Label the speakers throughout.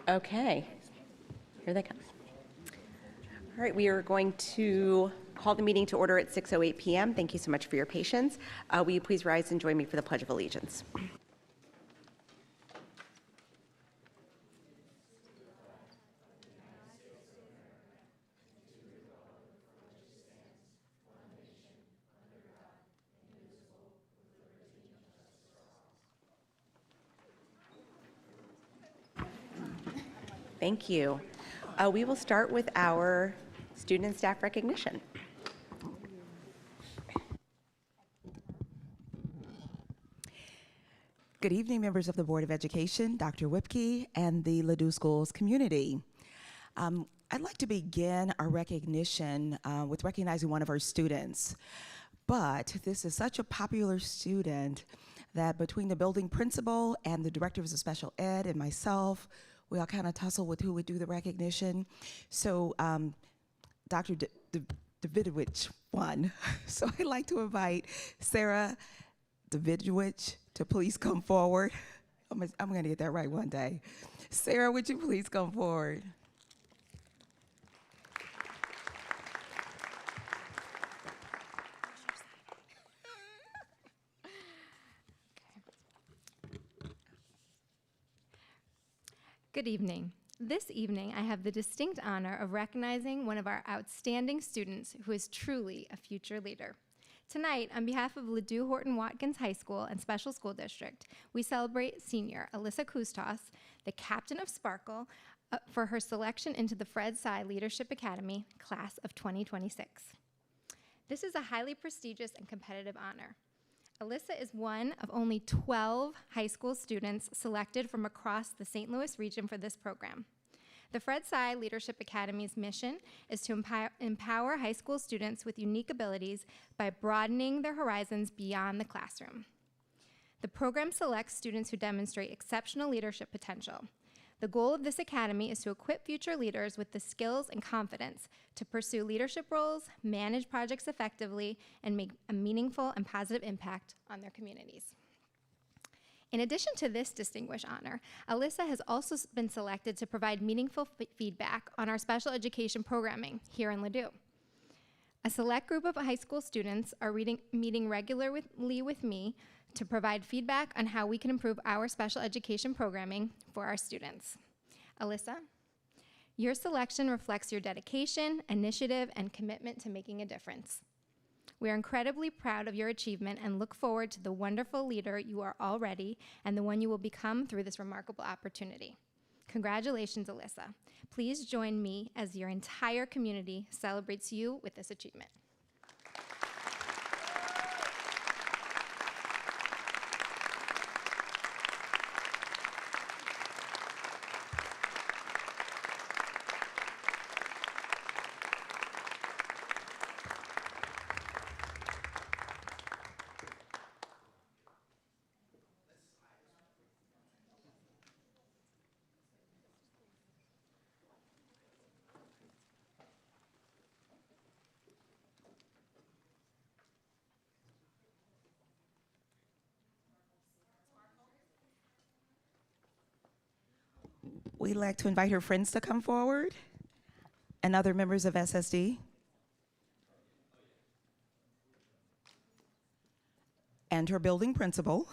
Speaker 1: Okay, here they come. All right, we are going to call the meeting to order at 6:08 p.m. Thank you so much for your patience. Will you please rise and join me for the Pledge of Allegiance? Thank you. We will start with our student and staff recognition.
Speaker 2: Good evening, members of the Board of Education, Dr. Whipke, and the Ladue Schools community. I'd like to begin our recognition with recognizing one of our students. But this is such a popular student that between the building principal and the director of special ed and myself, we all kind of tussle with who would do the recognition. So Dr. Davidowicz won. So I'd like to invite Sarah Davidowicz to please come forward. I'm going to get that right one day. Sarah, would you please come forward?
Speaker 3: Good evening. This evening, I have the distinct honor of recognizing one of our outstanding students who is truly a future leader. Tonight, on behalf of Ladue Horton Watkins High School and Special School District, we celebrate senior Alyssa Kustos, the captain of Sparkle, for her selection into the Fred Sy Leadership Academy, class of 2026. This is a highly prestigious and competitive honor. Alyssa is one of only 12 high school students selected from across the St. Louis region for this program. The Fred Sy Leadership Academy's mission is to empower high school students with unique abilities by broadening their horizons beyond the classroom. The program selects students who demonstrate exceptional leadership potential. The goal of this academy is to equip future leaders with the skills and confidence to pursue leadership roles, manage projects effectively, and make a meaningful and positive impact on their communities. In addition to this distinguished honor, Alyssa has also been selected to provide meaningful feedback on our special education programming here in Ladue. A select group of high school students are meeting regularly with me to provide feedback on how we can improve our special education programming for our students. Alyssa, your selection reflects your dedication, initiative, and commitment to making a difference. We are incredibly proud of your achievement and look forward to the wonderful leader you are already and the one you will become through this remarkable opportunity. Congratulations, Alyssa. Please join me as your entire community celebrates you with this achievement.
Speaker 2: We'd like to invite her friends to come forward and other members of SSD. And her building principal.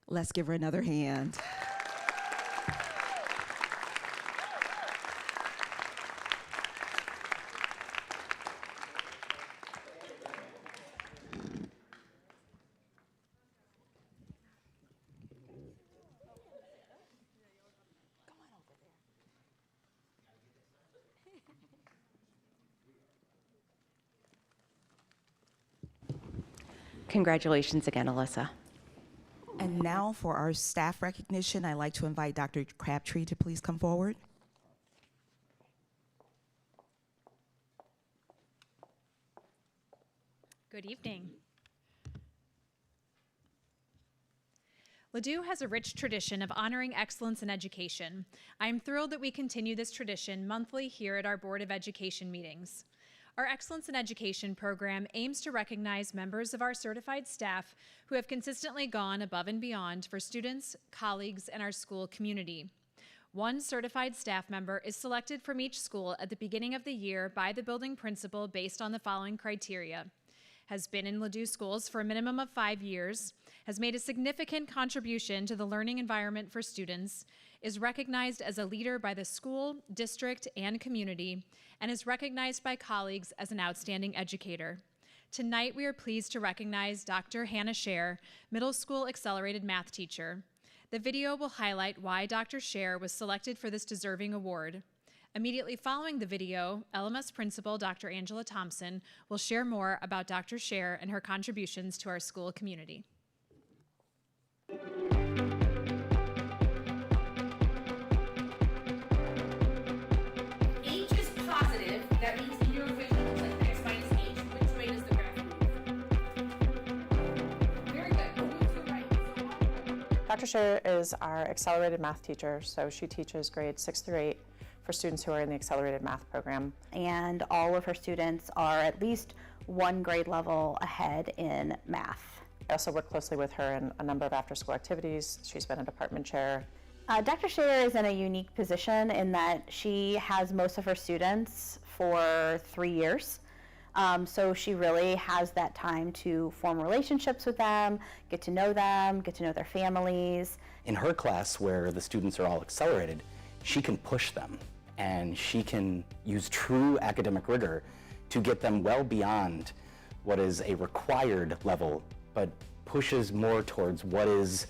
Speaker 2: Let's give her another hand.
Speaker 1: Congratulations again, Alyssa.
Speaker 2: And now for our staff recognition, I'd like to invite Dr. Crabtree to please come forward.
Speaker 4: Good evening. Ladue has a rich tradition of honoring excellence in education. I am thrilled that we continue this tradition monthly here at our Board of Education meetings. Our Excellence in Education program aims to recognize members of our certified staff who have consistently gone above and beyond for students, colleagues, and our school community. One certified staff member is selected from each school at the beginning of the year by the building principal based on the following criteria: has been in Ladue schools for a minimum of 5 years, has made a significant contribution to the learning environment for students, is recognized as a leader by the school, district, and community, and is recognized by colleagues as an outstanding educator. Tonight, we are pleased to recognize Dr. Hannah Scher, middle school accelerated math teacher. The video will highlight why Dr. Scher was selected for this deserving award. Immediately following the video, LMS Principal Dr. Angela Thompson will share more about Dr. Scher and her contributions to our school community.
Speaker 5: H is positive. That means in your equation looks like x minus h. Which way does the graph move? Very good. Move to the right.
Speaker 6: Dr. Scher is our accelerated math teacher, so she teaches grades 6 through 8 for students who are in the accelerated math program.
Speaker 7: And all of her students are at least one grade level ahead in math.
Speaker 6: I also work closely with her in a number of after-school activities. She's been a department chair.
Speaker 7: Dr. Scher is in a unique position in that she has most of her students for 3 years. So she really has that time to form relationships with them, get to know their families.
Speaker 8: In her class, where the students are all accelerated, she can push them, and she can use true academic rigor to get them well beyond what is a required level, but pushes more towards what is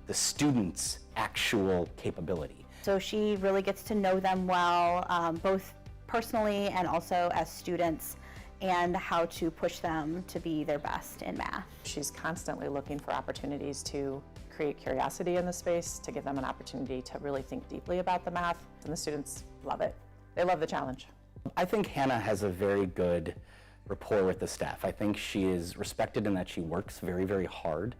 Speaker 8: the student's actual capability.
Speaker 7: So she really gets to know them well, both personally and also as students, and how to push them to be their best in math.
Speaker 6: She's constantly looking for opportunities to create curiosity in the space, to give them an opportunity to really think deeply about the math, and the students love it. They love the challenge.
Speaker 8: I think Hannah has a very good rapport with the staff. I think she is respected in that she works very, very hard.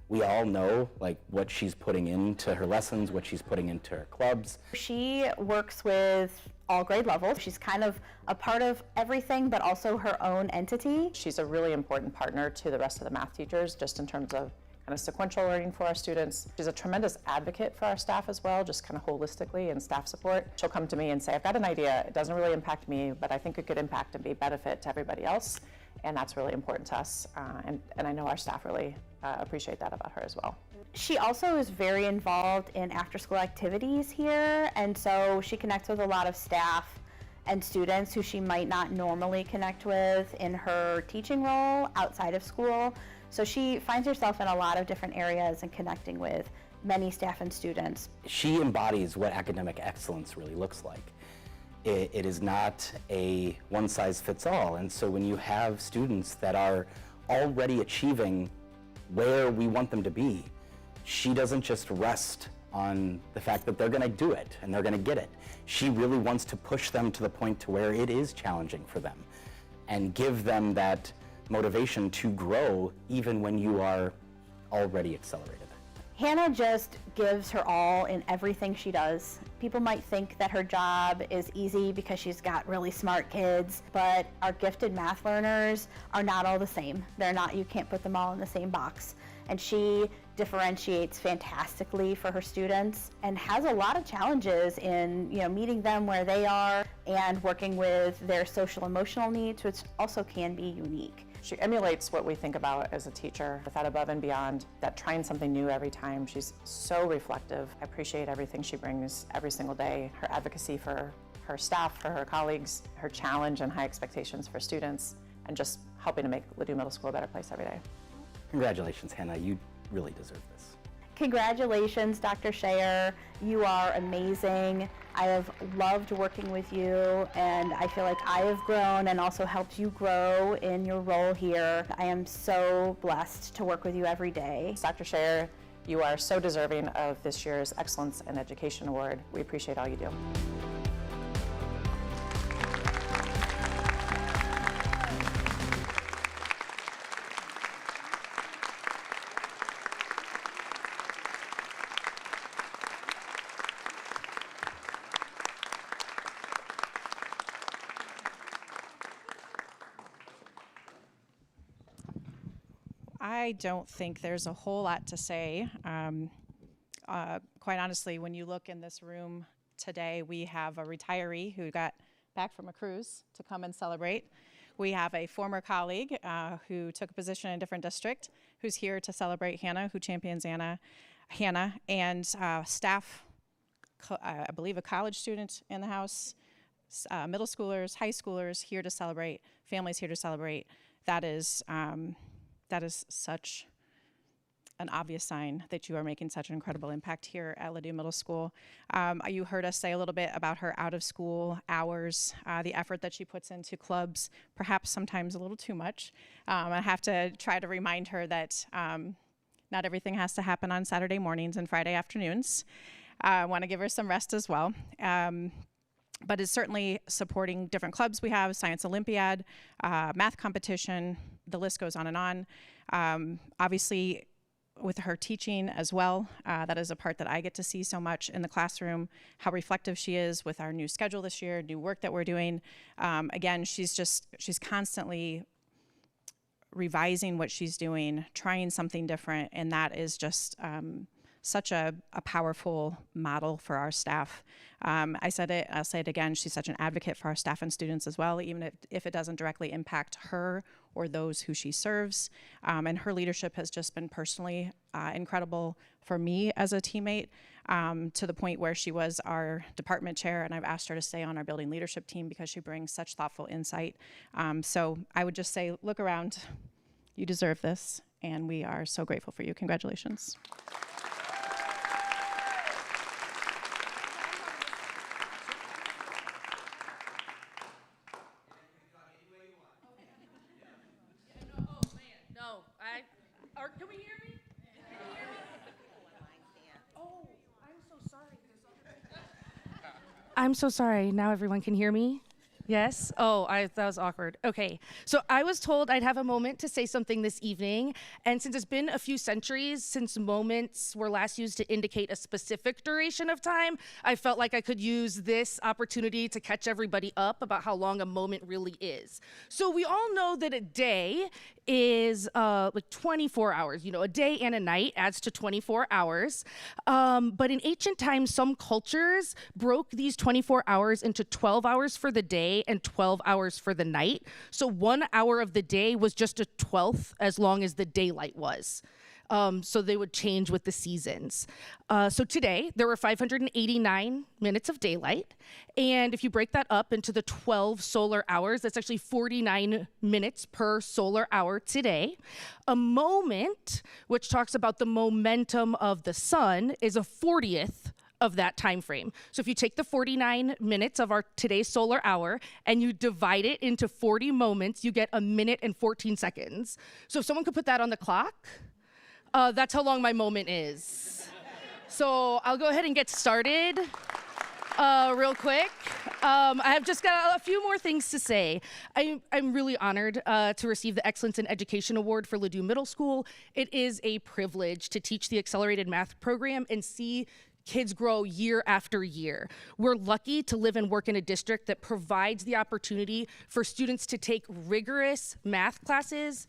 Speaker 8: We all know what she's putting into her lessons, what she's putting into her clubs.
Speaker 7: She works with all grade levels. She's kind of a part of everything, but also her own entity.
Speaker 6: She's a really important partner to the rest of the math teachers, just in terms of kind of sequential learning for our students. She's a tremendous advocate for our staff as well, just kind of holistically in staff support. She'll come to me and say, I've got an idea, it doesn't really impact me, but I think it could impact and be benefit to everybody else. And that's really important to us. And I know our staff really appreciate that about her as well.
Speaker 7: She also is very involved in after-school activities here, and so she connects with a lot of staff and students who she might not normally connect with in her teaching role outside of school. So she finds herself in a lot of different areas and connecting with many staff and students.
Speaker 8: She embodies what academic excellence really looks like. It is not a one-size-fits-all, and so when you have students that are already achieving where we want them to be, she doesn't just rest on the fact that they're going to do it and they're going to get it. She really wants to push them to the point to where it is challenging for them and give them that motivation to grow even when you are already accelerated.
Speaker 7: Hannah just gives her all in everything she does. People might think that her job is easy because she's got really smart kids, but our gifted math learners are not all the same. They're not, you can't put them all in the same box. And she differentiates fantastically for her students and has a lot of challenges in meeting them where they are and working with their social emotional needs, which also can be unique.
Speaker 6: She emulates what we think about as a teacher, with that above and beyond, that trying something new every time. She's so reflective. I appreciate everything she brings every single day. Her advocacy for her staff, for her colleagues, her challenge and high expectations for students, and just helping to make Ladue Middle School a better place every day.
Speaker 8: Congratulations, Hannah. You really deserve this.
Speaker 7: Congratulations, Dr. Scher. You are amazing. I have loved working with you, and I feel like I have grown and also helped you grow in your role here. I am so blessed to work with you every day.
Speaker 6: Dr. Scher, you are so deserving of this year's Excellence in Education Award. We appreciate all you do.
Speaker 9: I don't think there's a whole lot to say. Quite honestly, when you look in this room today, we have a retiree who got back from a cruise to come and celebrate. We have a former colleague who took a position in a different district who's here to celebrate Hannah, who champions Hannah, and staff, I believe a college student in the house, middle schoolers, high schoolers here to celebrate, families here to celebrate. That is such an obvious sign that you are making such an incredible impact here at Ladue Middle School. You heard us say a little bit about her out-of-school hours, the effort that she puts into clubs, perhaps sometimes a little too much. I have to try to remind her that not everything has to happen on Saturday mornings and Friday afternoons. I want to give her some rest as well. But is certainly supporting different clubs we have, Science Olympiad, math competition, the list goes on and on. Obviously, with her teaching as well, that is a part that I get to see so much in the classroom, how reflective she is with our new schedule this year, new work that we're doing. Again, she's constantly revising what she's doing, trying something different, and that is just such a powerful model for our staff. I said it, I'll say it again, she's such an advocate for our staff and students as well, even if it doesn't directly impact her or those who she serves. And her leadership has just been personally incredible for me as a teammate, to the point where she was our department chair, and I've asked her to stay on our building leadership team because she brings such thoughtful insight. So I would just say, look around, you deserve this, and we are so grateful for you. Congratulations.
Speaker 5: Can we hear me? Oh, I'm so sorry. I'm so sorry. Now everyone can hear me? Yes? Oh, that was awkward. Okay. So I was told I'd have a moment to say something this evening. And since it's been a few centuries since moments were last used to indicate a specific duration of time, I felt like I could use this opportunity to catch everybody up about how long a moment really is. So we all know that a day is like 24 hours. You know, a day and a night adds to 24 hours. But in ancient times, some cultures broke these 24 hours into 12 hours for the day and 12 hours for the night. So 1 hour of the day was just a 12th as long as the daylight was. So they would change with the seasons. So today, there were 589 minutes of daylight. And if you break that up into the 12 solar hours, that's actually 49 minutes per solar hour today. A moment, which talks about the momentum of the sun, is a 40th of that time frame. So if you take the 49 minutes of our today's solar hour and you divide it into 40 moments, you get 1 minute and 14 seconds. So if someone could put that on the clock, that's how long my moment is. So I'll go ahead and get started real quick. I have just got a few more things to say. I'm really honored to receive the Excellence in Education Award for Ladue Middle School. It is a privilege to teach the accelerated math program and see kids grow year after year. We're lucky to live and work in a district that provides the opportunity for students to take rigorous math classes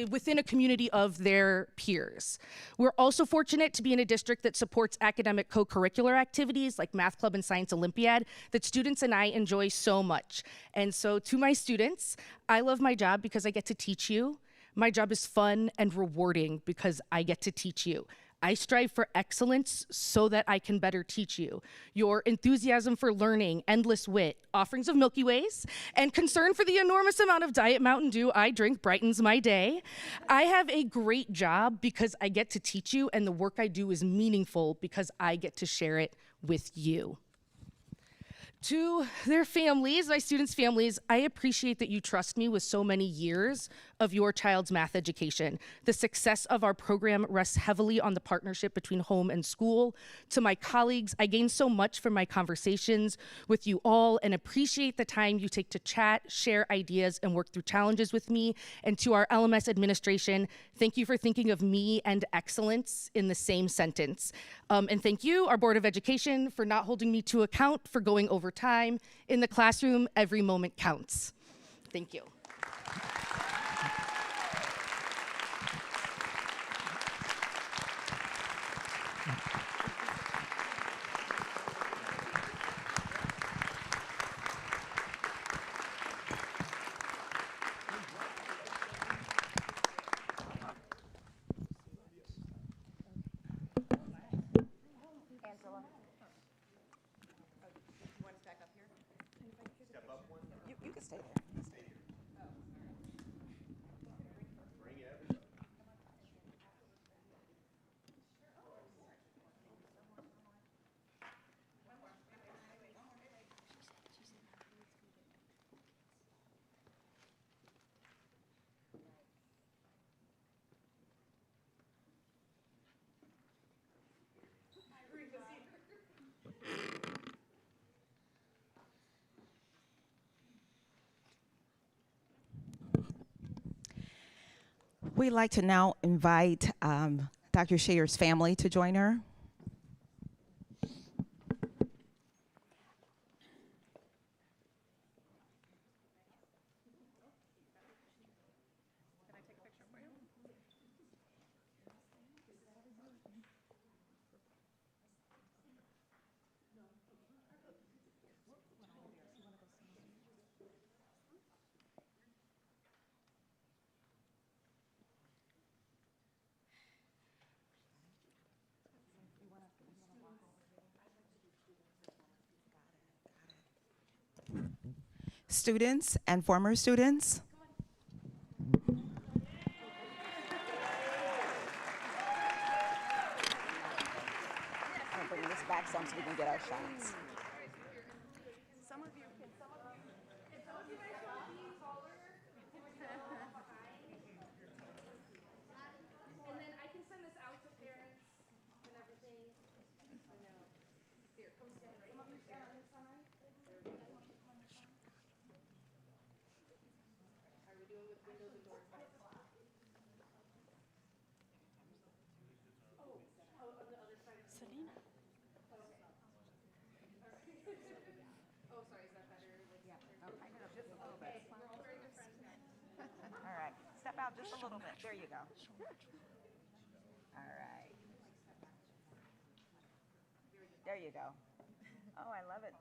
Speaker 5: within a community of their peers. We're also fortunate to be in a district that supports academic co-curricular activities like Math Club and Science Olympiad that students and I enjoy so much. And so to my students, I love my job because I get to teach you. My job is fun and rewarding because I get to teach you. I strive for excellence so that I can better teach you. Your enthusiasm for learning, endless wit, offerings of Milky Ways, and concern for the enormous amount of Diet Mountain Dew I drink brightens my day. I have a great job because I get to teach you, and the work I do is meaningful because I get to share it with you. To their families, my students' families, I appreciate that you trust me with so many years of your child's math education. The success of our program rests heavily on the partnership between home and school. To my colleagues, I gain so much from my conversations with you all and appreciate the time you take to chat, share ideas, and work through challenges with me. And to our LMS administration, thank you for thinking of me and excellence in the same sentence. And thank you, our Board of Education, for not holding me to account for going over time. In the classroom, every moment counts. Thank you.
Speaker 2: We'd like to now invite Dr. Shayer's family to join her. Students and former students. I'm bringing this back some so we can get our shots.
Speaker 3: And then I can send this out to parents and everything. Here, come stand right. Some of you stand on this side. Are we doing with windows and doors?
Speaker 9: Selena.
Speaker 3: Oh, sorry, is that better? Yeah.
Speaker 2: Just a little bit. All right. Step out just a little bit. There you go. All right. There you go. Oh, I love it.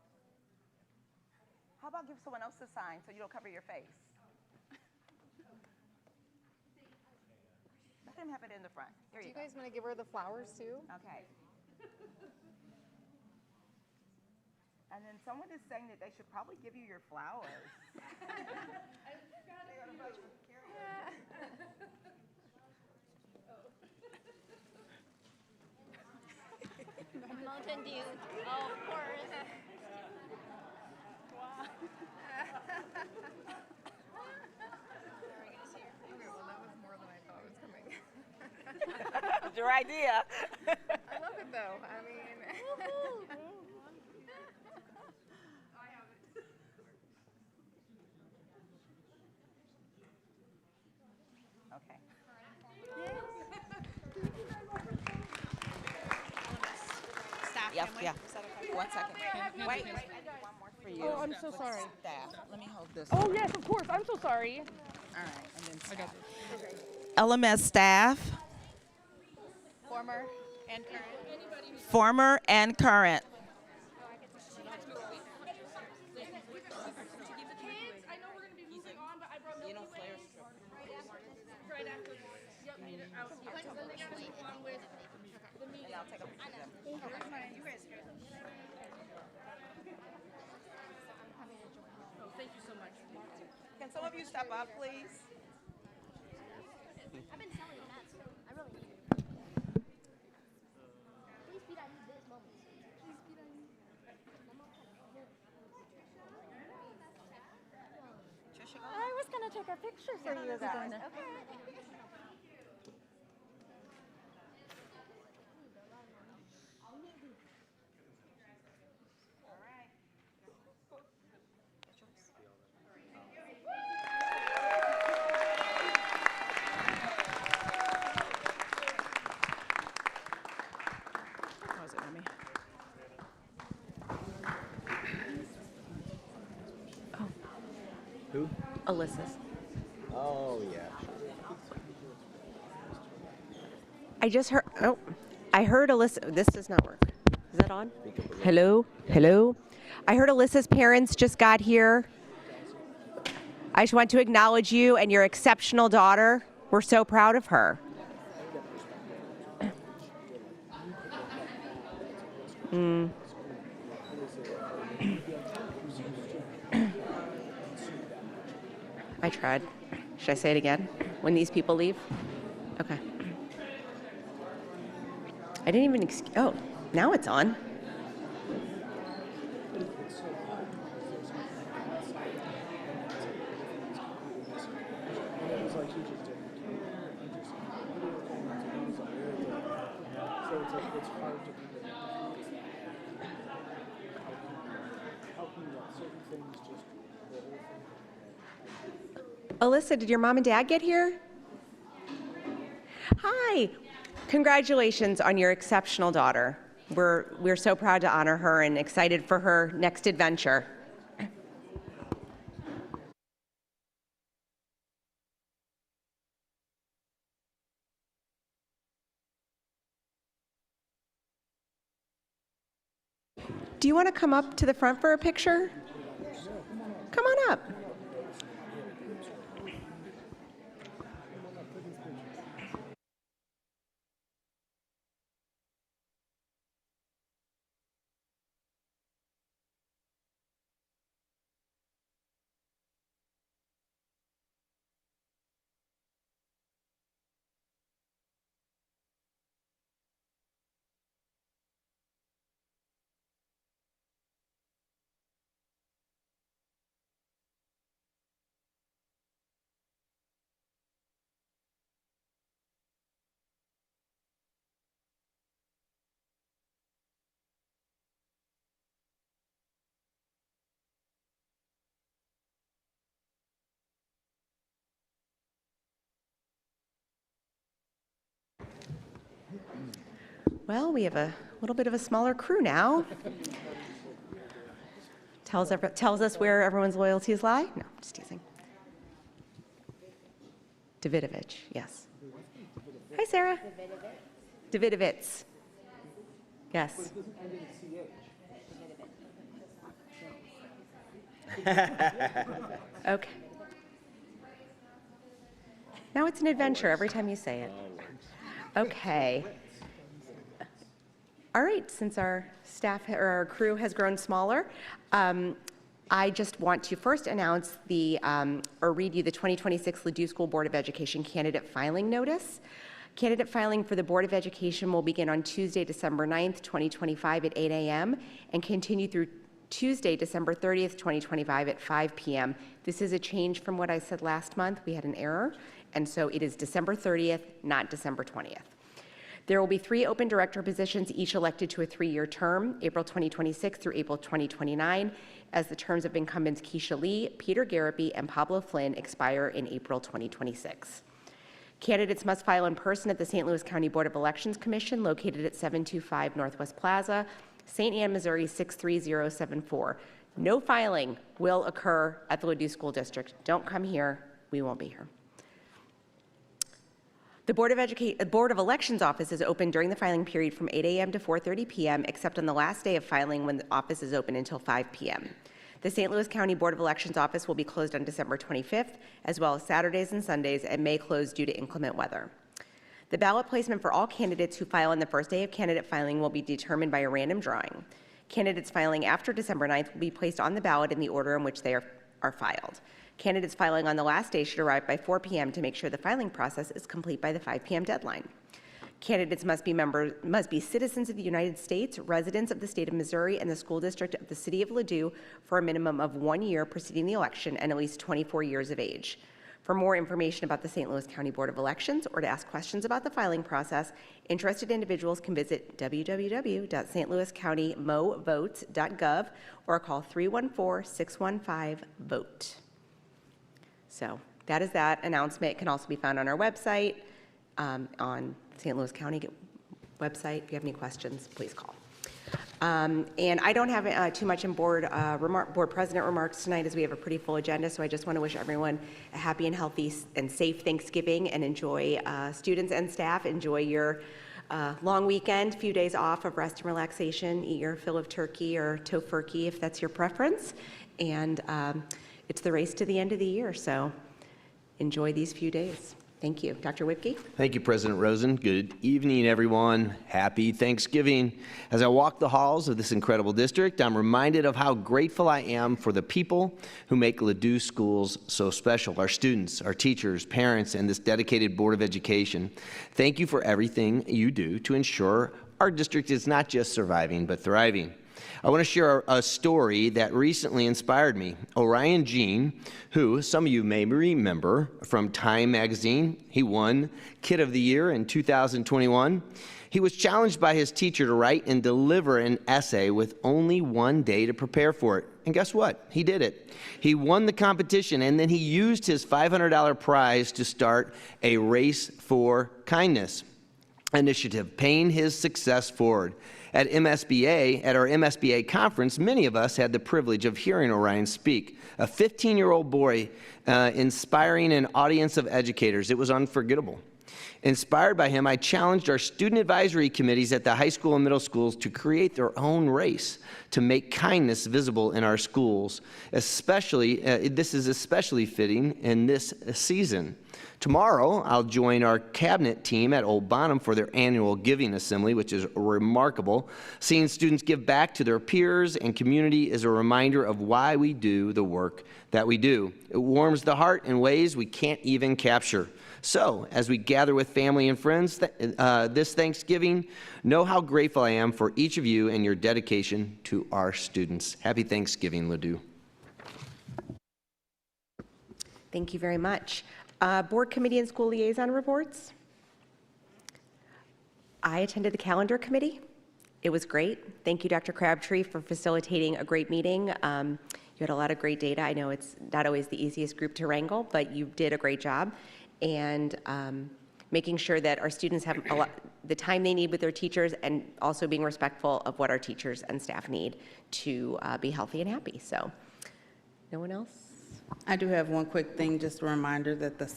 Speaker 2: How about give someone else a sign so you don't cover your face? Let him have it in the front. There
Speaker 10: Do
Speaker 2: you
Speaker 10: you
Speaker 2: go.
Speaker 10: guys want to give her the flowers too?
Speaker 2: Okay. And then someone is saying that they should probably give you your flowers.
Speaker 11: Mountain Dew. Oh, of course.
Speaker 10: Okay, well that was more than I thought was coming.
Speaker 2: It's your idea.
Speaker 10: I love it though. I mean.
Speaker 2: Okay.
Speaker 9: Staff
Speaker 2: Yeah,
Speaker 9: family?
Speaker 2: yeah.
Speaker 9: Is that okay?
Speaker 2: 1 second. Wait, I got one more for you.
Speaker 5: Oh, I'm so sorry.
Speaker 2: Staff. Let me hold this.
Speaker 5: Oh, yes, of course. I'm so sorry.
Speaker 2: All right, and then staff. LMS staff,
Speaker 9: Former and current.
Speaker 2: former and current.
Speaker 3: I know we're going to be moving on, but I brought Milky Way right after. Yep, I need it out here. So then they got to move on with the meeting.
Speaker 2: I'll take a picture of them.
Speaker 9: You guys good?
Speaker 3: Oh, thank you so much.
Speaker 2: Can some of you step up, please?
Speaker 11: I've been selling that, so I really need it. Please, Pete, I need this moment. Please, Pete, I need. I was gonna take a picture for you guys. Okay.
Speaker 9: How was it, Mommy?
Speaker 8: Who?
Speaker 1: Alyssa's.
Speaker 8: Oh, yeah.
Speaker 1: I just heard, oh, I heard Alyssa, this does not work. Is that on? Hello? Hello? I heard Alyssa's parents just got here. I just want to acknowledge you and your exceptional daughter. We're so proud of her. I tried. Should I say it again? When these people leave? Okay. I didn't even, oh, now it's on. Alyssa, did your mom and dad get here? Hi. Congratulations on your exceptional daughter. We're so proud to honor her and excited for her next adventure. Do you want to come up to the front for a picture? Come on up. Well, we have a little bit of a smaller crew now. Tells us where everyone's loyalties lie. No, just teasing. Davidovich, yes. Hi, Sarah. Davidovitz. Yes. Okay. Now it's an adventure every time you say it. Okay. All right, since our staff or our crew has grown smaller, I just want to first announce or read you the 2026 Ladue School Board of Education candidate filing notice. Candidate filing for the Board of Education will begin on Tuesday, December 9th, 2025 at 8 a.m. and continue through Tuesday, December 30th, 2025 at 5 p.m. This is a change from what I said last month. We had an error, and so it is December 30th, not December 20th. There will be 3 open director positions, each elected to a 3-year term, April 2026 through April 2029, as the terms of incumbents Keisha Lee, Peter Garapi, and Pablo Flynn expire in April 2026. Candidates must file in person at the St. Louis County Board of Elections Commission, located at 725 Northwest Plaza, St. Anne, Missouri 63074. No filing will occur at the Ladue School District. Don't come here. We won't be here. The Board of Elections office is open during the filing period from 8 a.m. to 4:30 p.m., except on the last day of filing when the office is open until 5 p.m. The St. Louis County Board of Elections office will be closed on December 25th, as well as Saturdays and Sundays, and may close due to inclement weather. The ballot placement for all candidates who file on the first day of candidate filing will be determined by a random drawing. Candidates filing after December 9th will be placed on the ballot in the order in which they are filed. Candidates filing on the last day should arrive by 4 p.m. to make sure the filing process is complete by the 5 p.m. deadline. Candidates must be citizens of the United States, residents of the state of Missouri, and the school district of the city of Ladue for a minimum of 1 year preceding the election and at least 24 years of age. For more information about the St. Louis County Board of Elections or to ask questions about the filing process, interested individuals can visit www.stlouiscountymovotes.gov or call 314-615-VOTE. So that is that announcement. It can also be found on our website, on St. Louis County website. If you have any questions, please call. And I don't have too much in board president remarks tonight, as we have a pretty full agenda. So I just want to wish everyone a happy and healthy and safe Thanksgiving, and enjoy, students and staff, enjoy your long weekend, few days off of rest and relaxation. Eat your fill of turkey or tofurkey if that's your preference. And it's the race to the end of the year, so enjoy these few days. Thank you. Dr. Whipke?
Speaker 12: Thank you, President Rosen. Good evening, everyone. Happy Thanksgiving. As I walk the halls of this incredible district, I'm reminded of how grateful I am for the people who make Ladue schools so special, our students, our teachers, parents, and this dedicated Board of Education. Thank you for everything you do to ensure our district is not just surviving, but thriving. I want to share a story that recently inspired me. Orion Jean, who some of you may remember from Time magazine, he won Kid of the Year in 2021. He was challenged by his teacher to write and deliver an essay with only 1 day to prepare for it. And guess what? He did it. He won the competition, and then he used his $500 prize to start a Race for Kindness initiative, paying his success forward. At our MSBA conference, many of us had the privilege of hearing Orion speak. A 15-year-old boy inspiring an audience of educators. It was unforgettable. Inspired by him, I challenged our student advisory committees at the high school and middle schools to create their own race to make kindness visible in our schools. This is especially fitting in this season. Tomorrow, I'll join our cabinet team at Old Bonham for their annual giving assembly, which is remarkable. Seeing students give back to their peers and community is a reminder of why we do the work that we do. It warms the heart in ways we can't even capture. So, as we gather with family and friends this Thanksgiving, know how grateful I am for each of you and your dedication to our students. Happy Thanksgiving, Ladue.
Speaker 1: Thank you very much. Board committee and school liaison reports. I attended the calendar committee. It was great. Thank you, Dr. Crabtree, for facilitating a great meeting. You had a lot of great data. I know it's not always the easiest group to wrangle, but you did a great job. And making sure that our students have the time they need with their teachers, and also being respectful of what our teachers and staff need to be healthy and happy. So, no one else?
Speaker 13: I do have one quick thing, just a reminder that the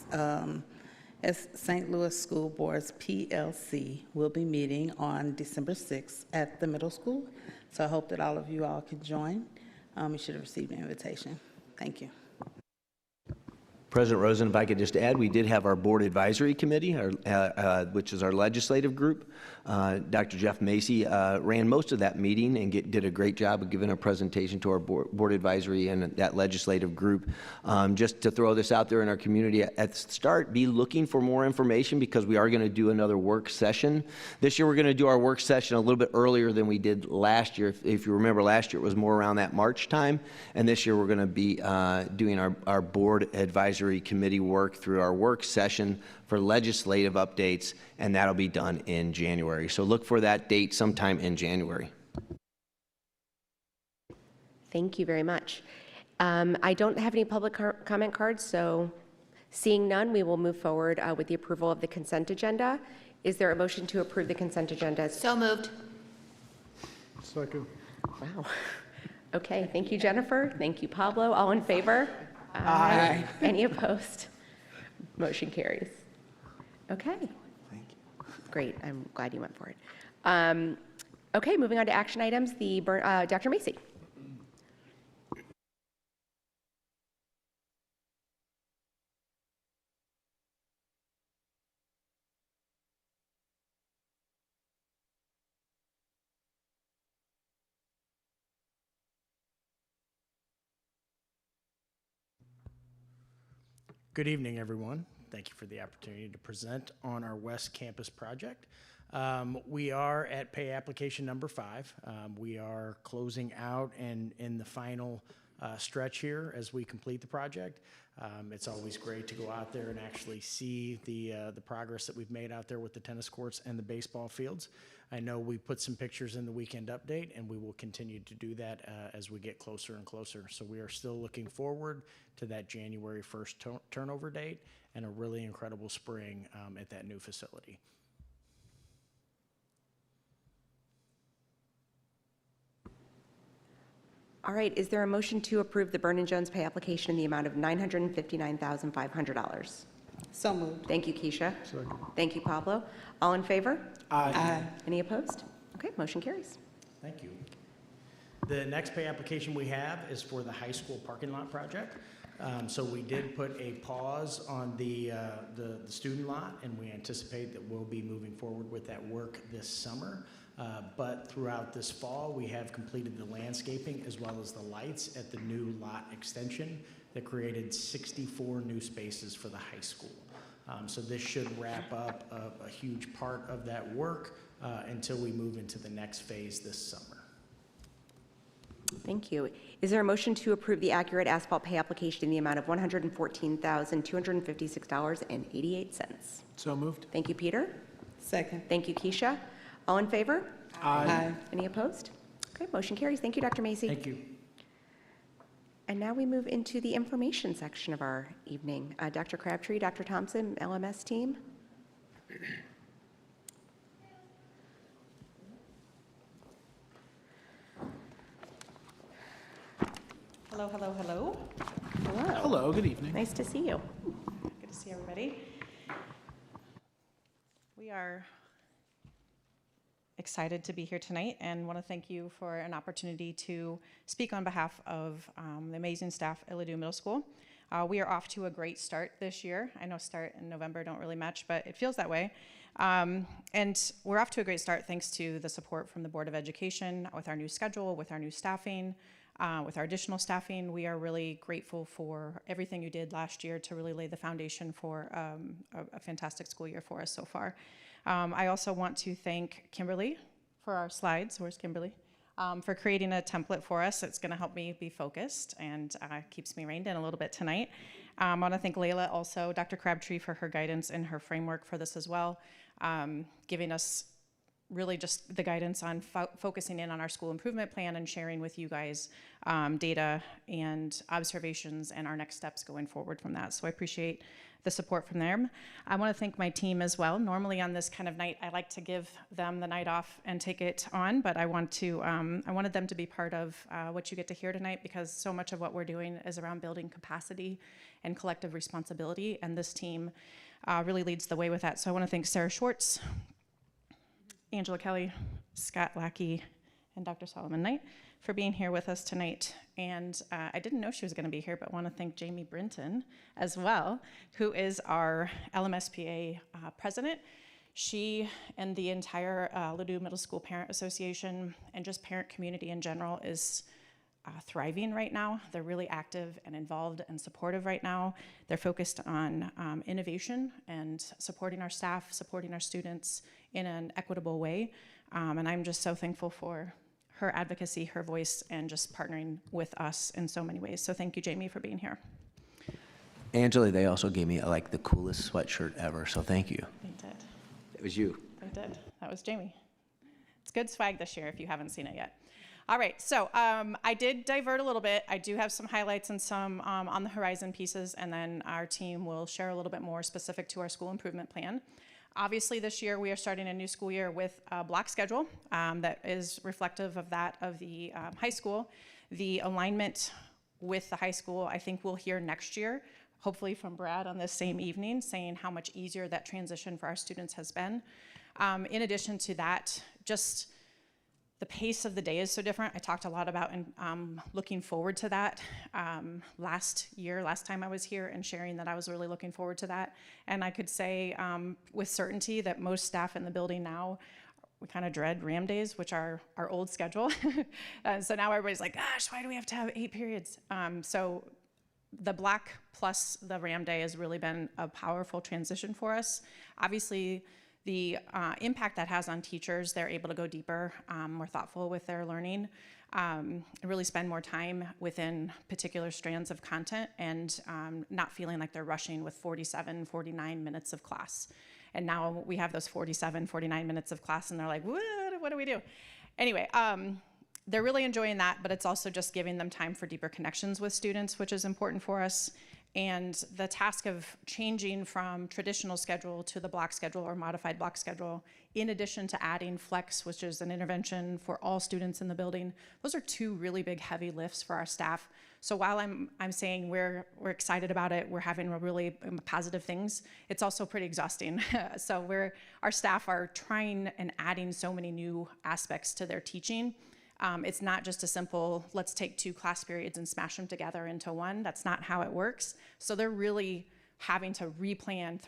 Speaker 13: St. Louis School Boards PLC will be meeting on December 6th at the middle school. So I hope that all of you all can join. You should have received an invitation. Thank you.
Speaker 12: President Rosen, if I could just add, we did have our board advisory committee, which is our legislative group. Dr. Jeff Macy ran most of that meeting and did a great job of giving a presentation to our board advisory and that legislative group. Just to throw this out there in our community at the start, be looking for more information because we are going to do another work session. This year we're going to do our work session a little bit earlier than we did last year. If you remember, last year it was more around that March time, and this year we're going to be doing our board advisory committee work through our work session for legislative updates, and that'll be done in January. So look for that date sometime in January.
Speaker 1: Thank you very much. I don't have any public comment cards, so seeing none, we will move forward with the approval of the consent agenda. Is there a motion to approve the consent agenda?
Speaker 11: So moved.
Speaker 14: Second.
Speaker 1: Wow. Okay, thank you, Jennifer. Thank you, Pablo. All in favor?
Speaker 13: Aye.
Speaker 1: Any opposed? Motion carries. Okay.
Speaker 14: Thank you.
Speaker 1: Great. I'm glad you went for it. Okay, moving on to action items. Dr. Macy.
Speaker 14: Good evening, everyone. Thank you for the opportunity to present on our West Campus project. We are at pay application number 5. We are closing out and in the final stretch here as we complete the project. It's always great to go out there and actually see the progress that we've made out there with the tennis courts and the baseball fields. I know we put some pictures in the weekend update, and we will continue to do that as we get closer and closer. So we are still looking forward to that January 1st turnover date and a really incredible spring at that new facility.
Speaker 1: All right, is there a motion to approve the Byrne & Jones pay application in the amount of $959,500?
Speaker 13: So moved.
Speaker 1: Thank you, Keisha.
Speaker 14: Second.
Speaker 1: Thank you, Pablo. All in favor?
Speaker 13: Aye.
Speaker 1: Any opposed? Okay, motion carries.
Speaker 14: Thank you. The next pay application we have is for the high school parking lot project. So we did put a pause on the student lot, and we anticipate that we'll be moving forward with that work this summer. But throughout this fall, we have completed the landscaping as well as the lights at the new lot extension that created 64 new spaces for the high school. So this should wrap up a huge part of that work until we move into the next phase this summer.
Speaker 1: Thank you. Is there a motion to approve the Accurate Asphalt pay application in the amount of $114,256.88?
Speaker 14: So moved.
Speaker 1: Thank you, Peter.
Speaker 13: Second.
Speaker 1: Thank you, Keisha. All in favor?
Speaker 13: Aye.
Speaker 1: Any opposed? Okay, motion carries. Thank you, Dr. Macy.
Speaker 14: Thank you.
Speaker 1: And now we move into the information section of our evening. Dr. Crabtree, Dr. Thompson, LMS team.
Speaker 9: Hello, hello, hello.
Speaker 1: Hello.
Speaker 14: Hello, good evening.
Speaker 1: Nice to see you.
Speaker 9: Good to see everybody. We are excited to be here tonight and want to thank you for an opportunity to speak on behalf of the amazing staff at Ladue Middle School. We are off to a great start this year. I know start and November don't really match, but it feels that way. And we're off to a great start thanks to the support from the Board of Education with our new schedule, with our new staffing, with our additional staffing. We are really grateful for everything you did last year to really lay the foundation for a fantastic school year for us so far. I also want to thank Kimberly for our slides. Where's Kimberly? For creating a template for us. It's going to help me be focused and keeps me reined in a little bit tonight. I want to thank Layla also, Dr. Crabtree, for her guidance and her framework for this as well, giving us really just the guidance on focusing in on our school improvement plan and sharing with you guys data and observations and our next steps going forward from that. So I appreciate the support from them. I want to thank my team as well. Normally on this kind of night, I like to give them the night off and take it on, but I wanted them to be part of what you get to hear tonight because so much of what we're doing is around building capacity and collective responsibility, and this team really leads the way with that. So I want to thank Sarah Schwartz, Angela Kelly, Scott Lackey, and Dr. Solomon Knight for being here with us tonight. And I didn't know she was going to be here, but want to thank Jamie Brinton as well, who is our LMSPA president. She and the entire Ladue Middle School Parent Association and just parent community in general is thriving right now. They're really active and involved and supportive right now. They're focused on innovation and supporting our staff, supporting our students in an equitable way. And I'm just so thankful for her advocacy, her voice, and just partnering with us in so many ways. So thank you, Jamie, for being here.
Speaker 12: Angela, they also gave me like the coolest sweatshirt ever, so thank you.
Speaker 9: They did.
Speaker 12: It was you.
Speaker 9: They did. That was Jamie. It's good swag this year if you haven't seen it yet. All right, so I did divert a little bit. I do have some highlights and some on the horizon pieces, and then our team will share a little bit more specific to our school improvement plan. Obviously, this year we are starting a new school year with a block schedule that is reflective of that of the high school. The alignment with the high school, I think we'll hear next year, hopefully from Brad on this same evening, saying how much easier that transition for our students has been. In addition to that, just the pace of the day is so different. I talked a lot about looking forward to that last time I was here, and sharing that I was really looking forward to that. And I could say with certainty that most staff in the building now, we kind of dread RAM days, which are our old schedule. So now everybody's like, gosh, why do we have to have 8 periods? So the block plus the RAM day has really been a powerful transition for us. Obviously, the impact that has on teachers, they're able to go deeper, more thoughtful with their learning, and really spend more time within particular strands of content, and not feeling like they're rushing with 47, 49 minutes of class. And now we have those 47, 49 minutes of class, and they're like, what do we do? Anyway, they're really enjoying that, but it's also just giving them time for deeper connections with students, which is important for us. And the task of changing from traditional schedule to the block schedule or modified block schedule, in addition to adding flex, which is an intervention for all students in the building, those are 2 really big heavy lifts for our staff. So while I'm saying we're excited about it, we're having really positive things, it's also pretty exhausting. So our staff are trying and adding so many new aspects to their teaching. It's not just a simple, let's take 2 class periods and smash them together into one. That's not how it works. So they're really having to replan,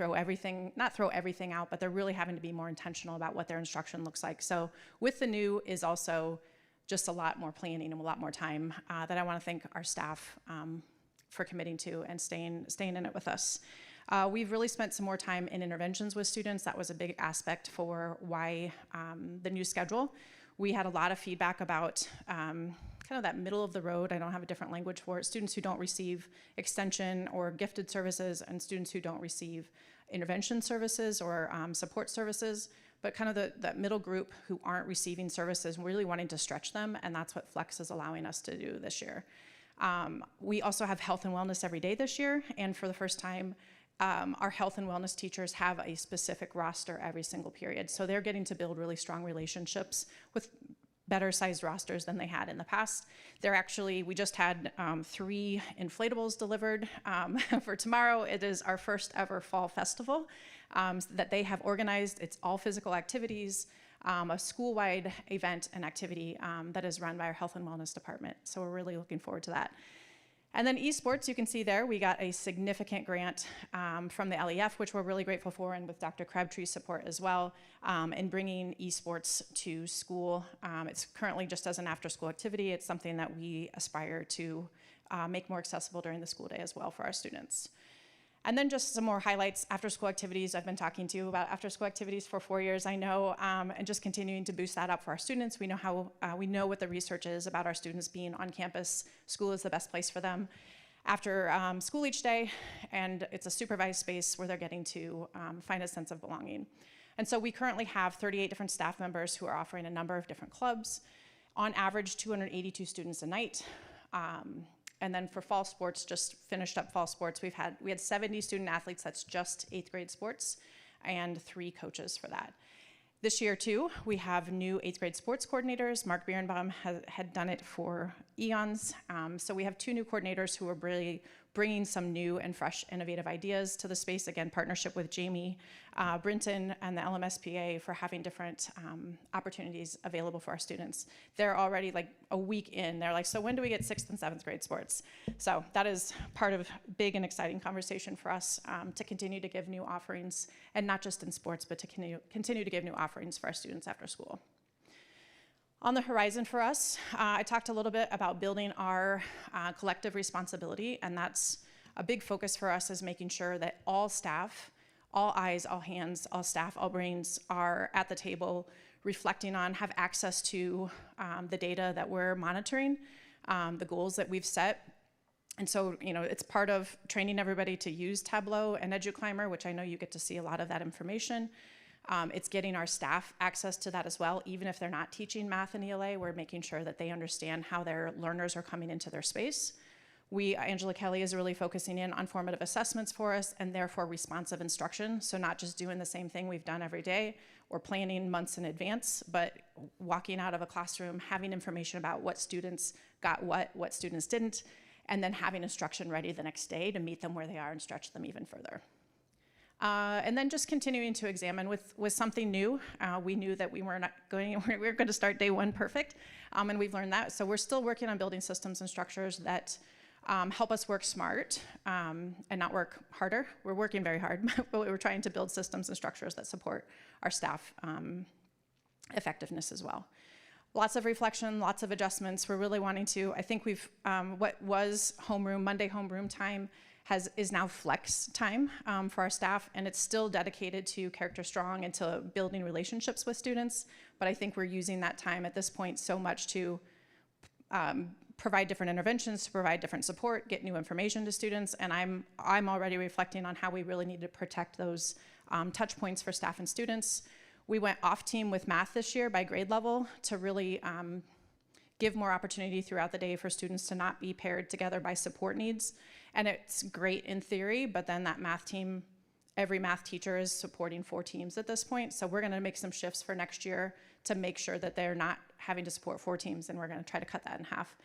Speaker 9: not throw everything out, but they're really having to be more intentional about what their instruction looks like. So with the new is also just a lot more planning and a lot more time that I want to thank our staff for committing to and staying in it with us. We've really spent some more time in interventions with students. That was a big aspect for why the new schedule. We had a lot of feedback about kind of that middle of the road, I don't have a different language for it, students who don't receive extension or gifted services, and students who don't receive intervention services or support services, but kind of that middle group who aren't receiving services, really wanting to stretch them, and that's what Flex is allowing us to do this year.
Speaker 6: We also have health and wellness every day this year, and for the first time, our health and wellness teachers have a specific roster every single period. So they're getting to build really strong relationships with better sized rosters than they had in the past. We just had 3 inflatables delivered for tomorrow. It is our first ever fall festival that they have organized. It's all physical activities, a school-wide event and activity that is run by our health and wellness department. So we're really looking forward to that. And then esports, you can see there, we got a significant grant from the LEF, which we're really grateful for, and with Dr. Crabtree's support as well, in bringing esports to school. It's currently just as an after-school activity. It's something that we aspire to make more accessible during the school day as well for our students. And then just some more highlights, after-school activities. I've been talking to you about after-school activities for 4 years, I know, and just continuing to boost that up for our students. We know what the research is about our students being on campus. School is the best place for them after school each day, and it's a supervised space where they're getting to find a sense of belonging. And so we currently have 38 different staff members who are offering a number of different clubs. On average, 282 students a night. And then for fall sports, just finished up fall sports, we had 70 student athletes, that's just 8th grade sports, and 3 coaches for that. This year too, we have new 8th grade sports coordinators. Mark Birnbaum had done it for eons. So we have 2 new coordinators who are really bringing some new and fresh innovative ideas to the space. Again, partnership with Jamie Brinton and the LMSPA for having different opportunities available for our students. They're already like a week in, they're like, so when do we get 6th and 7th grade sports? So that is part of big and exciting conversation for us to continue to give new offerings, and not just in sports, but to continue to give new offerings for our students after school. On the horizon for us, I talked a little bit about building our collective responsibility, and that's a big focus for us, is making sure that all staff, all eyes, all hands, all staff, all brains are at the table reflecting on, have access to the data that we're monitoring, the goals that we've set. And so, it's part of training everybody to use Tableau and EduClimber, which I know you get to see a lot of that information. It's getting our staff access to that as well. Even if they're not teaching math in ELA, we're making sure that they understand how their learners are coming into their space. Angela Kelly is really focusing in on formative assessments for us, and therefore responsive instruction. So not just doing the same thing we've done every day or planning months in advance, but walking out of a classroom, having information about what students got what students didn't, and then having instruction ready the next day to meet them where they are and stretch them even further. And then just continuing to examine with something new. We knew that we were going to start day 1 perfect, and we've learned that. So we're still working on building systems and structures that help us work smart and not work harder. We're working very hard, but we're trying to build systems and structures that support our staff effectiveness as well. Lots of reflection, lots of adjustments. We're really wanting to, I think what was Monday homeroom time is now flex time for our staff, and it's still dedicated to Character Strong and to building relationships with students, but I think we're using that time at this point so much to provide different interventions, to provide different support, get new information to students, and I'm already reflecting on how we really need to protect those touch points for staff and students. We went off team with math this year by grade level to really give more opportunity throughout the day for students to not be paired together by support needs. And it's great in theory, but then that math team, every math teacher is supporting 4 teams at this point. So we're gonna make some shifts for next year to make sure that they're not having to support 4 teams, and we're gonna try to cut that in half.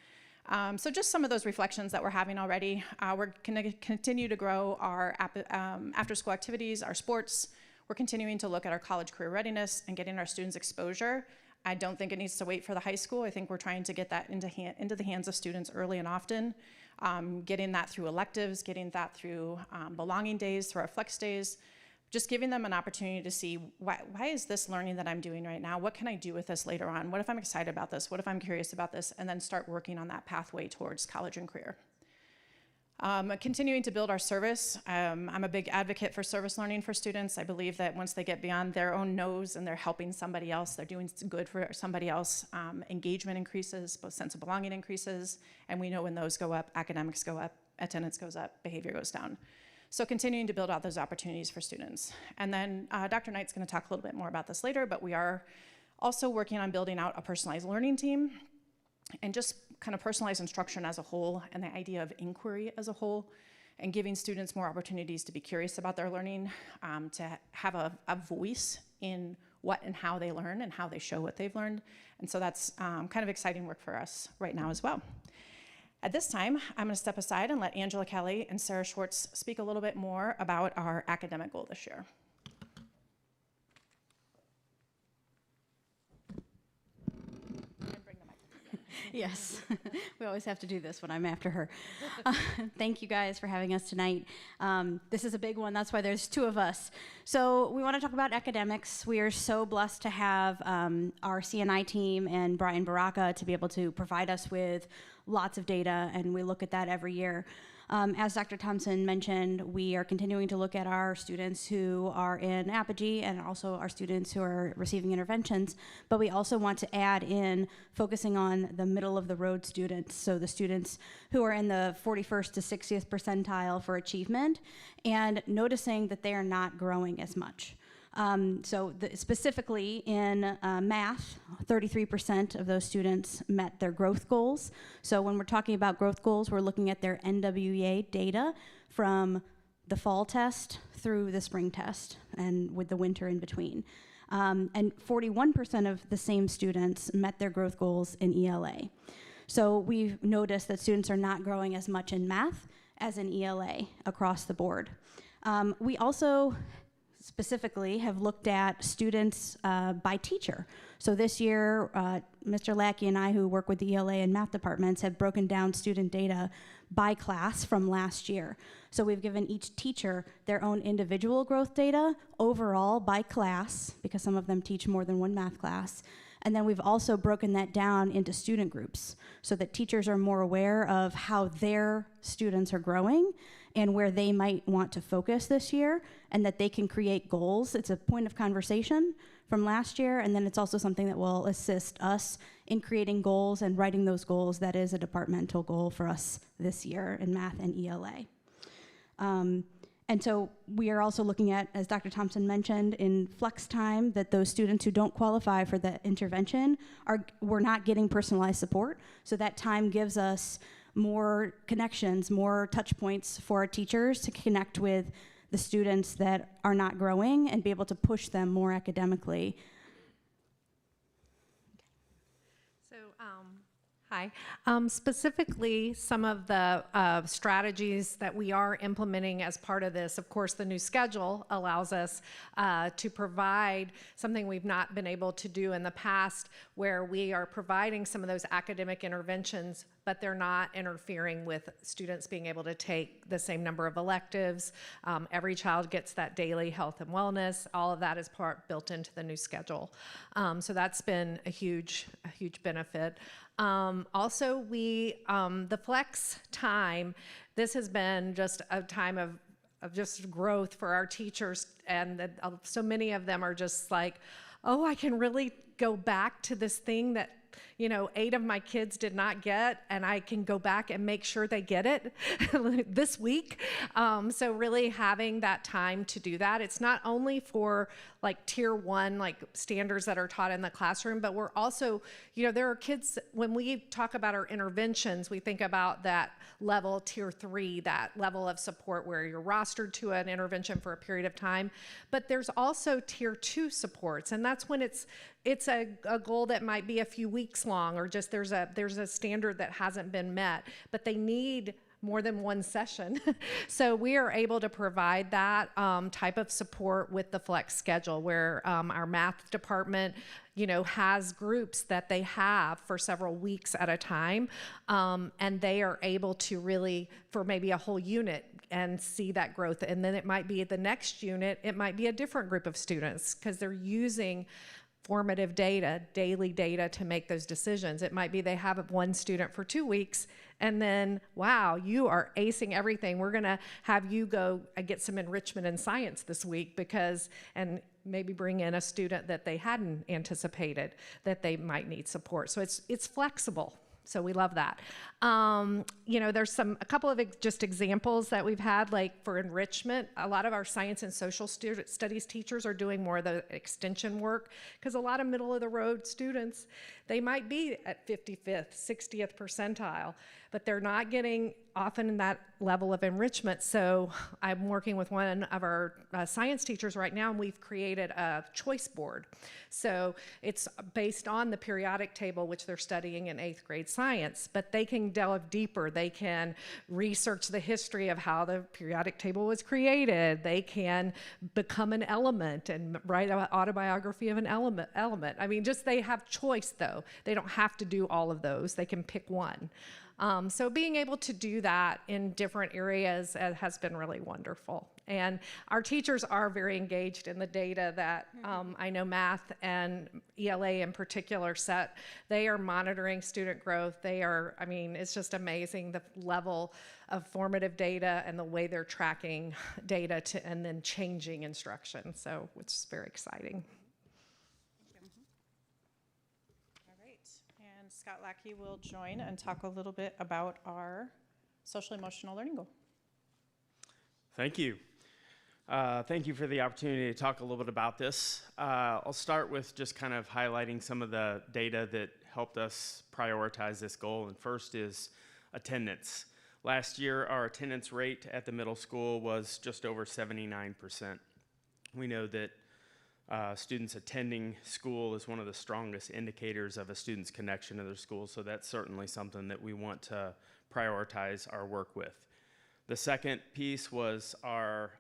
Speaker 6: So just some of those reflections that we're having already. We're gonna continue to grow our after-school activities, our sports. We're continuing to look at our college career readiness and getting our students exposure. I don't think it needs to wait for the high school. I think we're trying to get that into the hands of students early and often, getting that through electives, getting that through belonging days, through our flex days, just giving them an opportunity to see why is this learning that I'm doing right now? What can I do with this later on? What if I'm excited about this? What if I'm curious about this? And then start working on that pathway towards college and career. Continuing to build our service. I'm a big advocate for service learning for students. I believe that once they get beyond their own nose and they're helping somebody else, they're doing good for somebody else, engagement increases, both sense of belonging increases, and we know when those go up, academics go up, attendance goes up, behavior goes down. So continuing to build out those opportunities for students. And then Dr. Knight's gonna talk a little bit more about this later, but we are also working on building out a personalized learning team. and just kind of personalized instruction as a whole, and the idea of inquiry as a whole, and giving students more opportunities to be curious about their learning, to have a voice in what and how they learn and how they show what they've learned. And so that's kind of exciting work for us right now as well. At this time, I'm going to step aside and let Angela Kelly and Sarah Schwartz speak a little bit more about our academic goal this year.
Speaker 15: Yes, we always have to do this when I'm after her. Thank you guys for having us tonight. This is a big one, that's why there's two of us. So we want to talk about academics. We are so blessed to have our CNI team and Brian Baraka to be able to provide us with lots of data, and we look at that every year. As Dr. Thompson mentioned, we are continuing to look at our students who are in apogee and also our students who are receiving interventions, but we also want to add in focusing on the middle of the road students, so the students who are in the 41st to 60th percentile for achievement, and noticing that they are not growing as much. Specifically in math, 33% of those students met their growth goals. So when we're talking about growth goals, we're looking at their NWEA data from the fall test through the spring test, and with the winter in between. And 41% of the same students met their growth goals in ELA. So we've noticed that students are not growing as much in math as in ELA across the board. We also specifically have looked at students by teacher. So this year, Mr. Lackey and I, who work with the ELA and math departments, have broken down student data by class from last year. So we've given each teacher their own individual growth data overall by class, because some of them teach more than one math class. And then we've also broken that down into student groups so that teachers are more aware of how their students are growing and where they might want to focus this year, and that they can create goals. It's a point of conversation from last year, and then it's also something that will assist us in creating goals and writing those goals. That is a departmental goal for us this year in math and ELA. And so we are also looking at, as Dr. Thompson mentioned, in flex time, that those students who don't qualify for the intervention we're not getting personalized support. So that time gives us more connections, more touch points for our teachers to connect with the students that are not growing and be able to push them more academically.
Speaker 16: Hi. Specifically, some of the strategies that we are implementing as part of this, of course, the new schedule allows us to provide something we've not been able to do in the past, where we are providing some of those academic interventions, but they're not interfering with students being able to take the same number of electives. Every child gets that daily health and wellness. All of that is built into the new schedule. So that's been a huge benefit. Also, the flex time, this has been just a time of just growth for our teachers, and so many of them are just like, oh, I can really go back to this thing that 8 of my kids did not get, and I can go back and make sure they get it this week. So really having that time to do that. It's not only for like tier 1, like standards that are taught in the classroom, but we're also, there are kids, when we talk about our interventions, we think about that level, tier 3, that level of support where you're rostered to an intervention for a period of time. But there's also tier 2 supports, and that's when it's a goal that might be a few weeks long, or just there's a standard that hasn't been met, but they need more than one session. So we are able to provide that type of support with the flex schedule, where our math department has groups that they have for several weeks at a time, and they are able to really, for maybe a whole unit, and see that growth. And then it might be the next unit, it might be a different group of students, because they're using formative data, daily data, to make those decisions. It might be they have one student for 2 weeks, and then, wow, you are acing everything. We're gonna have you go get some enrichment in science this week, and maybe bring in a student that they hadn't anticipated that they might need support. So it's flexible. So we love that. There's a couple of just examples that we've had, like for enrichment. A lot of our science and social studies teachers are doing more of the extension work, because a lot of middle of the road students, they might be at 55th, 60th percentile, but they're not getting often that level of enrichment. So I'm working with one of our science teachers right now, and we've created a choice board. So it's based on the periodic table, which they're studying in 8th grade science, but they can delve deeper. They can research the history of how the periodic table was created. They can become an element and write an autobiography of an element. I mean, just they have choice, though. They don't have to do all of those. They can pick one. So being able to do that in different areas has been really wonderful. And our teachers are very engaged in the data that I know math and ELA in particular set. They are monitoring student growth. It's just amazing the level of formative data and the way they're tracking data and then changing instruction. So it's very exciting.
Speaker 9: Scott Lackey will join and talk a little bit about our social emotional learning goal.
Speaker 17: Thank you. Thank you for the opportunity to talk a little bit about this. I'll start with just kind of highlighting some of the data that helped us prioritize this goal. And first is attendance. Last year, our attendance rate at the middle school was just over 79%. We know that students attending school is one of the strongest indicators of a student's connection to their school, so that's certainly something that we want to prioritize our work with. The second piece was our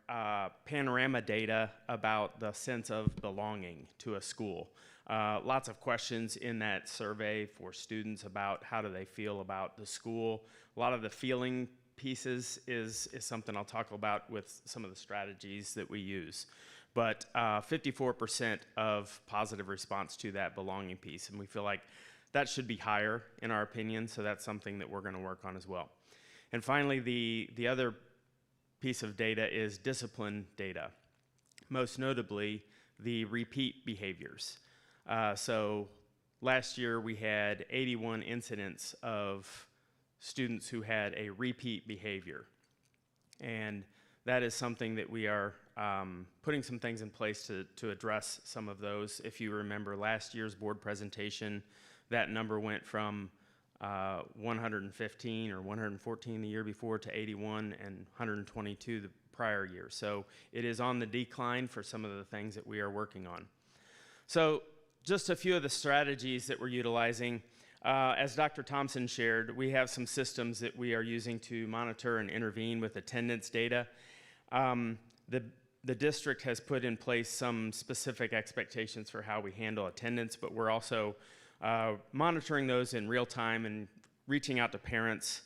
Speaker 17: panorama data about the sense of belonging to a school. Lots of questions in that survey for students about how do they feel about the school. A lot of the feeling pieces is something I'll talk about with some of the strategies that we use. But 54% of positive response to that belonging piece, and we feel like that should be higher in our opinion, so that's something that we're going to work on as well. And finally, the other piece of data is discipline data, most notably the repeat behaviors. So last year we had 81 incidents of students who had a repeat behavior, and that is something that we are putting some things in place to address some of those. If you remember last year's board presentation, that number went from 115 or 114 the year before to 81 and 122 the prior year. So it is on the decline for some of the things that we are working on. So just a few of the strategies that we're utilizing. As Dr. Thompson shared, we have some systems that we are using to monitor and intervene with attendance data. The district has put in place some specific expectations for how we handle attendance, but we're also monitoring those in real time and reaching out to parents.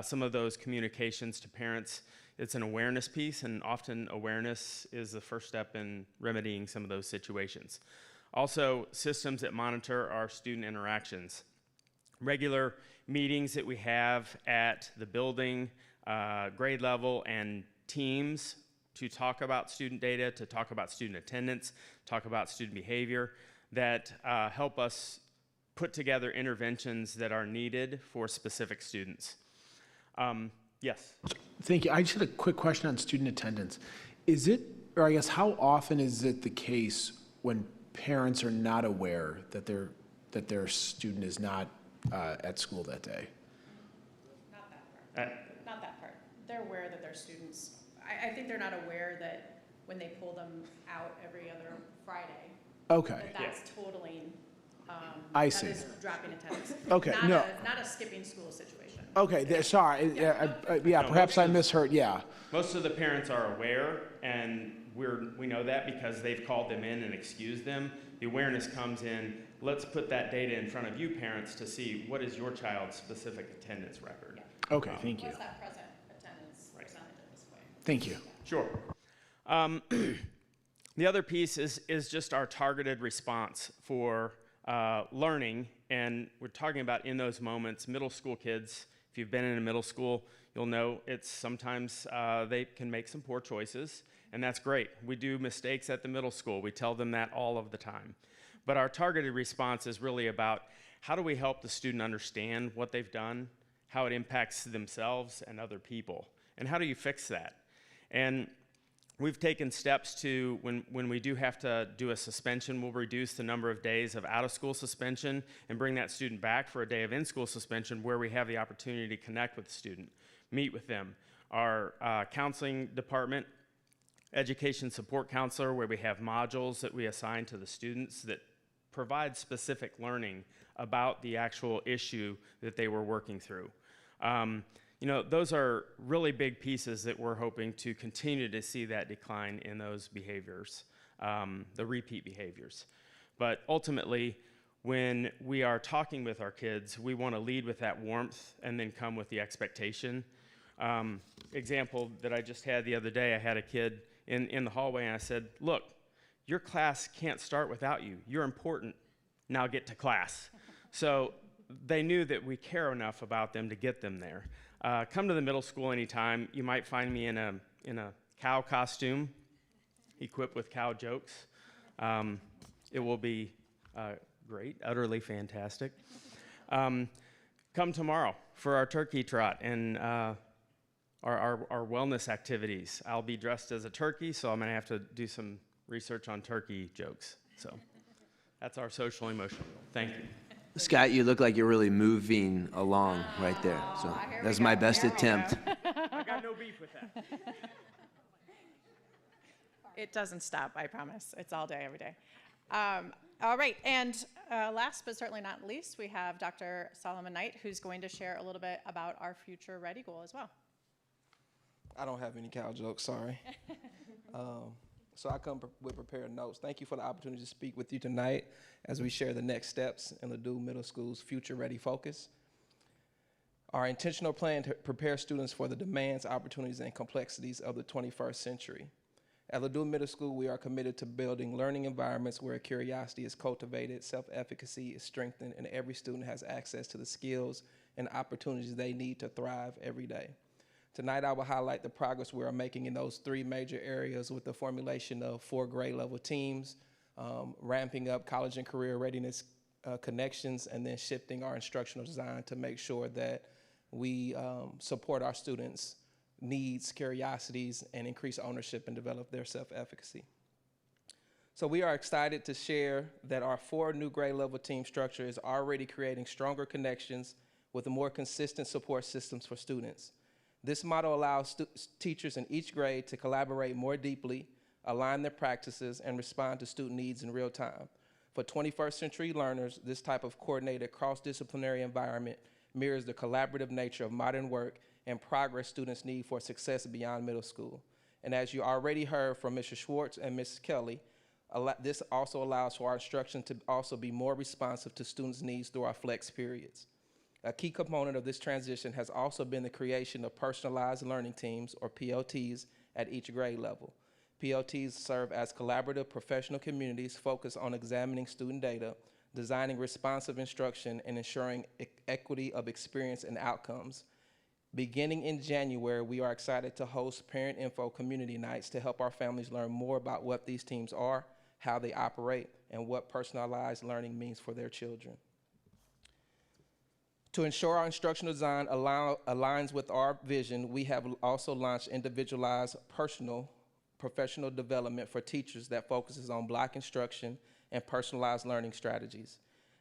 Speaker 17: Some of those communications to parents, it's an awareness piece, and often awareness is the first step in remedying some of those situations. Also, systems that monitor our student interactions. Regular meetings that we have at the building, grade level, and teams to talk about student data, to talk about student attendance, talk about student behavior, that help us put together interventions that are needed for specific students. Yes?
Speaker 18: Thank you. I just had a quick question on student attendance. Is it, or I guess how often is it the case when parents are not aware that their student is not at school that day?
Speaker 9: Not that part. Not that part. They're aware that their students, I think they're not aware that when they pull them out every other Friday,
Speaker 18: Okay.
Speaker 9: that's totaling,
Speaker 18: I see.
Speaker 9: that is dropping attendance.
Speaker 18: Okay, no.
Speaker 9: Not a skipping school situation.
Speaker 18: Okay, sorry. Yeah,
Speaker 17: No,
Speaker 18: perhaps I misheard. Yeah.
Speaker 17: Most of the parents are aware, and we know that because they've called them in and excused them. The awareness comes in, let's put that data in front of you parents to see what is your child's specific attendance record.
Speaker 18: Yeah. Okay, thank you.
Speaker 9: What's that present attendance percentage at this point?
Speaker 18: Thank you.
Speaker 17: Sure. The other piece is just our targeted response for learning, and we're talking about in those moments, middle school kids. If you've been in a middle school, you'll know it's sometimes they can make some poor choices, and that's great. We do mistakes at the middle school. We tell them that all of the time. But our targeted response is really about how do we help the student understand what they've done, how it impacts themselves and other people, and how do you fix that? And we've taken steps to, when we do have to do a suspension, we'll reduce the number of days of out-of-school suspension and bring that student back for a day of in-school suspension where we have the opportunity to connect with the student, meet with them. Our counseling department, education support counselor, where we have modules that we assign to the students that provide specific learning about the actual issue that they were working through. You know, those are really big pieces that we're hoping to continue to see that decline in those behaviors, the repeat behaviors. But ultimately, when we are talking with our kids, we want to lead with that warmth and then come with the expectation. Example that I just had the other day, I had a kid in the hallway and I said, look, your class can't start without you. You're important. Now get to class. So they knew that we care enough about them to get them there. Come to the middle school anytime. You might find me in a cow costume, equipped with cow jokes. It will be great, utterly fantastic. Come tomorrow for our turkey trot and our wellness activities. I'll be dressed as a turkey, so I'm going to have to do some research on turkey jokes. So that's our social emotional. Thank you.
Speaker 12: Scott, you look like you're really moving along right there. So that's my best attempt.
Speaker 17: I got no beef with that.
Speaker 9: It doesn't stop, I promise. It's all day, every day. All right, and last but certainly not least, we have Dr. Solomon Knight, who's going to share a little bit about our Future Ready goal as well.
Speaker 19: I don't have any cow jokes, sorry. So I come with prepared notes. Thank you for the opportunity to speak with you tonight as we share the next steps in Ladue Middle School's Future Ready focus. Our intentional plan to prepare students for the demands, opportunities, and complexities of the 21st century. At Ladue Middle School, we are committed to building learning environments where curiosity is cultivated, self-efficacy is strengthened, and every student has access to the skills and opportunities they need to thrive every day. Tonight, I will highlight the progress we are making in those three major areas with the formulation of 4 grade level teams, ramping up college and career readiness connections, and then shifting our instructional design to make sure that we support our students' needs, curiosities, and increase ownership and develop their self-efficacy. So we are excited to share that our 4 new grade level team structure is already creating stronger connections with more consistent support systems for students. This model allows teachers in each grade to collaborate more deeply, align their practices, and respond to student needs in real time. For 21st century learners, this type of coordinated cross-disciplinary environment mirrors the collaborative nature of modern work and progress students need for success beyond middle school. And as you already heard from Mr. Schwartz and Mrs. Kelly, this also allows for our instruction to also be more responsive to students' needs through our flex periods. A key component of this transition has also been the creation of personalized learning teams, or PLTs, at each grade level. PLTs serve as collaborative professional communities focused on examining student data, designing responsive instruction, and ensuring equity of experience and outcomes. Beginning in January, we are excited to host Parent Info Community Nights to help our families learn more about what these teams are, how they operate, and what personalized learning means for their children. To ensure our instructional design aligns with our vision, we have also launched individualized professional development for teachers that focuses on block instruction and personalized learning strategies.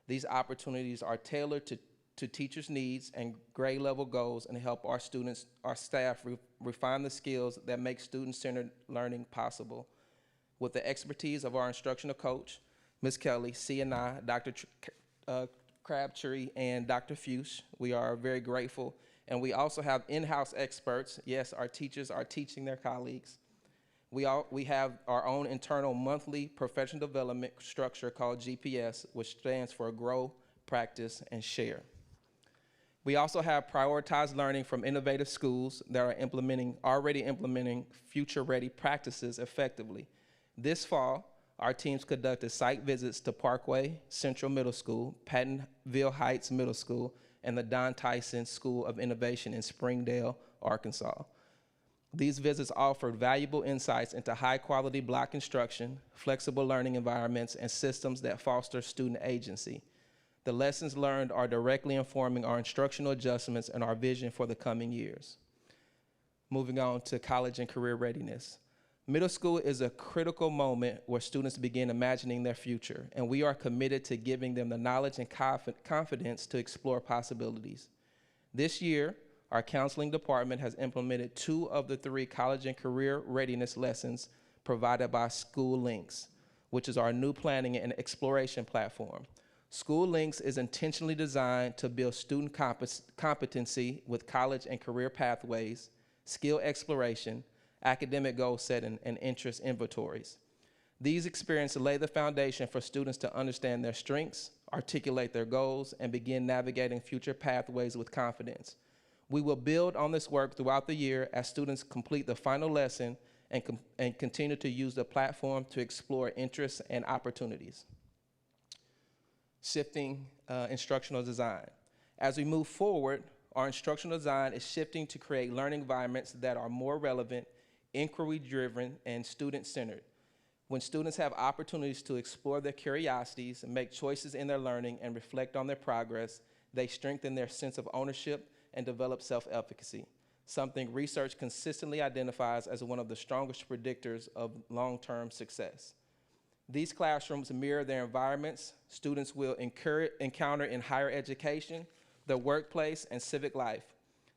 Speaker 19: These opportunities are tailored to teachers' needs and grade level goals and help our students, our staff refine the skills that make student-centered learning possible. With the expertise of our instructional coach, Ms. Kelly, C&I, Dr. Crabtree, and Dr. Fuchs, we are very grateful. And we also have in-house experts. Yes, our teachers are teaching their colleagues. We have our own internal monthly professional development structure called GPS, which stands for Grow, Practice, and Share. We also have prioritized learning from innovative schools that are already implementing future-ready practices effectively. This fall, our teams conducted site visits to Parkway Central Middle School, Pattonville Heights Middle School, and the Don Tyson School of Innovation in Springdale, Arkansas. These visits offered valuable insights into high-quality block instruction, flexible learning environments, and systems that foster student agency. The lessons learned are directly informing our instructional adjustments and our vision for the coming years. Moving on to college and career readiness. Middle school is a critical moment where students begin imagining their future, and we are committed to giving them the knowledge and confidence to explore possibilities. This year, our counseling department has implemented 2 of the 3 college and career readiness lessons provided by School Links, which is our new planning and exploration platform. School Links is intentionally designed to build student competency with college and career pathways, skill exploration, academic goal setting, and interest inventories. These experiences lay the foundation for students to understand their strengths, articulate their goals, and begin navigating future pathways with confidence. We will build on this work throughout the year as students complete the final lesson and continue to use the platform to explore interests and opportunities. Shifting instructional design. As we move forward, our instructional design is shifting to create learning environments that are more relevant, inquiry-driven, and student-centered. When students have opportunities to explore their curiosities and make choices in their learning and reflect on their progress, they strengthen their sense of ownership and develop self-efficacy, something research consistently identifies as one of the strongest predictors of long-term success. These classrooms mirror their environments students will encounter in higher education, the workplace, and civic life,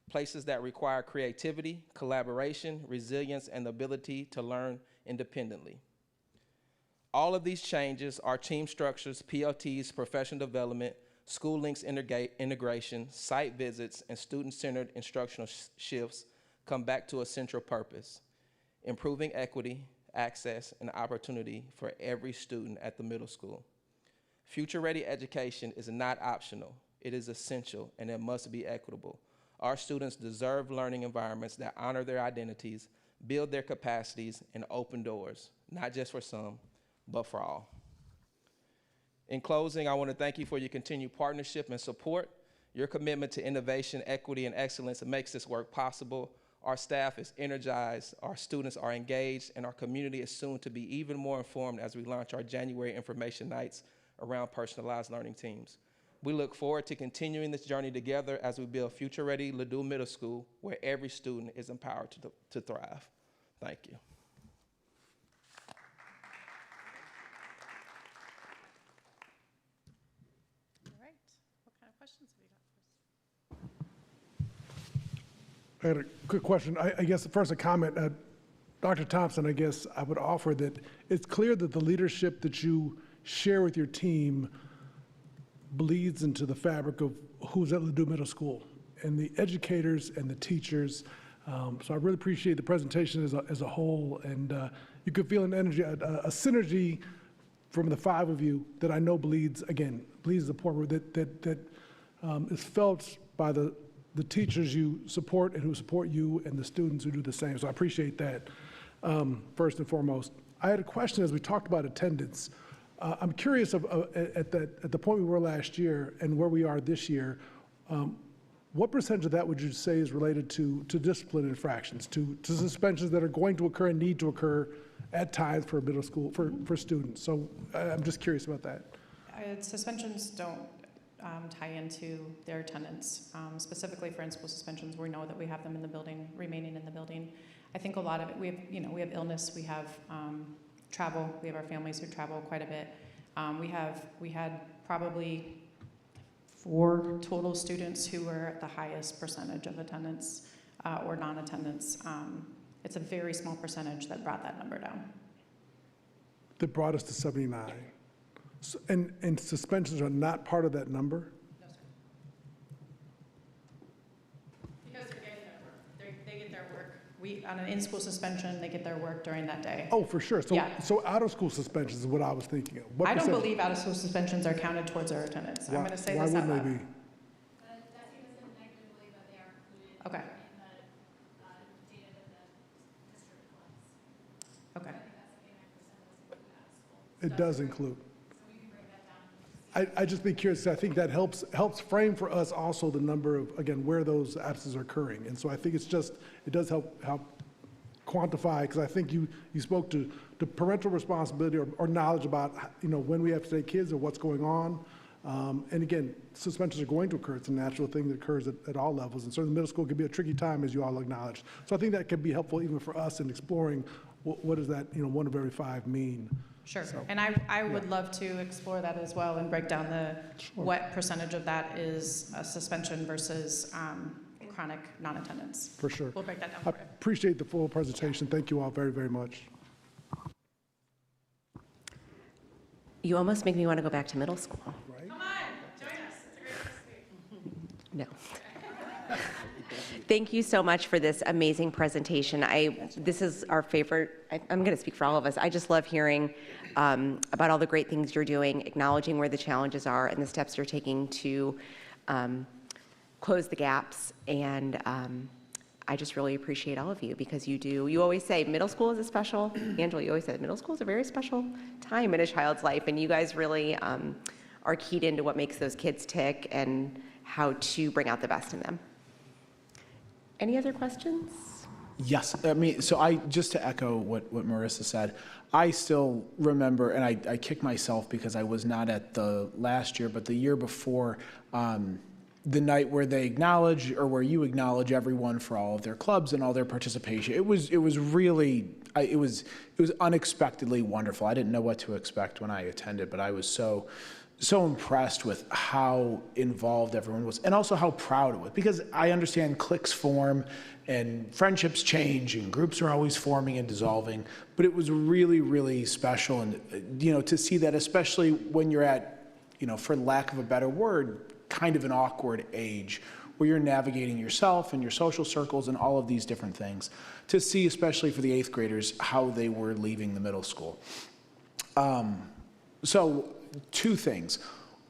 Speaker 19: places that require creativity, collaboration, resilience, and the ability to learn independently. All of these changes, our team structures, PLTs, professional development, School Links integration, site visits, and student-centered instructional shifts come back to a central purpose: improving equity, access, and opportunity for every student at the middle school. Future-ready education is not optional. It is essential, and it must be equitable. Our students deserve learning environments that honor their identities, build their capacities, and open doors, not just for some, but for all. In closing, I want to thank you for your continued partnership and support. Your commitment to innovation, equity, and excellence makes this work possible. Our staff is energized, our students are engaged, and our community is soon to be even more informed as we launch our January information nights around personalized learning teams. We look forward to continuing this journey together as we build future-ready Ladue Middle School, where every student is empowered to thrive. Thank you.
Speaker 9: All right, what kind of questions have we got?
Speaker 20: I had a quick question. I guess first a comment. Dr. Thompson, I guess I would offer that it's clear that the leadership that you share with your team bleeds into the fabric of who's at Ladue Middle School and the educators and the teachers. So I really appreciate the presentation as a whole, and you could feel an energy, a synergy from the 5 of you that I know bleeds the port that is felt by the teachers you support and who support you and the students who do the same. So I appreciate that, first and foremost. I had a question as we talked about attendance. I'm curious at the point we were last year and where we are this year, what percentage of that would you say is related to discipline infractions, to suspensions that are going to occur and need to occur at times for middle school, for students? So I'm just curious about that.
Speaker 9: Suspensions don't tie into their attendance. Specifically for in-school suspensions, we know that we have them in the building, remaining in the building. I think a lot of it, we have illness, we have travel. We have our families who travel quite a bit. We had probably 4 total students who were at the highest percentage of attendance or non-attendance. It's a very small percentage that brought that number down.
Speaker 20: That brought us to 79. So, and suspensions are not part of that number?
Speaker 9: No, sir. Because they're getting their work. They get their work. On an in-school suspension, they get their work during that day.
Speaker 20: Oh, for sure. So,
Speaker 9: yeah.
Speaker 20: So out-of-school suspensions is what I was thinking of. What
Speaker 9: I don't
Speaker 20: percentage?
Speaker 9: believe out-of-school suspensions are counted towards our attendance. I'm going to say
Speaker 20: why
Speaker 9: this out
Speaker 20: wouldn't
Speaker 9: loud.
Speaker 20: they be?
Speaker 9: Okay. Okay.
Speaker 20: It does include. I just be curious. I think that helps frame for us also the number of, again, where those absences are occurring. And so I think it does help quantify, because I think you spoke to parental responsibility or knowledge about, when we have to take kids or what's going on. And again, suspensions are going to occur. It's a natural thing that occurs at all levels. And certainly middle school can be a tricky time, as you all acknowledged. So I think that could be helpful even for us in exploring what does that, 1 of every 5 mean.
Speaker 9: Sure,
Speaker 20: So,
Speaker 9: and I would love to explore that as well and break down what percentage of that is a suspension versus chronic non-attendance.
Speaker 20: For sure.
Speaker 9: We'll break that down
Speaker 20: I
Speaker 9: for you.
Speaker 20: appreciate the full presentation. Thank you all very, very much.
Speaker 1: You almost make me want to go back to middle school.
Speaker 4: Come on, join us. It's a great place to be.
Speaker 1: No. Thank you so much for this amazing presentation. This is our favorite. I'm going to speak for all of us. I just love hearing about all the great things you're doing, acknowledging where the challenges are and the steps you're taking to close the gaps. And I just really appreciate all of you because you always say middle school is a special, Angela, you always said middle school is a very special time in a child's life. And you guys really are keyed into what makes those kids tick and how to bring out the best in them. Any other questions?
Speaker 18: Yes, so just to echo what Marissa said, I still remember, and I kick myself because I was not at the last year, but the year before, the night where they acknowledge, or where you acknowledge everyone for all of their clubs and all their participation. It was really, it was unexpectedly wonderful. I didn't know what to expect when I attended, but I was so impressed with how involved everyone was and also how proud it was, because I understand cliques form and friendships change and groups are always forming and dissolving, but it was really, really special. And, to see that, especially when you're at, for lack of a better word, kind of an awkward age where you're navigating yourself and your social circles and all of these different things, to see, especially for the 8th graders, how they were leaving the middle school. So 2 things.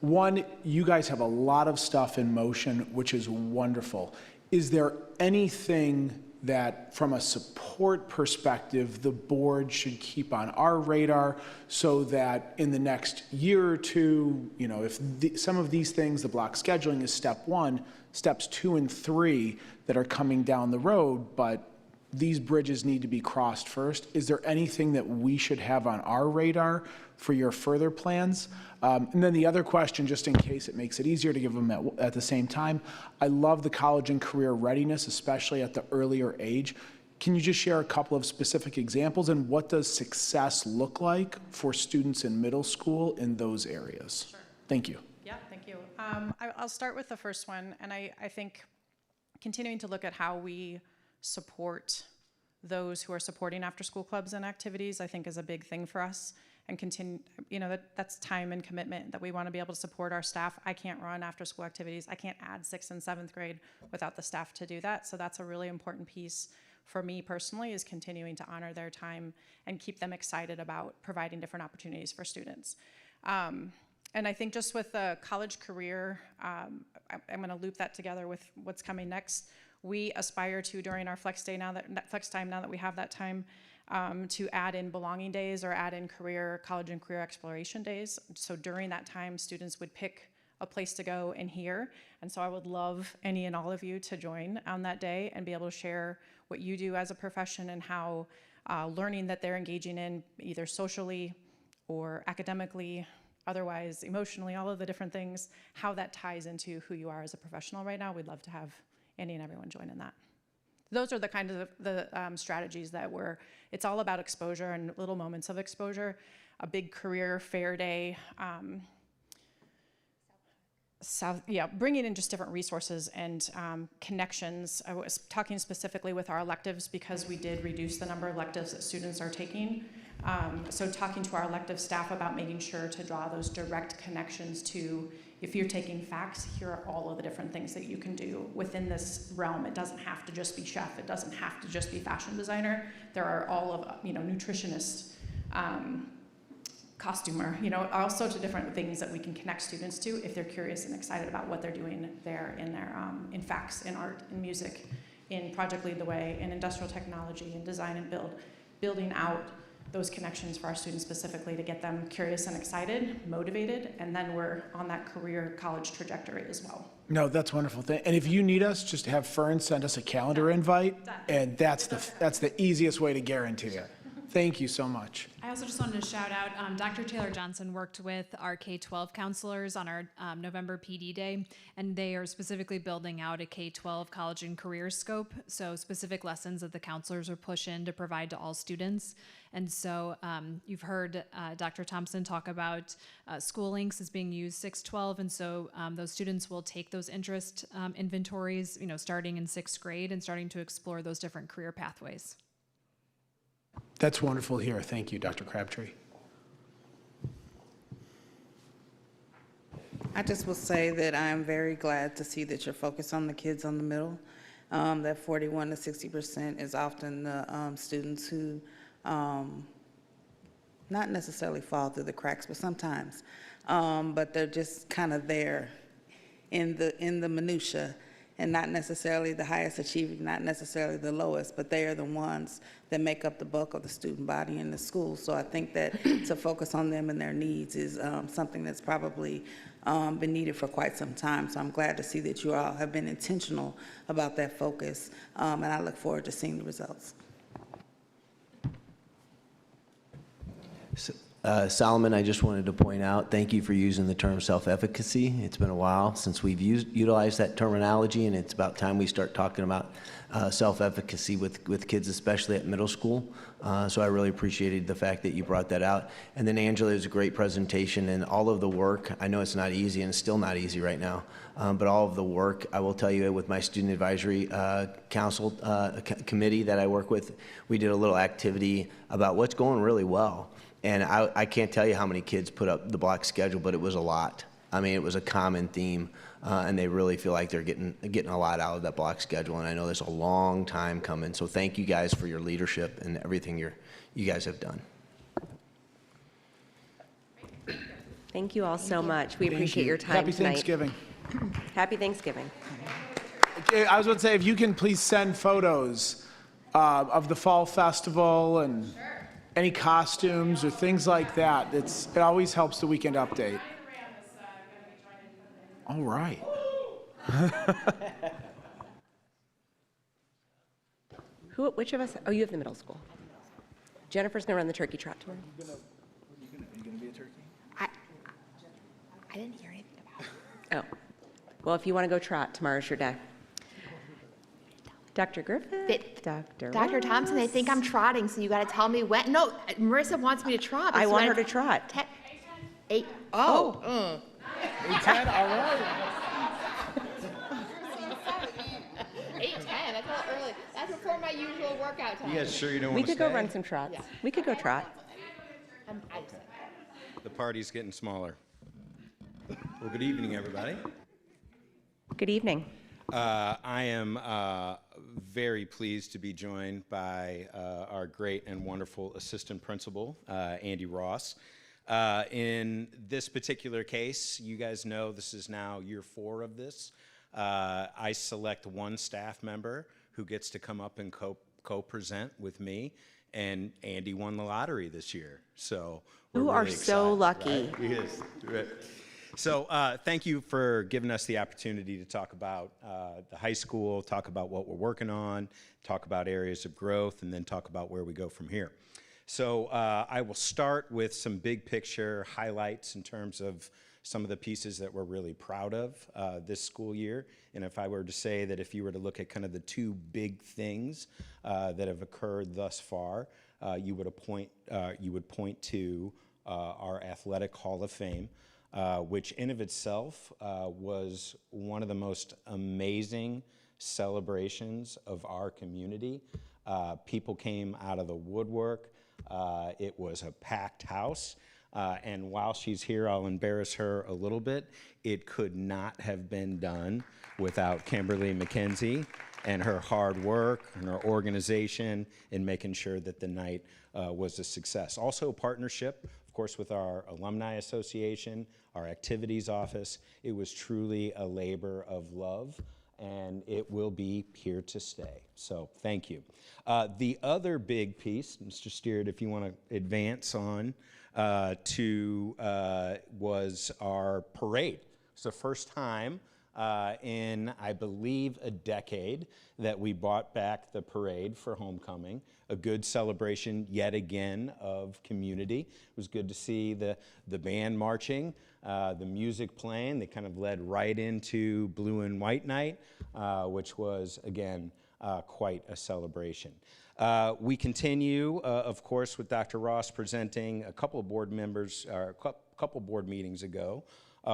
Speaker 18: One, you guys have a lot of stuff in motion, which is wonderful. Is there anything that, from a support perspective, the board should keep on our radar so that in the next year or 2, if some of these things, the block scheduling is step 1, steps 2 and 3 that are coming down the road, but these bridges need to be crossed first. Is there anything that we should have on our radar for your further plans? And then the other question, just in case it makes it easier to give them at the same time, I love the college and career readiness, especially at the earlier age. Can you just share a couple of specific examples, and what does success look like for students in middle school in those areas?
Speaker 9: Sure.
Speaker 18: Thank you.
Speaker 9: Yeah, thank you. I'll start with the first one, and I think continuing to look at how we support those who are supporting after-school clubs and activities, I think is a big thing for us. And continue, that's time and commitment that we want to be able to support our staff. I can't run after-school activities. I can't add 6th and 7th grade without the staff to do that. So that's a really important piece for me personally, is continuing to honor their time and keep them excited about providing different opportunities for students. And I think just with the college career, I'm going to loop that together with what's coming next. We aspire to, during our flex time, now that we have that time, to add in belonging days or add in college and career exploration days. So during that time, students would pick a place to go and hear. And so I would love any and all of you to join on that day and be able to share what you do as a profession and how learning that they're engaging in, either socially or academically, otherwise emotionally, all of the different things, how that ties into who you are as a professional right now. We'd love to have any and everyone join in that. Those are the kind of strategies that it's all about exposure and little moments of exposure. A big career fair day, bringing in just different resources and connections. I was talking specifically with our electives because we did reduce the number of electives that students are taking. So talking to our elective staff about making sure to draw those direct connections to, if you're taking facts, here are all of the different things that you can do within this realm. It doesn't have to just be chef. It doesn't have to just be fashion designer. There are all of, nutritionist, costumer, all sorts of different things that we can connect students to if they're curious and excited about what they're doing there in their, in facts, in art, in music, in Project Lead the Way, in industrial technology, in design and building out those connections for our students specifically to get them curious and excited, motivated, and then we're on that career college trajectory as well.
Speaker 18: No, that's wonderful. And if you need us, just have Fern send us a calendar invite, and that's the easiest way to guarantee it. Thank you so much.
Speaker 4: I also just wanted to shout out, Dr. Taylor Johnson worked with our K-12 counselors on our November PD Day, and they are specifically building out a K-12 college and career scope, so specific lessons that the counselors are pushing to provide to all students. And so you've heard Dr. Thompson talk about school links as being used 6-12, and so those students will take those interest inventories, starting in 6th grade and starting to explore those different career pathways.
Speaker 18: That's wonderful here. Thank you, Dr. Crabtree.
Speaker 13: I just will say that I'm very glad to see that you're focused on the kids on the middle. That 41 to 60% is often the students who not necessarily fall through the cracks, but sometimes. But they're just kind of there in the minutia, and not necessarily the highest achieving, not necessarily the lowest, but they are the ones that make up the bulk of the student body in the school. So I think that to focus on them and their needs is something that's probably been needed for quite some time. So I'm glad to see that you all have been intentional about that focus, and I look forward to seeing the results.
Speaker 12: Solomon, I just wanted to point out, thank you for using the term self-efficacy. It's been a while since we've utilized that terminology, and it's about time we start talking about self-efficacy with kids, especially at middle school. So I really appreciated the fact that you brought that out. And then Angela, it was a great presentation, and all of the work, I know it's not easy, and it's still not easy right now, but all of the work, I will tell you, with my student advisory council committee that I work with, we did a little activity about what's going really well. And I can't tell you how many kids put up the block schedule, but it was a lot. I mean, it was a common theme, and they really feel like they're getting a lot out of that block schedule. And I know there's a long time coming. So thank you guys for your leadership and everything you guys have done.
Speaker 1: Thank you all so much. We appreciate your time
Speaker 18: Happy
Speaker 1: tonight.
Speaker 18: Thanksgiving.
Speaker 1: Happy Thanksgiving.
Speaker 18: I was going to say, if you can please send photos of the fall festival and any costumes or things like that. It always helps the weekend update. All right.
Speaker 1: Which of us? Oh, you have the middle school. Jennifer's going to run the turkey trot tomorrow.
Speaker 18: Are you going to be a turkey?
Speaker 1: I didn't hear anything about it. Oh. Well, if you want to go trot, tomorrow's your day. Dr. Griffith,
Speaker 21: Dr. Thompson, I think I'm trotting, so you got to tell me when. No, Marissa wants me to trot.
Speaker 1: I want her to trot.
Speaker 21: 8. Oh.
Speaker 18: 8:10, all right.
Speaker 21: 8:10, that's a little early. That's before my usual workout time.
Speaker 22: You guys sure you don't
Speaker 1: We
Speaker 22: want to
Speaker 1: could go run some trots.
Speaker 21: Yeah.
Speaker 1: We could go trot.
Speaker 22: The party's getting smaller. Well, good evening, everybody.
Speaker 1: Good evening.
Speaker 22: I am very pleased to be joined by our great and wonderful assistant principal, Andy Ross. In this particular case, you guys know this is now year 4 of this. I select one staff member who gets to come up and co-present with me, and Andy won the lottery this year. So we're
Speaker 1: You
Speaker 22: really
Speaker 1: are
Speaker 22: excited,
Speaker 1: so lucky.
Speaker 22: right? He is. Right. So thank you for giving us the opportunity to talk about the high school, talk about what we're working on, talk about areas of growth, and then talk about where we go from here. So I will start with some big picture highlights in terms of some of the pieces that we're really proud of this school year. And if I were to say that if you were to look at kind of the 2 big things that have occurred thus far, you would point to our Athletic Hall of Fame. Which in of itself was one of the most amazing celebrations of our community. People came out of the woodwork. It was a packed house. And while she's here, I'll embarrass her a little bit. It could not have been done without Kimberly McKenzie and her hard work and her organization in making sure that the night was a success. Also a partnership, of course, with our Alumni Association, our Activities Office. It was truly a labor of love and it will be here to stay. So thank you. The other big piece, Mr. Steert, if you want to advance on was our parade. It's the first time in, I believe, a decade that we brought back the parade for homecoming. A good celebration, yet again, of community. It was good to see the band marching, the music playing. They kind of led right into Blue and White Night, which was, again, quite a celebration. We continue, of course, with Dr. Ross presenting a couple of board members, or a couple board meetings ago,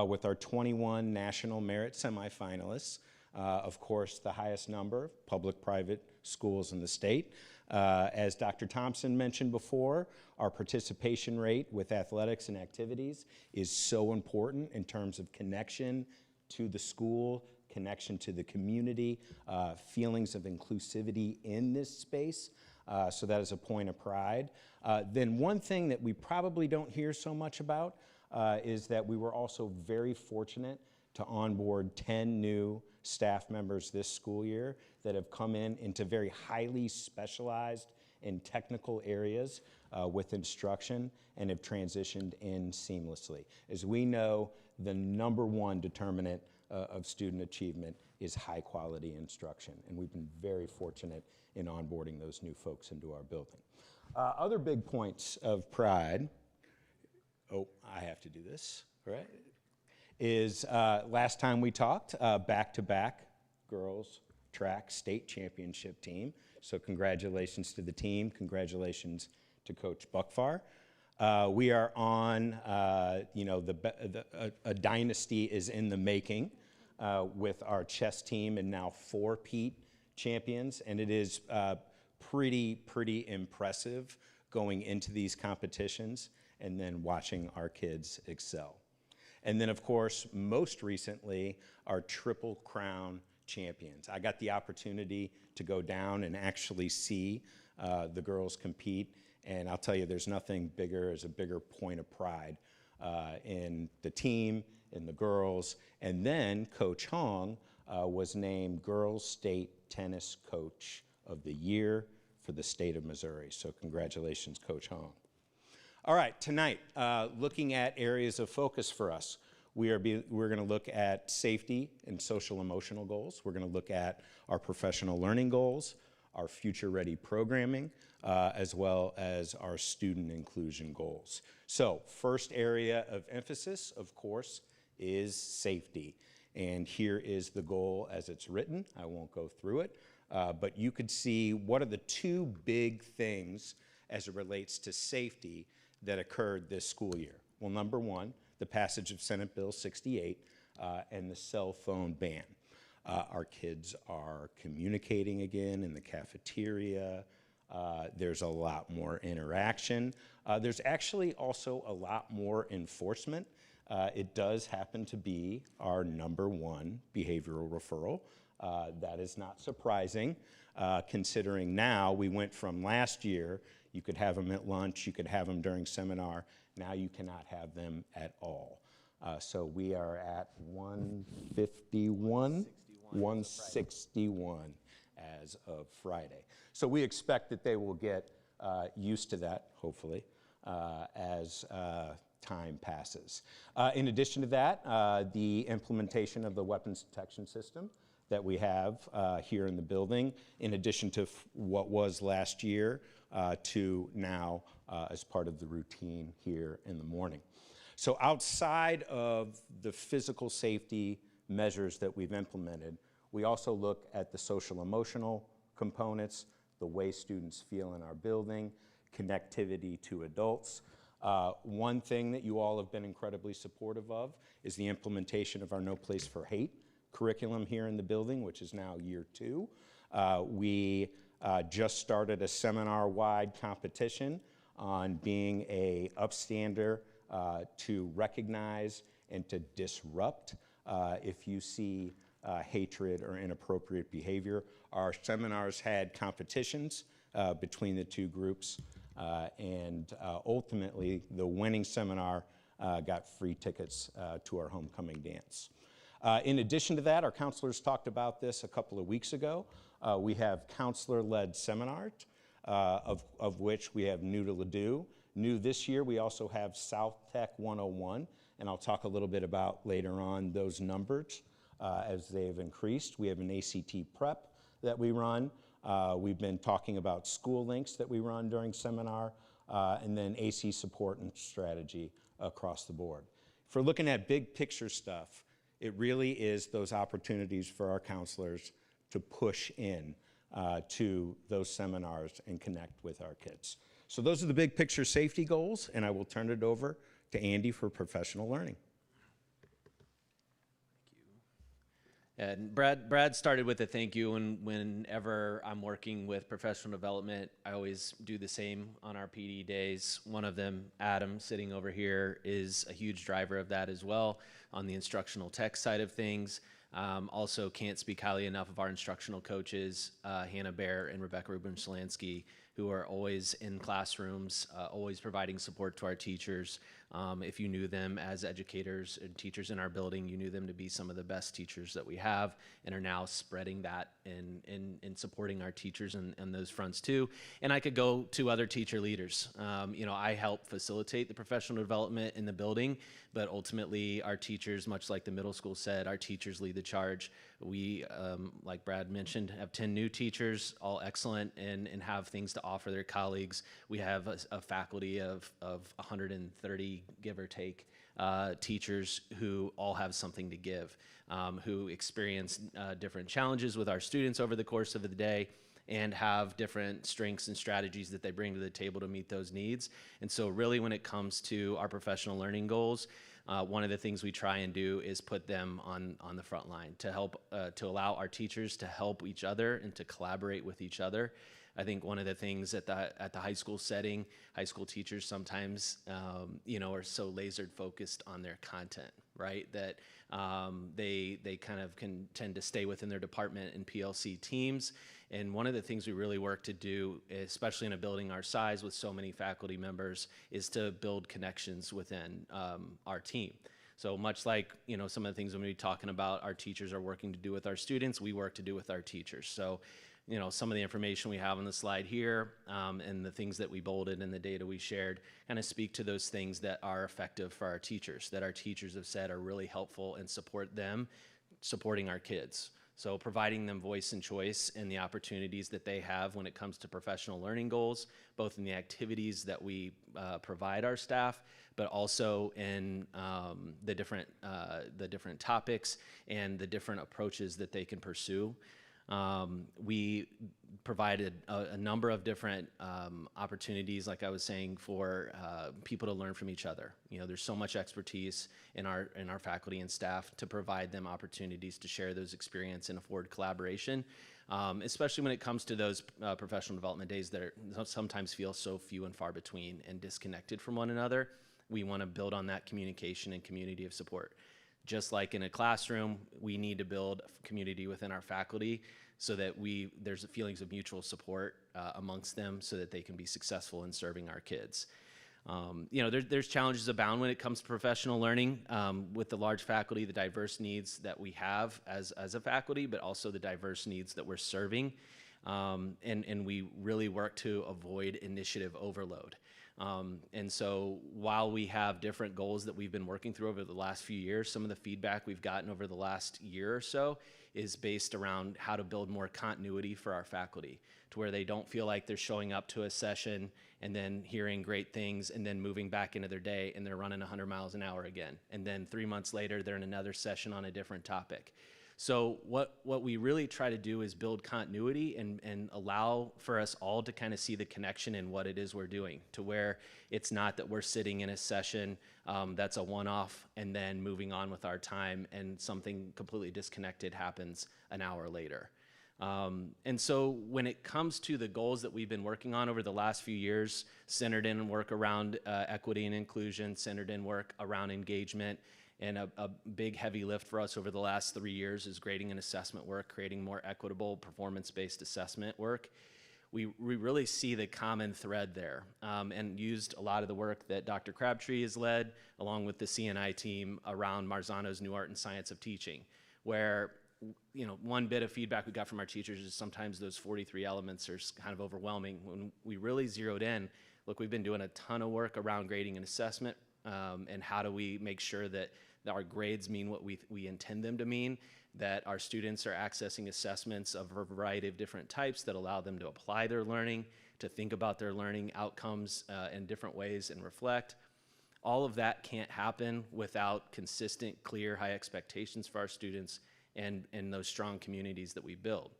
Speaker 22: with our 21 National Merit semifinalists. Of course, the highest number of public-private schools in the state. As Dr. Thompson mentioned before, our participation rate with athletics and activities is so important in terms of connection to the school, connection to the community, feelings of inclusivity in this space. So that is a point of pride. Then one thing that we probably don't hear so much about is that we were also very fortunate to onboard 10 new staff members this school year that have come into very highly specialized and technical areas with instruction and have transitioned in seamlessly. As we know, the #1 determinant of student achievement is high quality instruction, and we've been very fortunate in onboarding those new folks into our building. Other big points of pride, I have to do this, right? Is last time we talked, back-to-back girls track state championship team. So congratulations to the team. Congratulations to Coach Buckfar. We are on, a dynasty is in the making with our chess team and now 4 Pete champions. And it is pretty impressive going into these competitions and then watching our kids excel. And then, of course, most recently, our Triple Crown champions. I got the opportunity to go down and actually see the girls compete, and I'll tell you, there's nothing bigger as a bigger point of pride in the team, in the girls. And then Coach Hong was named Girls State Tennis Coach of the Year for the state of Missouri. So congratulations, Coach Hong. All right, tonight, looking at areas of focus for us. We're going to look at safety and social emotional goals. We're going to look at our professional learning goals, our future-ready programming, as well as our student inclusion goals. So, first area of emphasis, of course, is safety. And here is the goal as it's written. I won't go through it, but you could see what are the 2 big things as it relates to safety that occurred this school year. Well, number 1, the passage of Senate Bill 68 and the cell phone ban. Our kids are communicating again in the cafeteria. There's a lot more interaction. There's actually also a lot more enforcement. It does happen to be our #1 behavioral referral. That is not surprising, considering now we went from last year, you could have them at lunch, you could have them during seminar, now you cannot have them at all. So we are at 161 as of Friday. So we expect that they will get used to that, hopefully, as time passes. In addition to that, the implementation of the weapons detection system that we have here in the building, in addition to what was last year to now as part of the routine here in the morning. So outside of the physical safety measures that we've implemented, we also look at the social emotional components, the way students feel in our building, connectivity to adults. One thing that you all have been incredibly supportive of is the implementation of our No Place for Hate curriculum here in the building, which is now year 2. We just started a seminar-wide competition on being a upstander to recognize and to disrupt if you see hatred or inappropriate behavior. Our seminars had competitions between the 2 groups, and ultimately the winning seminar got free tickets to our homecoming dance. In addition to that, our counselors talked about this a couple of weeks ago. We have counselor-led seminars, of which we have new to Ladue. New this year, we also have South Tech 101, and I'll talk a little bit about later on those numbers as they have increased. We have an ACT prep that we run. We've been talking about school links that we run during seminar, and then AC support and strategy across the board. If we're looking at big picture stuff, it really is those opportunities for our counselors to push in to those seminars and connect with our kids. So those are the big picture safety goals, and I will turn it over to Andy for professional learning.
Speaker 7: And Brad started with a thank you, and whenever I'm working with professional development, I always do the same on our PD days. One of them, Adam, sitting over here, is a huge driver of that as well on the instructional tech side of things. Also can't speak highly enough of our instructional coaches, Hannah Bear and Rebecca Rubin-Shalansky, who are always in classrooms, always providing support to our teachers. If you knew them as educators and teachers in our building, you knew them to be some of the best teachers that we have, and are now spreading that and supporting our teachers in those fronts too. And I could go to other teacher leaders. You know, I help facilitate the professional development in the building, but ultimately our teachers, much like the middle school said, our teachers lead the charge. We, like Brad mentioned, have 10 new teachers, all excellent and have things to offer their colleagues. We have a faculty of 130, give or take, teachers who all have something to give, who experience different challenges with our students over the course of the day and have different strengths and strategies that they bring to the table to meet those needs. And so really when it comes to our professional learning goals, one of the things we try and do is put them on the front line to help, to allow our teachers to help each other and to collaborate with each other. I think one of the things at the high school setting, high school teachers sometimes, you know, are so lasered focused on their content, right? That they kind of can tend to stay within their department and PLC teams. And one of the things we really work to do, especially in a building our size with so many faculty members, is to build connections within our team. So much like, you know, some of the things we're going to be talking about our teachers are working to do with our students, we work to do with our teachers. So, you know, some of the information we have on the slide here and the things that we bolded and the data we shared kind of speak to those things that are effective for our teachers, that our teachers have said are really helpful and support them, supporting our kids. So providing them voice and choice in the opportunities that they have when it comes to professional learning goals, both in the activities that we provide our staff, but also in the different topics and the different approaches that they can pursue. We provided a number of different opportunities, like I was saying, for people to learn from each other. You know, there's so much expertise in our faculty and staff to provide them opportunities to share those experience and afford collaboration, especially when it comes to those professional development days that sometimes feel so few and far between and disconnected from one another. We want to build on that communication and community of support. Just like in a classroom, we need to build a community within our faculty so that there's feelings of mutual support amongst them so that they can be successful in serving our kids. You know, there's challenges abound when it comes to professional learning with the large faculty, the diverse needs that we have as a faculty, but also the diverse needs that we're serving. And we really work to avoid initiative overload. And so while we have different goals that we've been working through over the last few years, some of the feedback we've gotten over the last year or so is based around how to build more continuity for our faculty to where they don't feel like they're showing up to a session and then hearing great things and then moving back into their day and they're running 100 miles an hour again. And then 3 months later, they're in another session on a different topic. So what we really try to do is build continuity and allow for us all to kind of see the connection in what it is we're doing, to where it's not that we're sitting in a session that's a one-off and then moving on with our time and something completely disconnected happens an hour later. And so when it comes to the goals that we've been working on over the last few years, centered in work around equity and inclusion, centered in work around engagement, and a big heavy lift for us over the last 3 years is grading and assessment work, creating more equitable performance-based assessment work. we really see the common thread there, and used a lot of the work that Dr. Crabtree has led, along with the CNI team, around Marzano's New Art and Science of Teaching, where one bit of feedback we got from our teachers is sometimes those 43 elements are kind of overwhelming. When we really zeroed in, look, we've been doing a ton of work around grading and assessment, and how do we make sure that our grades mean what we intend them to mean, that our students are accessing assessments of a variety of different types that allow them to apply their learning, to think about their learning outcomes in different ways and reflect. All of that can't happen without consistent, clear, high expectations for our students and those strong communities that we build.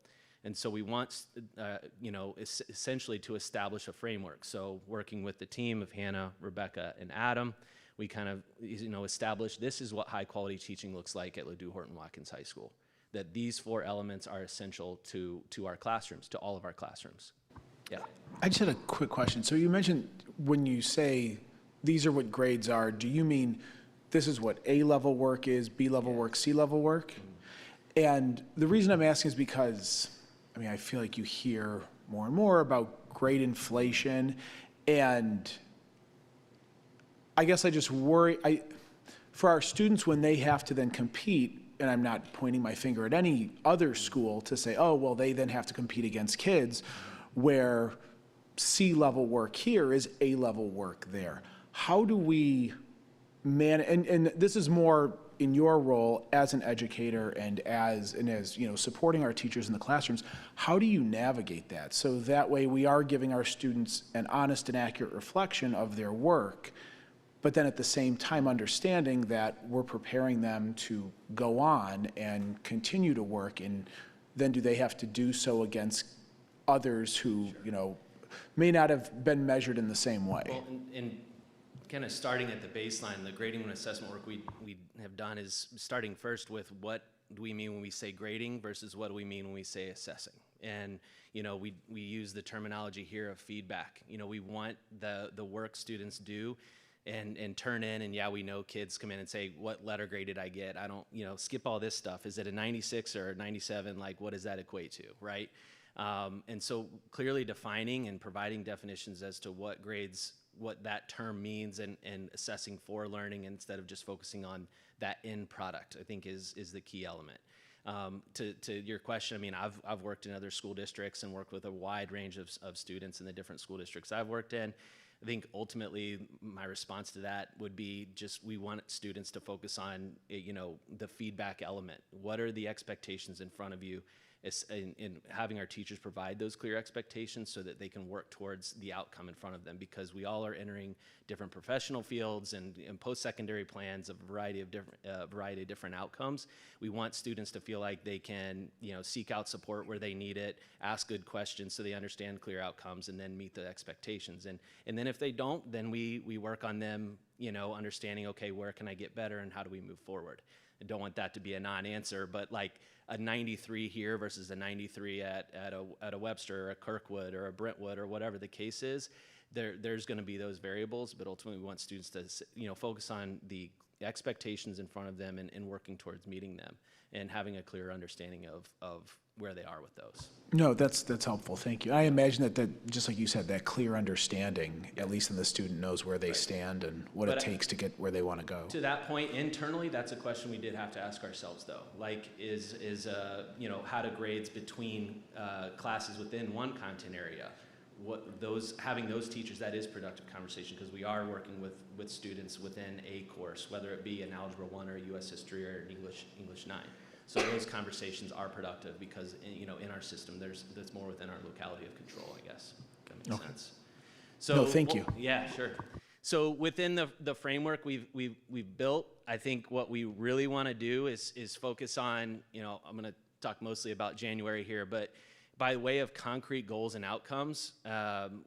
Speaker 7: And so we want, essentially to establish a framework. So working with the team of Hannah, Rebecca, and Adam, we kind of, establish this is what high quality teaching looks like at Ladue Horton Watkins High School. That these 4 elements are essential to our classrooms, to all of our classrooms. Yeah.
Speaker 18: I just had a quick question. So you mentioned when you say these are what grades are, do you mean this is what A-level work is, B-level work, C-level work? And the reason I'm asking is because, I feel like you hear more and more about grade inflation, and I guess I just worry, for our students when they have to then compete, and I'm not pointing my finger at any other school to say, oh, well, they then have to compete against kids where C-level work here is A-level work there. How do we and this is more in your role as an educator and as supporting our teachers in the classrooms, how do you navigate that? So that way we are giving our students an honest and accurate reflection of their work, but then at the same time understanding that we're preparing them to go on and continue to work, and then do they have to do so against others who, may not have been measured in the same way?
Speaker 7: Well, and kind of starting at the baseline, the grading and assessment work we have done is starting first with what do we mean when we say grading versus what do we mean when we say assessing. And we use the terminology here of feedback. We want the work students do and turn in, and yeah, we know kids come in and say, what letter grade did I get? I don't, skip all this stuff. Is it a 96 or a 97? Like, what does that equate to, right? And so clearly defining and providing definitions as to what grades, what that term means, and assessing for learning instead of just focusing on that end product, I think is the key element. To your question, I've worked in other school districts and worked with a wide range of students in the different school districts I've worked in. I think ultimately my response to that would be just we want students to focus on the feedback element. What are the expectations in front of you? In having our teachers provide those clear expectations so that they can work towards the outcome in front of them, because we all are entering different professional fields and post-secondary plans of a variety of different outcomes. We want students to feel like they can seek out support where they need it, ask good questions so they understand clear outcomes, and then meet the expectations. And then if they don't, then we work on them understanding, okay, where can I get better and how do we move forward? I don't want that to be a non-answer, but like a 93 here versus a 93 at a Webster or a Kirkwood or a Brentwood or whatever the case is, there's going to be those variables, but ultimately we want students to focus on the expectations in front of them and working towards meeting them and having a clear understanding of where they are with those.
Speaker 18: No, that's helpful. Thank you. I imagine that just like you said, that clear understanding, at least then the student knows where they stand and what it takes to get where they want to go.
Speaker 7: To that point, internally, that's a question we did have to ask ourselves, though. Like, how do grades between classes within one content area? Having those teachers, that is productive conversation, because we are working with students within a course, whether it be an Algebra 1 or U.S. History or an English 9. So those conversations are productive because in our system that's more within our locality of control, I guess. If that makes sense. So
Speaker 18: no, thank you.
Speaker 7: Yeah, sure. So within the framework we've built, I think what we really want to do is focus on, I'm going to talk mostly about January here, but by way of concrete goals and outcomes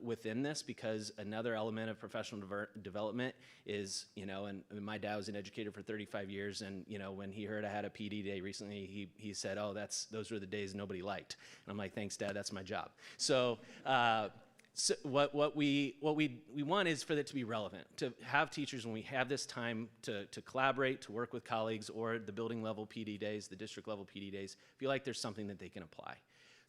Speaker 7: within this, because another element of professional development is, and my dad was an educator for 35 years, and when he heard I had a PD day recently, he said, oh, those were the days nobody liked. And I'm like, thanks, Dad, that's my job. So what we want is for it to be relevant, to have teachers, when we have this time to collaborate, to work with colleagues, or the building level PD days, the district level PD days, feel like there's something that they can apply.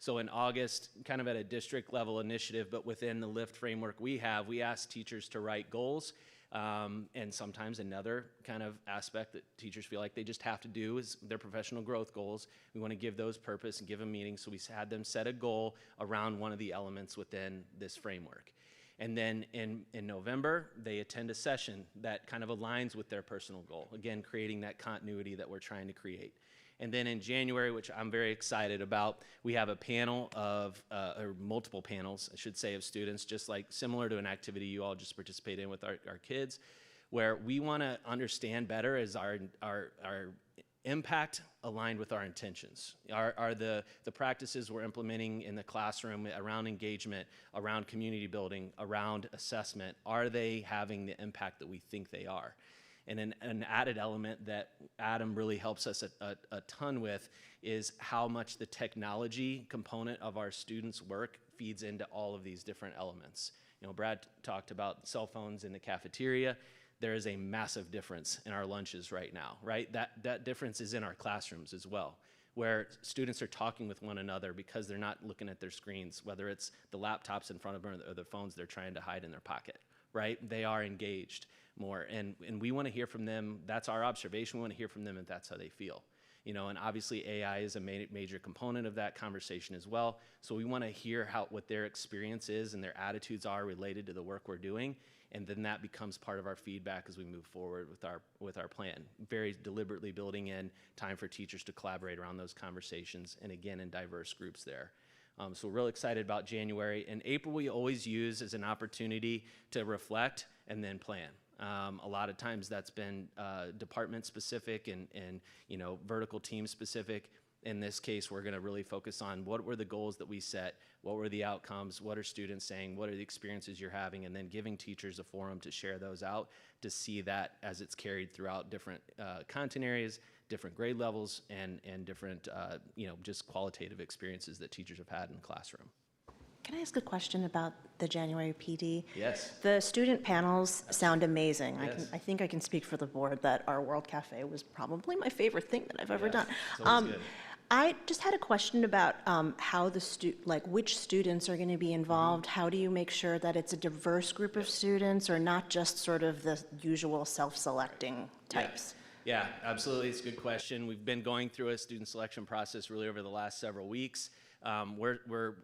Speaker 7: So in August, kind of at a district level initiative, but within the LIFT framework we ask teachers to write goals. And sometimes another kind of aspect that teachers feel like they just have to do is their professional growth goals. We want to give those purpose and give them meaning. So we had them set a goal around one of the elements within this framework. And then in November, they attend a session that kind of aligns with their personal goal. Again, creating that continuity that we're trying to create. And then in January, which I'm very excited about, we have a panel of, or multiple panels, I should say, of students, just like similar to an activity you all just participate in with our kids, where we want to understand better is our impact aligned with our intentions. Are the practices we're implementing in the classroom around engagement, around community building, around assessment, are they having the impact that we think they are? And an added element that Adam really helps us a ton with is how much the technology component of our students' work feeds into all of these different elements. You know, Brad talked about cell phones in the cafeteria. There is a massive difference in our lunches right now, right? That difference is in our classrooms as well, where students are talking with one another because they're not looking at their screens, whether it's the laptops in front of them or the phones they're trying to hide in their pocket, right? They are engaged more, and we want to hear from them. That's our observation. We want to hear from them if that's how they feel. You know, and obviously AI is a major component of that conversation as well. So we want to hear what their experience is and their attitudes are related to the work we're doing, and then that becomes part of our feedback as we move forward with our plan. Very deliberately building in time for teachers to collaborate around those conversations, and again in diverse groups there. So we're really excited about January. And April we always use as an opportunity to reflect and then plan. A lot of times that's been department specific and you know, vertical team specific. In this case, we're going to really focus on what were the goals that we set, what were the outcomes, what are students saying, what are the experiences you're having, and then giving teachers a forum to share those out, to see that as it's carried throughout different content areas, different grade levels, and different you know, just qualitative experiences that teachers have had in the classroom.
Speaker 5: Can I ask a question about the January PD?
Speaker 7: Yes.
Speaker 5: The student panels sound amazing.
Speaker 7: Yes.
Speaker 5: I think I can speak for the board that our World Cafe was probably my favorite thing that I've ever done.
Speaker 7: It's always good.
Speaker 5: I just had a question about how which students are going to be involved. How do you make sure that it's a diverse group of students, or not just sort of the usual self-selecting types?
Speaker 7: Yeah, absolutely. It's a good question. We've been going through a student selection process really over the last several weeks. We're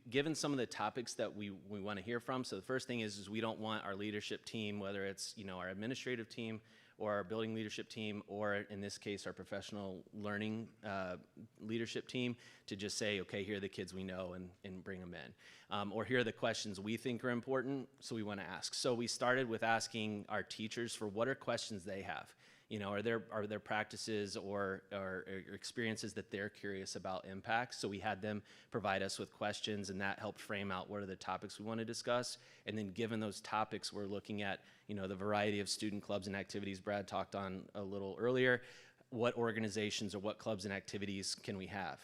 Speaker 7: given some of the topics that we want to hear from. So the first thing is we don't want our leadership team, whether it's, you know, our administrative team or our building leadership team, or in this case our professional learning leadership team, to just say, okay, here are the kids we know and bring them in. Or here are the questions we think are important, so we want to ask. So we started with asking our teachers for what are questions they have. You know, are there practices or experiences that they're curious about impact? So we had them provide us with questions, and that helped frame out what are the topics we want to discuss. And then given those topics, we're looking at, you know, the variety of student clubs and activities Brad talked on a little earlier. What organizations or what clubs and activities can we have?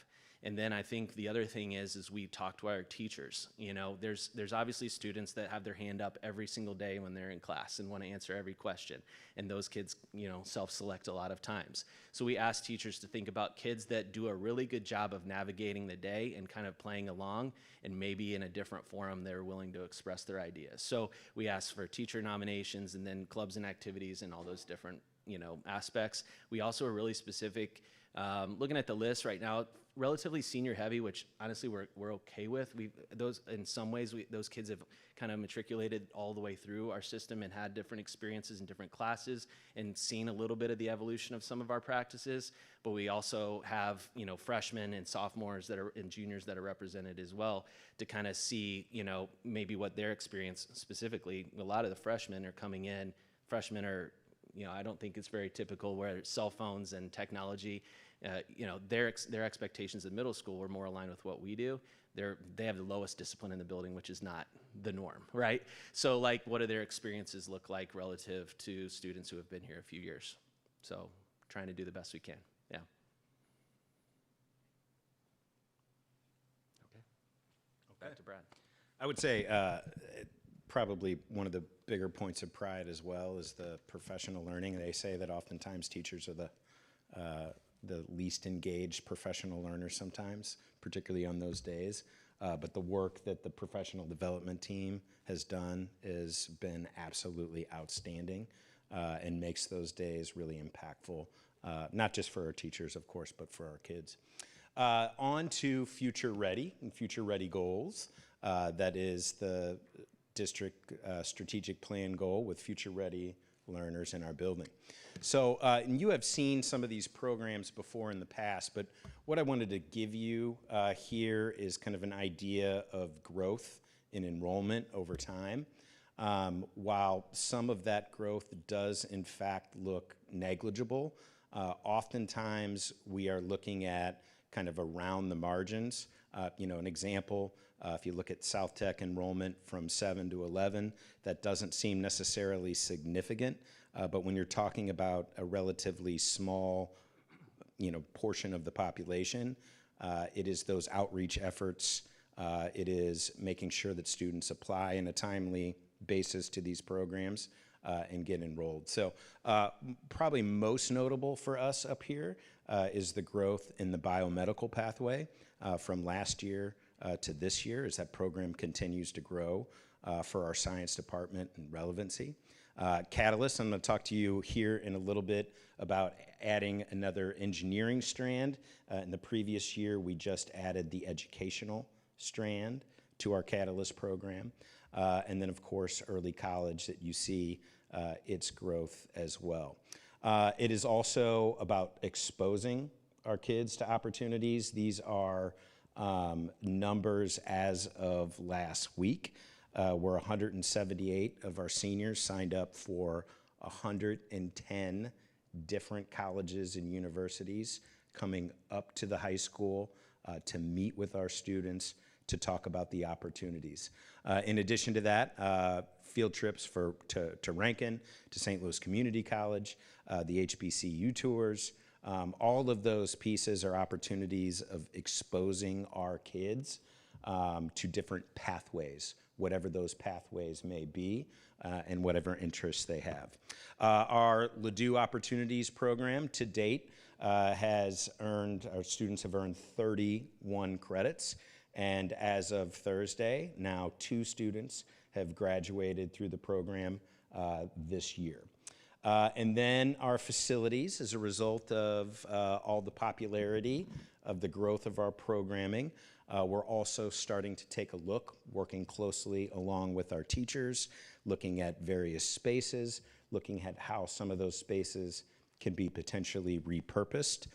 Speaker 7: And then I think the other thing is we talk to our teachers. You know, there's obviously students that have their hand up every single day when they're in class and want to answer every question. And those kids, you know, self-select a lot of times. So we ask teachers to think about kids that do a really good job of navigating the day and kind of playing along, and maybe in a different forum they're willing to express their ideas. So we ask for teacher nominations and then clubs and activities and all those different, you know, aspects. We also are really specific. Looking at the list right now, relatively senior heavy, which honestly we're okay with. Those in some ways those kids have kind of matriculated all the way through our system and had different experiences in different classes and seen a little bit of the evolution of some of our practices. But we also have, you know, freshmen and sophomores and juniors that are represented as well, to kind of see, you know, maybe what their experience specifically. A lot of the freshmen are coming in. Freshmen are, you know, I don't think it's very typical where cell phones and technology, you know, their expectations in middle school were more aligned with what we do. They have the lowest discipline in the building, which is not the norm, right? So like, what do their experiences look like relative to students who have been here a few years? So trying to do the best we can, yeah. Okay, back to Brad.
Speaker 22: I would say probably one of the bigger points of pride as well is the professional learning. They say that oftentimes teachers are the least engaged professional learners sometimes, particularly on those days. But the work that the professional development team has done has been absolutely outstanding and makes those days really impactful, not just for our teachers, of course, but for our kids. On to Future Ready and Future Ready goals. That is the district strategic plan goal with Future Ready learners in our building. So, and you have seen some of these programs before in the past, but what I wanted to give you here is kind of an idea of growth in enrollment over time. While some of that growth does in fact look negligible, oftentimes we are looking at kind of around the margins. You know, an example, if you look at South Tech enrollment from 7 to 11, that doesn't seem necessarily significant, but when you're talking about a relatively small, you know, portion of the population, it is those outreach efforts, it is making sure that students apply in a timely basis to these programs and get enrolled. So probably most notable for us up here is the growth in the biomedical pathway from last year to this year as that program continues to grow for our science department and relevancy. Catalyst, I'm going to talk to you here in a little bit about adding another engineering strand. In the previous year, we just added the educational strand to our Catalyst program. And then, of course, early college that you see its growth as well. It is also about exposing our kids to opportunities. These are numbers as of last week, where 178 of our seniors signed up for 110 different colleges and universities coming up to the high school to meet with our students to talk about the opportunities. In addition to that, field trips to Rankin, to St. Louis Community College, the HBCU tours, all of those pieces are opportunities of exposing our kids to different pathways, whatever those pathways may be, and whatever interests they have. Our Ladue Opportunities program to date has earned, our students have earned 31 credits. And as of Thursday, now 2 students have graduated through the program this year. And then our facilities, as a result of all the popularity of the growth of our programming, we're also starting to take a look, working closely along with our teachers, looking at various spaces, looking at how some of those spaces can be potentially repurposed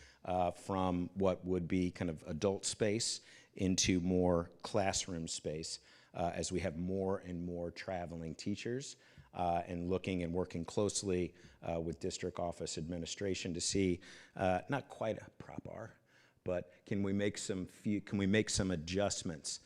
Speaker 22: from what would be kind of adult space into more classroom space as we have more and more traveling teachers and looking and working closely with district office administration to see not quite a Prop R, but can we make some adjustments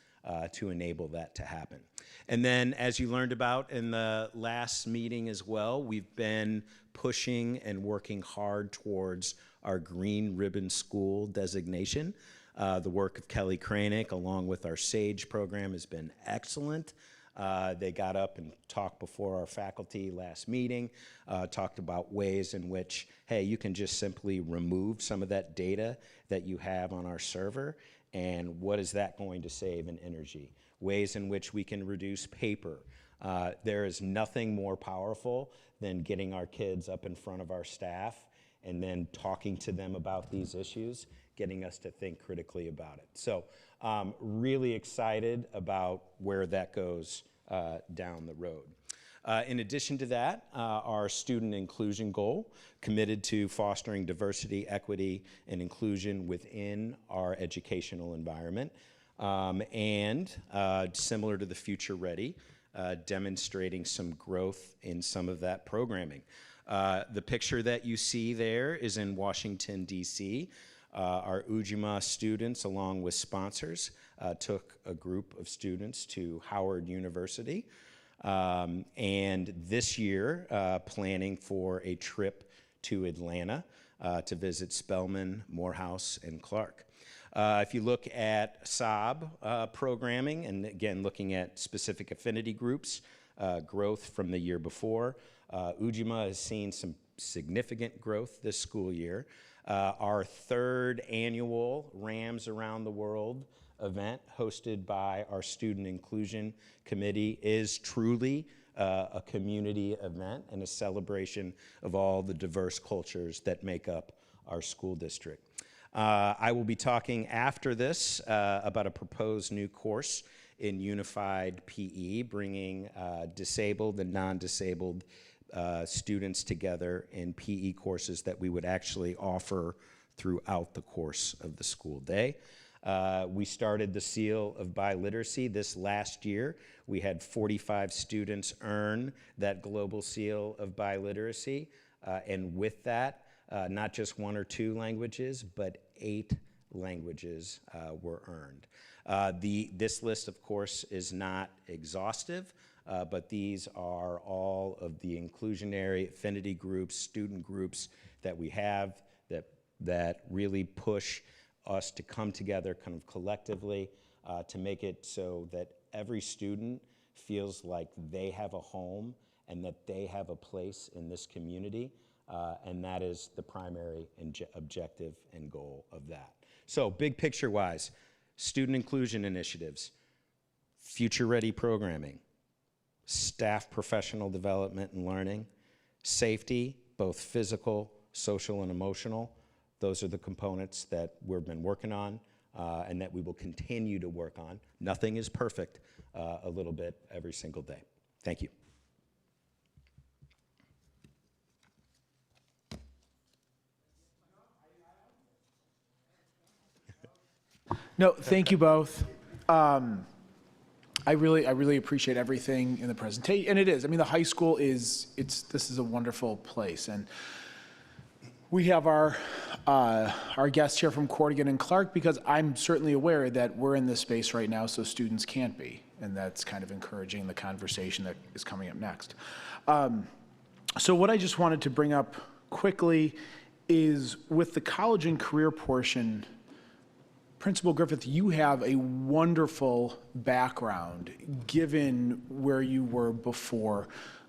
Speaker 22: to enable that to happen. And then, as you learned about in the last meeting as well, we've been pushing and working hard towards our Green Ribbon School designation. The work of Kelly Kranick, along with our SAGE program, has been excellent. They got up and talked before our faculty last meeting, talked about ways in which, hey, you can just simply remove some of that data that you have on our server, and what is that going to save in energy? Ways in which we can reduce paper. There is nothing more powerful than getting our kids up in front of our staff and then talking to them about these issues, getting us to think critically about it. So really excited about where that goes down the road. In addition to that, our student inclusion goal, committed to fostering diversity, equity, and inclusion within our educational environment. And similar to the Future Ready, demonstrating some growth in some of that programming. The picture that you see there is in Washington, D.C. Our Ujima students, along with sponsors, took a group of students to Howard University. And this year, planning for a trip to Atlanta to visit Spelman, Morehouse, and Clark. If you look at SOB programming, and again, looking at specific affinity groups, growth from the year before, Ujima has seen some significant growth this school year. Our third annual Rams Around the World event, hosted by our Student Inclusion Committee, is truly a community event and a celebration of all the diverse cultures that make up our school district. I will be talking after this about a proposed new course in unified PE, bringing disabled and non-disabled students together in PE courses that we would actually offer throughout the course of the school day. We started the Seal of Biliteracy this last year. We had 45 students earn that global Seal of Biliteracy, and with that, not just 1 or 2 languages, but 8 languages were earned. This list, of course, is not exhaustive, but these are all of the inclusionary affinity groups, student groups that we have that really push us to come together kind of collectively to make it so that every student feels like they have a home and that they have a place in this community, and that is the primary objective and goal of that. So big picture-wise, student inclusion initiatives, future-ready programming, staff professional development and learning, safety, both physical, social, and emotional. Those are the components that we've been working on and that we will continue to work on. Nothing is perfect, a little bit every single day. Thank you.
Speaker 18: No, thank you both. I really appreciate everything in the presentation, and it is. I mean, the high school this is a wonderful place, and we have our guests here from Corrigan and Clark because I'm certainly aware that we're in this space right now, so students can't be, and that's kind of encouraging the conversation that is coming up next. So what I just wanted to bring up quickly is with the college and career portion. Principal Griffith, you have a wonderful background given where you were before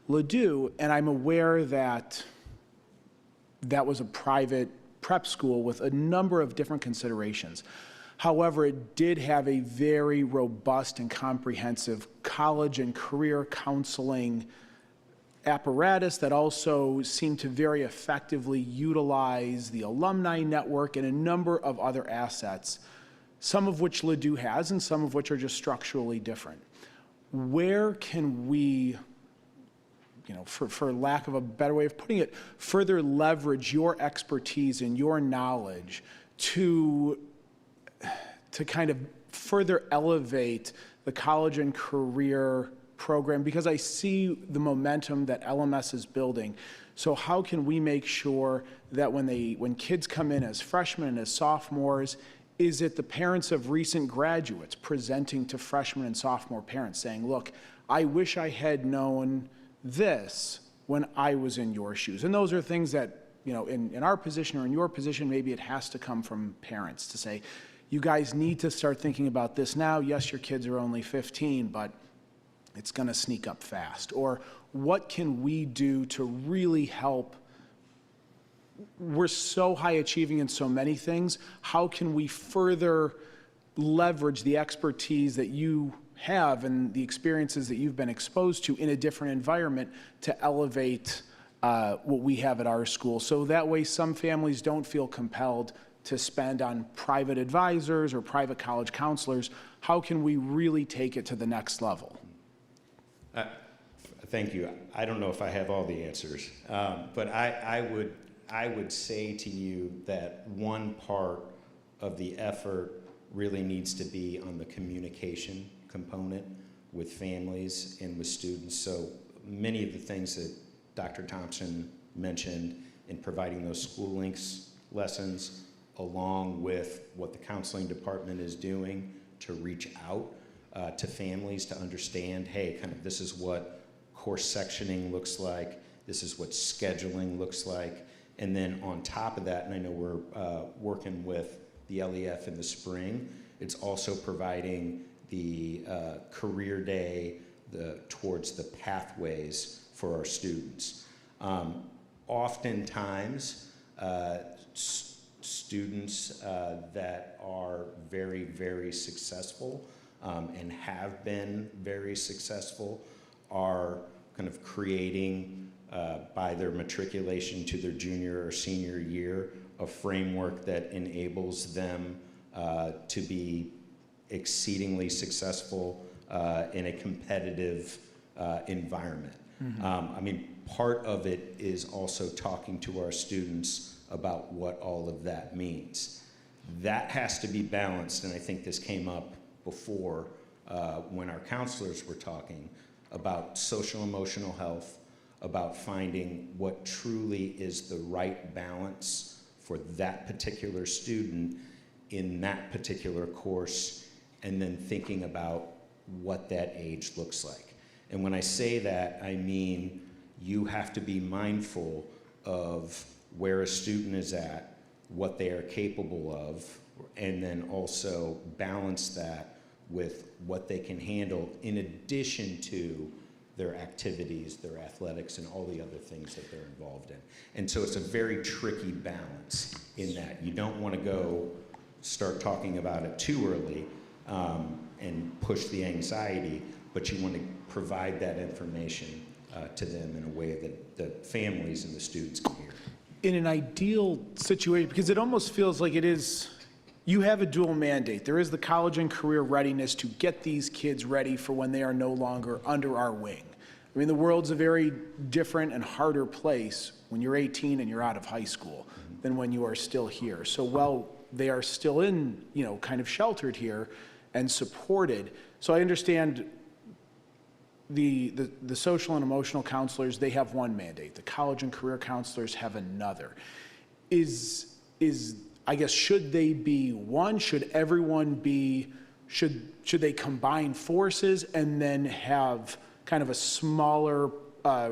Speaker 18: Ladue, and I'm aware that that was a private prep school with a number of different considerations. However, it did have a very robust and comprehensive college and career counseling apparatus that also seemed to very effectively utilize the alumni network and a number of other assets, some of which Ladue has and some of which are just structurally different. Where can we, for lack of a better way of putting it, further leverage your expertise and your knowledge to kind of further elevate the college and career program? Because I see the momentum that LMS is building. So how can we make sure that when kids come in as freshmen and as sophomores, is it the parents of recent graduates presenting to freshman and sophomore parents saying, look, I wish I had known this when I was in your shoes? And those are things that, in our position or in your position, maybe it has to come from parents to say, you guys need to start thinking about this now. Yes, your kids are only 15, but it's going to sneak up fast. Or what can we do to really help? We're so high achieving in so many things. How can we further leverage the expertise that you have and the experiences that you've been exposed to in a different environment to elevate what we have at our school? So that way some families don't feel compelled to spend on private advisors or private college counselors. How can we really take it to the next level?
Speaker 22: Thank you. I don't know if I have all the answers, but I would say to you that one part of the effort really needs to be on the communication component with families and with students. So many of the things that Dr. Thompson mentioned in providing those school links lessons, along with what the counseling department is doing to reach out to families to understand, hey, kind of this is what course sectioning looks like, this is what scheduling looks like. And then on top of that, and I know we're working with the LEF in the spring, it's also providing the career day towards the pathways for our students. Oftentimes, students that are very, very successful and have been very successful are kind of creating, by their matriculation to their junior or senior year, a framework that enables them to be exceedingly successful in a competitive environment. I mean, part of it is also talking to our students about what all of that means. That has to be balanced, and I think this came up before when our counselors were talking about social emotional health, about finding what truly is the right balance for that particular student in that particular course, and then thinking about what that age looks like. And when I say that, I mean you have to be mindful of where a student is at, what they are capable of, and then also balance that with what they can handle in addition to their activities, their athletics, and all the other things that they're involved in. And so it's a very tricky balance in that. You don't want to go start talking about it too early and push the anxiety, but you want to provide that information to them in a way that the families and the students can hear.
Speaker 18: In an ideal situation, because it almost feels like it is, you have a dual mandate. There is the college and career readiness to get these kids ready for when they are no longer under our wing. I mean, the world's a very different and harder place when you're 18 and you're out of high school than when you are still here. So while they are still in, you know, kind of sheltered here and supported, so I understand the social and emotional counselors, they have one mandate. The college and career counselors have another. I guess, should they be one? Should everyone be, should they combine forces and then have kind of a smaller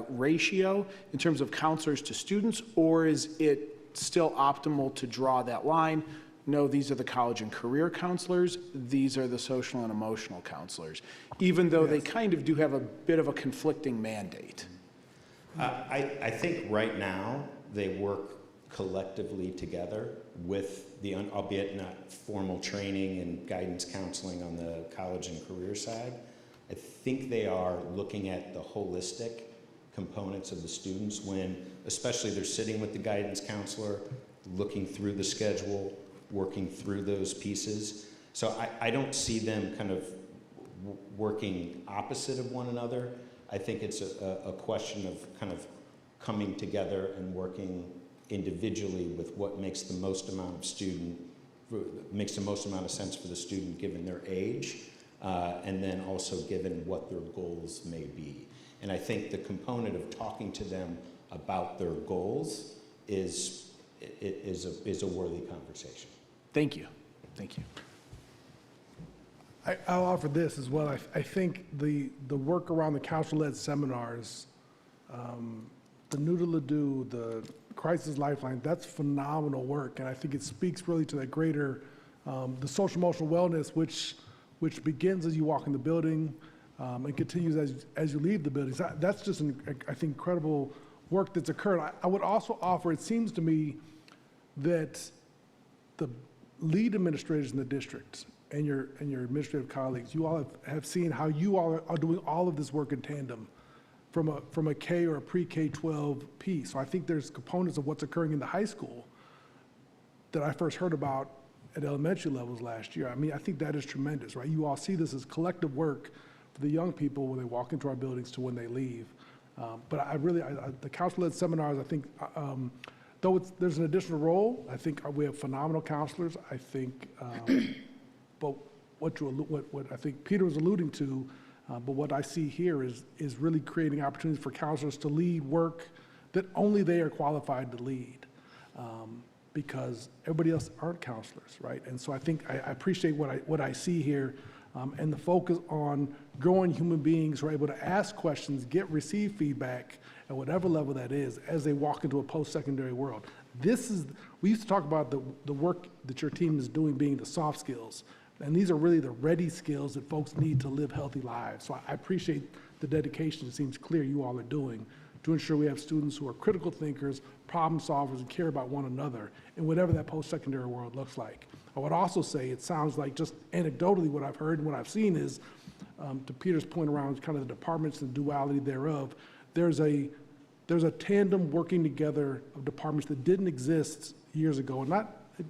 Speaker 18: ratio in terms of counselors to students, or is it still optimal to draw that line? No, these are the college and career counselors, these are the social and emotional counselors, even though they kind of do have a bit of a conflicting mandate.
Speaker 22: I think right now they work collectively together with the, albeit not formal training and guidance counseling on the college and career side. I think they are looking at the holistic components of the students when, especially they're sitting with the guidance counselor, looking through the schedule, working through those pieces. So I don't see them kind of working opposite of one another. I think it's a question of kind of coming together and working individually with what makes the most amount of sense for the student given their age, and then also given what their goals may be. And I think the component of talking to them about their goals is a worthy conversation.
Speaker 18: Thank you. Thank you.
Speaker 20: I'll offer this as well. I think the work around the council-led seminars, the New to Ladue, the Crisis Lifeline, that's phenomenal work. And I think it speaks really to that greater, the social emotional wellness, which begins as you walk in the building and continues as you leave the buildings. That's just, I think, incredible work that's occurred. I would also offer, it seems to me that the lead administrators in the district and your administrative colleagues, you all have seen how you all are doing all of this work in tandem from a K or a pre-K-12 piece. So I think there's components of what's occurring in the high school that I first heard about at elementary levels last year. I mean, I think that is tremendous, right? You all see this as collective work for the young people when they walk into our buildings to when they leave. But the council-led seminars, I think, though there's an additional role, I think we have phenomenal counselors. I think, but what I think Peter was alluding to, but what I see here is really creating opportunities for counselors to lead work that only they are qualified to lead, because everybody else aren't counselors, right? And so I think I appreciate what I see here, and the focus on growing human beings who are able to ask questions, receive feedback at whatever level that is as they walk into a post-secondary world. We used to talk about the work that your team is doing being the soft skills. And these are really the ready skills that folks need to live healthy lives. So I appreciate the dedication, it seems clear you all are doing to ensure we have students who are critical thinkers, problem solvers, and care about one another in whatever that post-secondary world looks like. I would also say it sounds like, just anecdotally, what I've heard and what I've seen is, to Peter's point around kind of the departments and duality thereof, there's a tandem working together of departments that didn't exist years ago, and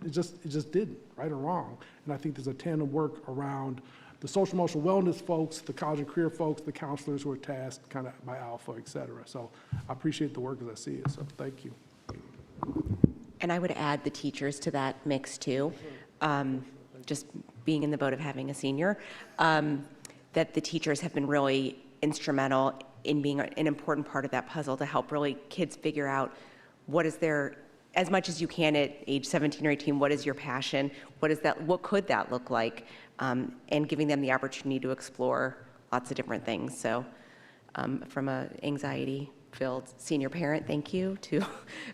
Speaker 20: it just didn't, right or wrong. And I think there's a tandem work around the social emotional wellness folks, the college and career folks, the counselors who are tasked kind of by Alpha, et cetera. So I appreciate the work as I see it, so thank you.
Speaker 1: And I would add the teachers to that mix too. Just being in the boat of having a senior, that the teachers have been really instrumental in being an important part of that puzzle to help really kids figure out what is their, as much as you can at age 17 or 18, what is your passion? What could that look like? And giving them the opportunity to explore lots of different things. So from an anxiety-filled senior parent, thank you to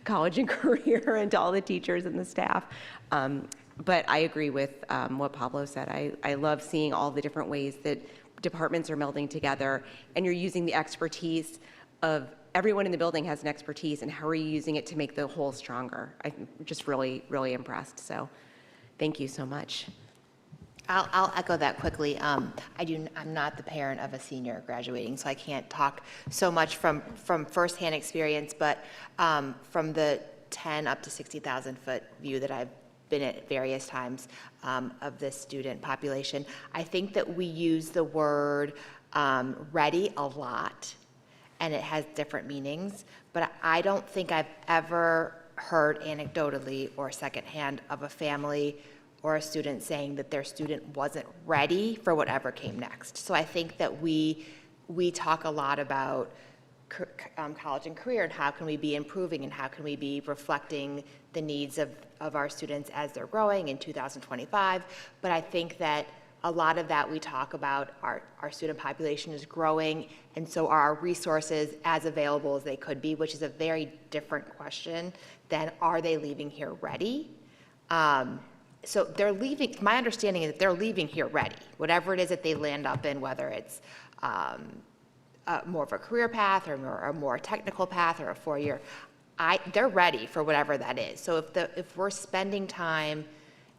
Speaker 1: college and career and to all the teachers and the staff. But I agree with what Pablo said. I love seeing all the different ways that departments are melding together, and you're using the expertise of everyone in the building has an expertise, and how are you using it to make the whole stronger? I'm just really, really impressed. So thank you so much.
Speaker 21: I'll echo that quickly. I'm not the parent of a senior graduating, so I can't talk so much from firsthand experience, but from the 10 up to 60,000 foot view that I've been at various times of this student population, I think that we use the word ready a lot, and it has different meanings, but I don't think I've ever heard anecdotally or secondhand of a family or a student saying that their student wasn't ready for whatever came next. So I think that we talk a lot about college and career, and how can we be improving, and how can we be reflecting the needs of our students as they're growing in 2025. But I think that a lot of that we talk about our student population is growing, and so are our resources as available as they could be, which is a very different question than are they leaving here ready? So they're leaving, my understanding is that they're leaving here ready, whatever it is that they land up in, whether it's more of a career path or a more technical path or a four-year, they're ready for whatever that is. So if we're spending time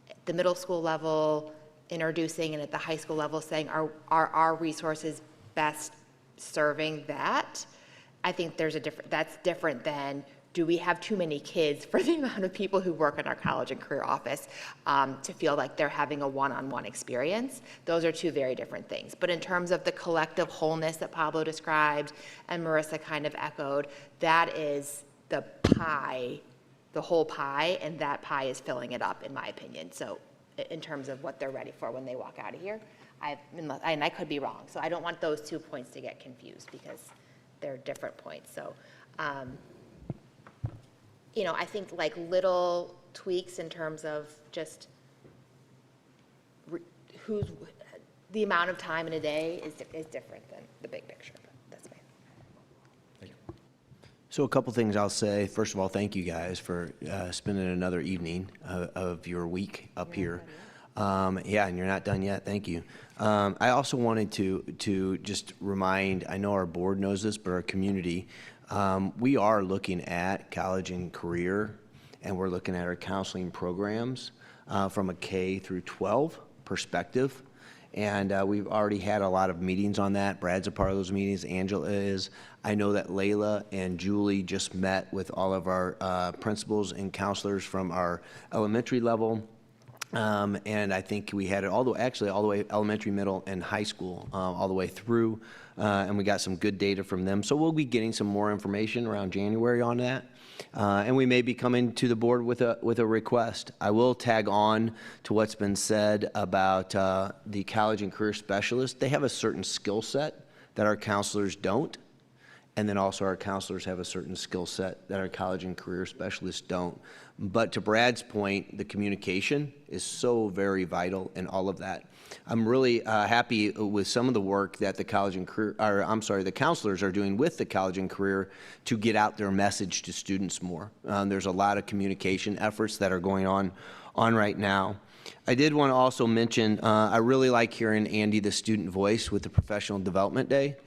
Speaker 21: at the middle school level introducing, and at the high school level saying, are our resources best serving that? I think that's different than, do we have too many kids for the amount of people who work in our college and career office to feel like they're having a one-on-one experience? Those are two very different things. But in terms of the collective wholeness that Pablo described and Marissa kind of echoed, that is the pie, the whole pie, and that pie is filling it up, in my opinion. So in terms of what they're ready for when they walk out of here, and I could be wrong. So I don't want those 2 points to get confused, because they're different points. So I think like little tweaks in terms of just the amount of time in a day is different than the big picture. But that's me.
Speaker 12: Thank you. So a couple things I'll say. First of all, thank you guys for spending another evening of your week up here. Yeah, and you're not done yet. Thank you. I also wanted to just remind, I know our board knows this, but our community, we are looking at college and career, and we're looking at our counseling programs from a K through 12 perspective. And we've already had a lot of meetings on that. Brad's a part of those meetings. Angela is. I know that Layla and Julie just met with all of our principals and counselors from our elementary level. And I think we had it all the way elementary, middle, and high school, all the way through. And we got some good data from them. So we'll be getting some more information around January on that. And we may be coming to the board with a request. I will tag on to what's been said about the college and career specialists. They have a certain skill set that our counselors don't. And then also our counselors have a certain skill set that our college and career specialists don't. But to Brad's point, the communication is so very vital in all of that. I'm really happy with some of the work that the the counselors are doing with the college and career to get out their message to students more. There's a lot of communication efforts that are going on right now. I did want to also mention, I really like hearing Andy, the student voice, with the Professional Development Day.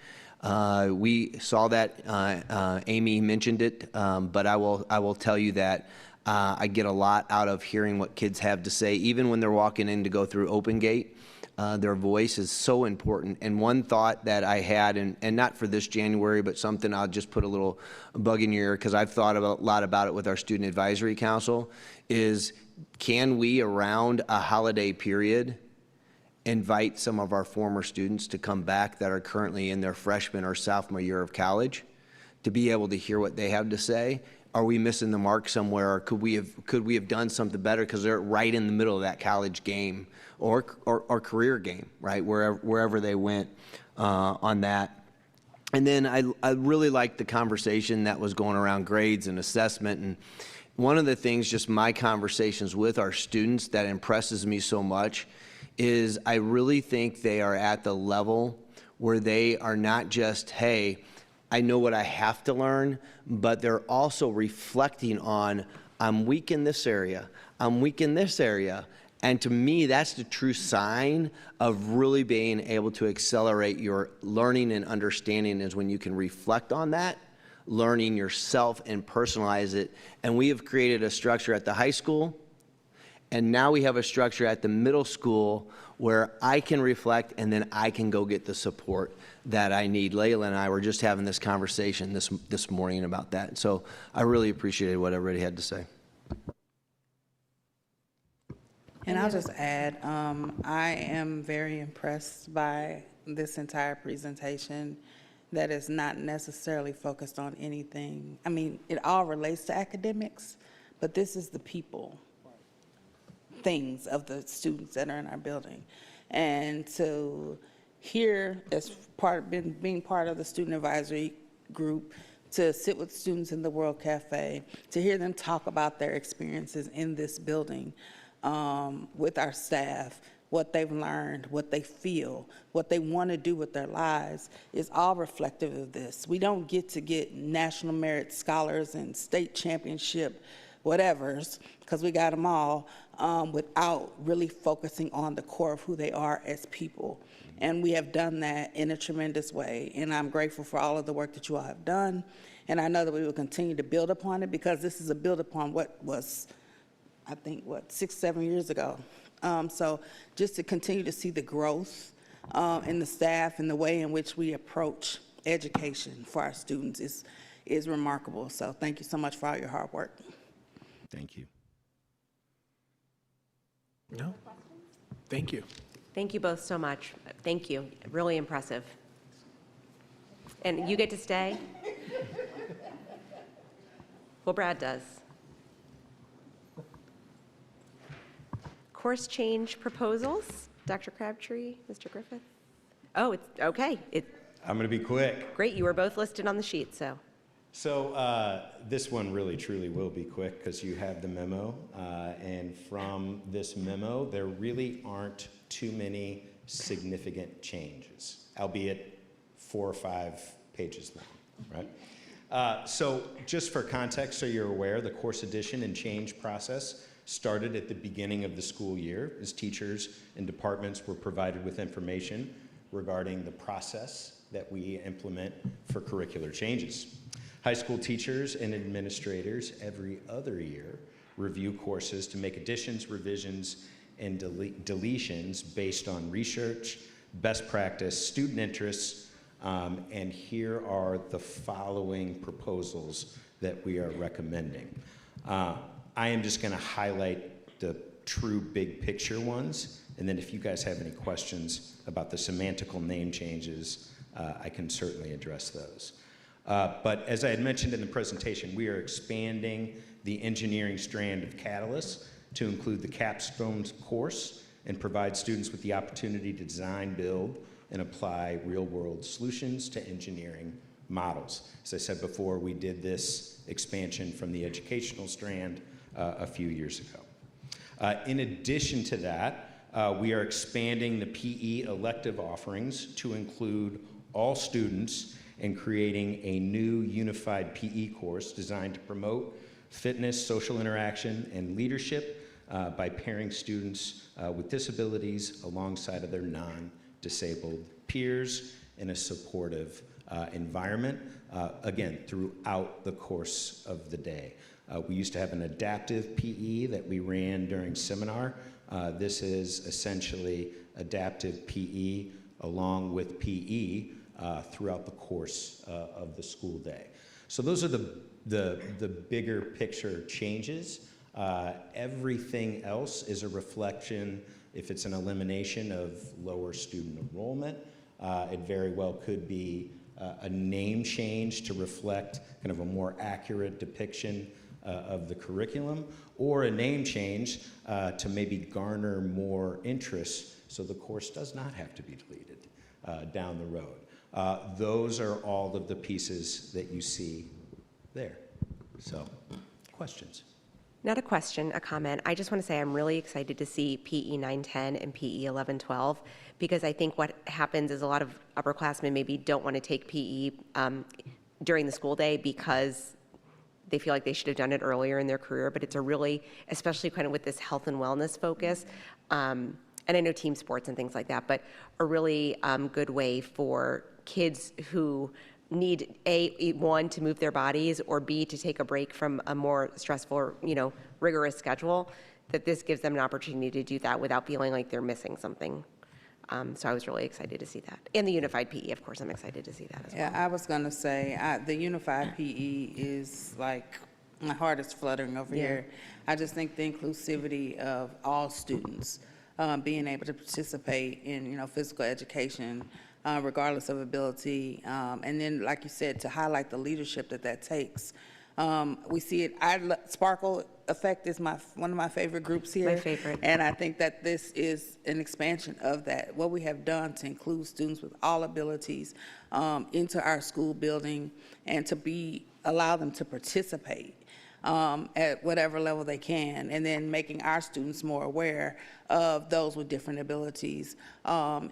Speaker 12: We saw that, Amy mentioned it, but I will tell you that I get a lot out of hearing what kids have to say, even when they're walking in to go through Open Gate. Their voice is so important. And one thought that I had, and not for this January, but something I'll just put a little bug in your ear, because I've thought a lot about it with our Student Advisory Council, is can we, around a holiday period, invite some of our former students to come back that are currently in their freshman or sophomore year of college to be able to hear what they have to say? Are we missing the mark somewhere, or could we have done something better, because they're right in the middle of that college game or career game, right, wherever they went on that. And then I really liked the conversation that was going around grades and assessment. And one of the things, just my conversations with our students, that impresses me so much is I really think they are at the level where they are not just, hey, I know what I have to learn, but they're also reflecting on, I'm weak in this area, I'm weak in this area. And to me, that's the true sign of really being able to accelerate your learning and understanding, is when you can reflect on that, learning yourself and personalize it. And we have created a structure at the high school, and now we have a structure at the middle school where I can reflect and then I can go get the support that I need. Layla and I were just having this conversation this morning about that. So I really appreciated what everybody had to say.
Speaker 13: And I'll just add, I am very impressed by this entire presentation that is not necessarily focused on anything. I mean, it all relates to academics, but this is the people things of the students that are in our building. And to hear, as being part of the student advisory group, to sit with students in the World Cafe, to hear them talk about their experiences in this building with our staff, what they've learned, what they feel, what they want to do with their lives, is all reflective of this. We don't get to get national merit scholars and state championship whatevers, because we got them all, without really focusing on the core of who they are as people. And we have done that in a tremendous way. And I'm grateful for all of the work that you all have done. And I know that we will continue to build upon it, because this is a build upon what was, I think, 6, 7 years ago. So just to continue to see the growth in the staff and the way in which we approach education for our students is remarkable. So thank you so much for all your hard work.
Speaker 22: Thank you.
Speaker 18: No? Thank you.
Speaker 1: Thank you both so much. Thank you. Really impressive. And you get to stay? Well, Brad does. Course change proposals. Dr. Crabtree, Mr. Griffith? Oh, it's okay.
Speaker 22: I'm going to be quick.
Speaker 1: Great. You were both listed on the sheet, so.
Speaker 22: So this one really truly will be quick, because you have the memo, and from this memo there really aren't too many significant changes, albeit 4 or 5 pages long, right? So just for context, so you're aware, the course addition and change process started at the beginning of the school year, as teachers and departments were provided with information regarding the process that we implement for curricular changes. High school teachers and administrators every other year review courses to make additions, revisions, and deletions based on research, best practice, student interests, and here are the following proposals that we are recommending. I am just going to highlight the true big picture ones, and then if you guys have any questions about the semantical name changes, I can certainly address those. But as I had mentioned in the presentation, we are expanding the engineering strand of Catalyst to include the capstone course and provide students with the opportunity to design, build, and apply real-world solutions to engineering models. As I said before, we did this expansion from the educational strand a few years ago. In addition to that, we are expanding the PE elective offerings to include all students and creating a new unified PE course designed to promote fitness, social interaction, and leadership by pairing students with disabilities alongside of their non-disabled peers in a supportive environment, again, throughout the course of the day. We used to have an adaptive PE that we ran during seminar. This is essentially adaptive PE along with PE throughout the course of the school day. So those are the bigger picture changes. Everything else is a reflection, if it's an elimination, of lower student enrollment. It very well could be a name change to reflect kind of a more accurate depiction of the curriculum, or a name change to maybe garner more interest so the course does not have to be deleted down the road. Those are all of the pieces that you see there. So, questions?
Speaker 1: Not a question, a comment. I just want to say I'm really excited to see PE 910 and PE 1112, because I think what happens is a lot of upperclassmen maybe don't want to take PE during the school day because they feel like they should have done it earlier in their career, but it's a really, especially kind of with this health and wellness focus, and I know team sports and things like that, but a really good way for kids who need one, to move their bodies, or B, to take a break from a more stressful, rigorous schedule, that this gives them an opportunity to do that without feeling like they're missing something. So I was really excited to see that. And the unified PE, of course, I'm excited to see that as well.
Speaker 13: Yeah, I was going to say, the unified PE is like, my heart is fluttering over here. I just think the inclusivity of all students being able to participate in, physical education, regardless of ability, and then, like you said, to highlight the leadership that takes. We see it. Sparkle Effect is one of my favorite groups here.
Speaker 1: My favorite.
Speaker 13: And I think that this is an expansion of that. What we have done to include students with all abilities into our school building, and to allow them to participate at whatever level they can, and then making our students more aware of those with different abilities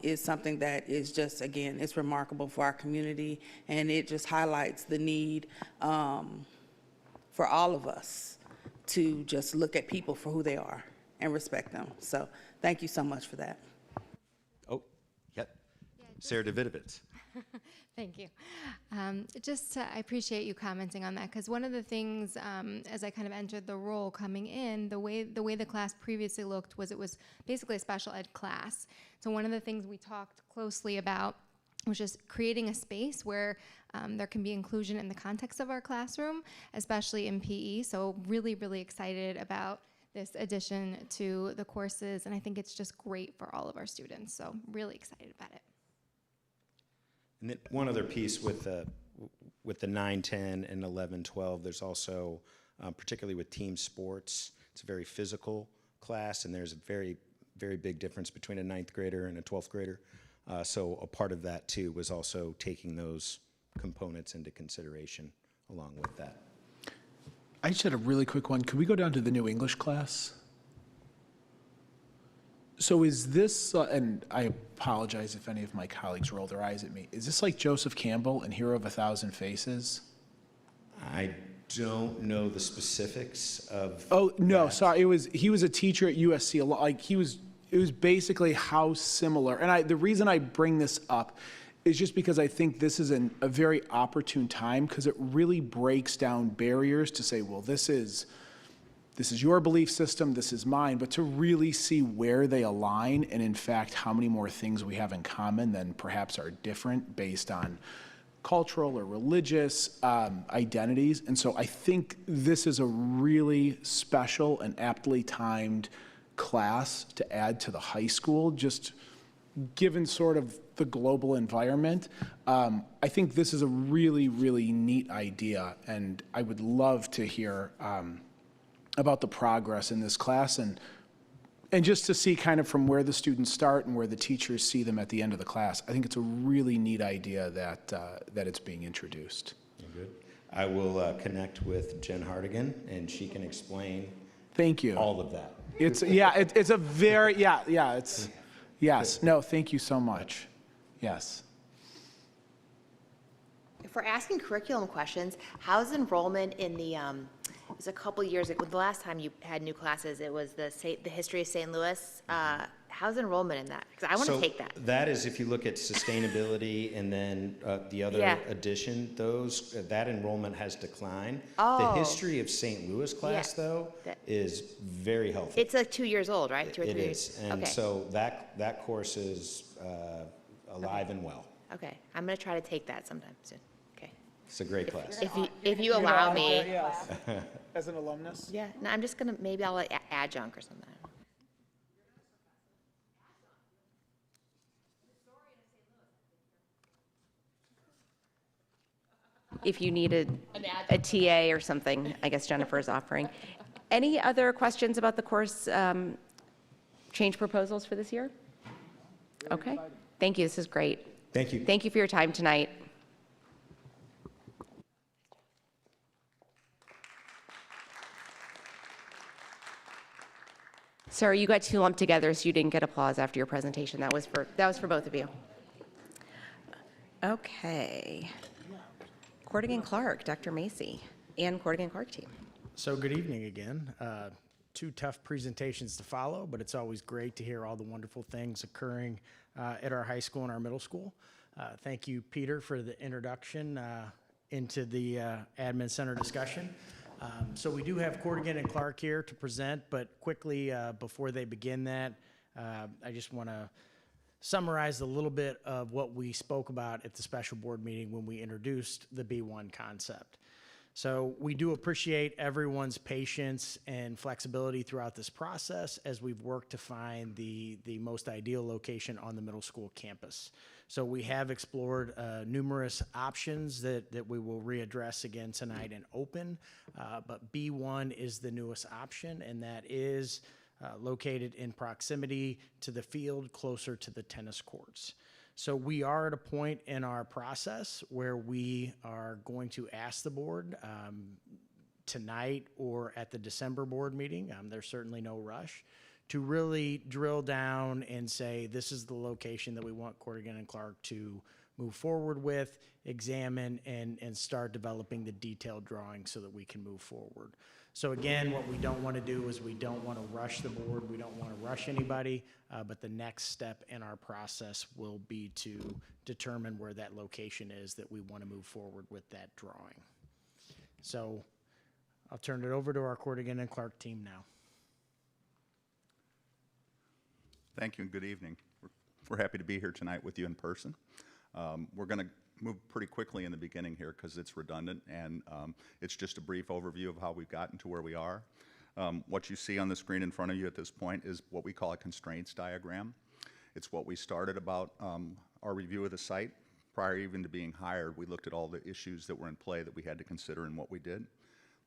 Speaker 13: is something that is just, again, it's remarkable for our community, and it just highlights the need for all of us to just look at people for who they are and respect them. So thank you so much for that.
Speaker 22: Oh, yep. Sarah Davidovitz.
Speaker 3: Thank you. I appreciate you commenting on that, because one of the things, as I kind of entered the role coming in, the way the class previously looked was it was basically a special ed class. So one of the things we talked closely about was just creating a space where there can be inclusion in the context of our classroom, especially in PE. So really, really excited about this addition to the courses, and I think it's just great for all of our students. So really excited about it.
Speaker 22: And then one other piece with the 9-10 and 11-12, there's also, particularly with team sports, it's a very physical class, and there's a very, very big difference between a 9th grader and a 12th grader. So a part of that, too, was also taking those components into consideration along with that.
Speaker 18: I just had a really quick one. Could we go down to the new English class? So is this, and I apologize if any of my colleagues roll their eyes at me, is this like Joseph Campbell in Hero of 1,000 Faces?
Speaker 22: I don't know the specifics of.
Speaker 18: Oh, no, sorry. He was a teacher at USC. It was basically how similar. And the reason I bring this up is just because I think this is a very opportune time, because it really breaks down barriers to say, well, this is your belief system, this is mine, but to really see where they align, and in fact, how many more things we have in common than perhaps are different based on cultural or religious identities. And so I think this is a really special and aptly timed class to add to the high school, just given sort of the global environment. I think this is a really, really neat idea, and I would love to hear about the progress in this class, and just to see kind of from where the students start and where the teachers see them at the end of the class. I think it's a really neat idea that it's being introduced.
Speaker 22: Good. I will connect with Jen Hardigan, and she can explain.
Speaker 18: Thank you.
Speaker 22: All of that.
Speaker 18: It's a very yes. No, thank you so much. Yes.
Speaker 21: If we're asking curriculum questions, how's enrollment in the, it was a couple years ago, the last time you had new classes, it was the history of St. Louis how's enrollment in that? Because I want to
Speaker 22: So
Speaker 21: take that.
Speaker 22: That is, if you look at sustainability and then the other
Speaker 21: Yeah.
Speaker 22: addition, that enrollment has declined.
Speaker 21: Oh.
Speaker 22: The history of St. Louis class,
Speaker 21: Yeah.
Speaker 22: though, is very healthy.
Speaker 21: It's like 2 years old, right? 2 or 3
Speaker 22: It
Speaker 21: years.
Speaker 22: is, and
Speaker 21: Okay.
Speaker 22: so that course is alive and well.
Speaker 21: Okay, I'm gonna try to take that sometime soon. Okay.
Speaker 22: It's a great class.
Speaker 21: If you allow me.
Speaker 2: Yes. As an alumnus?
Speaker 21: Yeah, no, I'm just gonna, maybe I'll like adjunct or something.
Speaker 1: If you needed a TA or something, I guess Jennifer is offering. Any other questions about the course change proposals for this year? Okay, thank you, this is great.
Speaker 22: Thank you.
Speaker 1: Thank you for your time tonight. Sarah, you got two lumped together, so you didn't get applause after your presentation. That was for both of you. Okay. Cordigan Clark, Dr. Macy, and Cordigan Clark team.
Speaker 14: So good evening again. Two tough presentations to follow, but it's always great to hear all the wonderful things occurring at our high school and our middle school. Thank you, Peter, for the introduction into the admin center discussion. So we do have Cordigan and Clark here to present, but quickly before they begin that, I just want to summarize a little bit of what we spoke about at the special board meeting when we introduced the B1 concept. So we do appreciate everyone's patience and flexibility throughout this process as we've worked to find the most ideal location on the middle school campus. So we have explored numerous options that we will readdress again tonight and open, but B1 is the newest option, and that is located in proximity to the field, closer to the tennis courts. So we are at a point in our process where we are going to ask the board tonight or at the December board meeting, there's certainly no rush, to really drill down and say, this is the location that we want Cordigan and Clark to move forward with, examine, and start developing the detailed drawings so that we can move forward. So again, what we don't want to do is we don't want to rush the board, we don't want to rush anybody, but the next step in our process will be to determine where that location is that we want to move forward with that drawing. So I'll turn it over to our Cordigan and Clark team now.
Speaker 10: Thank you and good evening. We're happy to be here tonight with you in person. We're going to move pretty quickly in the beginning here because it's redundant, and it's just a brief overview of how we've gotten to where we are. What you see on the screen in front of you at this point is what we call a constraints diagram. It's what we started about our review of the site. Prior even to being hired, we looked at all the issues that were in play that we had to consider in what we did.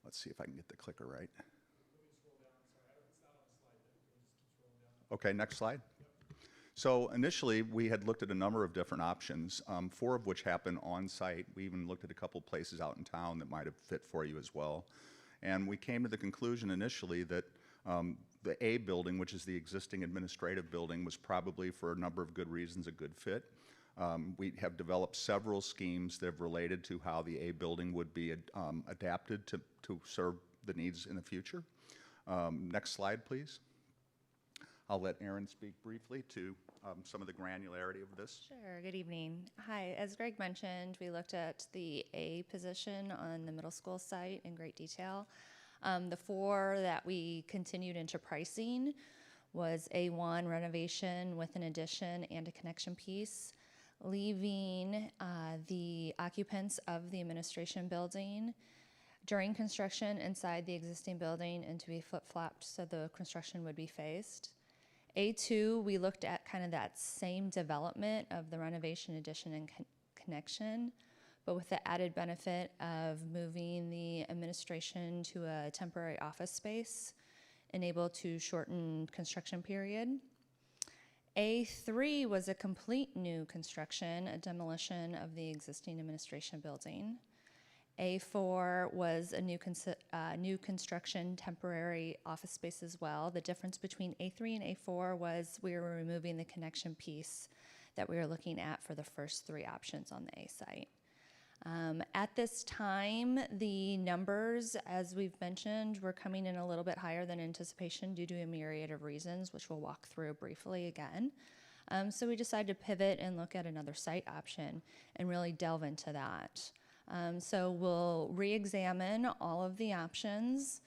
Speaker 10: Let's see if I can get the clicker right. Okay, next slide. So initially, we had looked at a number of different options, 4 of which happen on site. We even looked at a couple places out in town that might have fit for you as well. And we came to the conclusion initially that the A building, which is the existing administrative building, was probably, for a number of good reasons, a good fit. We have developed several schemes that have related to how the A building would be adapted to serve the needs in the future. Next slide, please. I'll let Erin speak briefly to some of the granularity of this.
Speaker 23: Sure, good evening. Hi, as Greg mentioned, we looked at the A position on the middle school site in great detail. The 4 that we continued into pricing was A1 renovation with an addition and a connection piece, leaving the occupants of the administration building during construction inside the existing building and to be flip-flopped so the construction would be phased. A2, we looked at kind of that same development of the renovation, addition, and connection, but with the added benefit of moving the administration to a temporary office space, enabled to shorten construction period. A3 was a complete new construction, a demolition of the existing administration building. A4 was a new construction temporary office space as well. The difference between A3 and A4 was we were removing the connection piece that we were looking at for the first 3 options on the A site. At this time, the numbers, as we've mentioned, were coming in a little bit higher than anticipation due to a myriad of reasons, which we'll walk through briefly again. So we decided to pivot and look at another site option and really delve into that. So we'll re-examine all of the options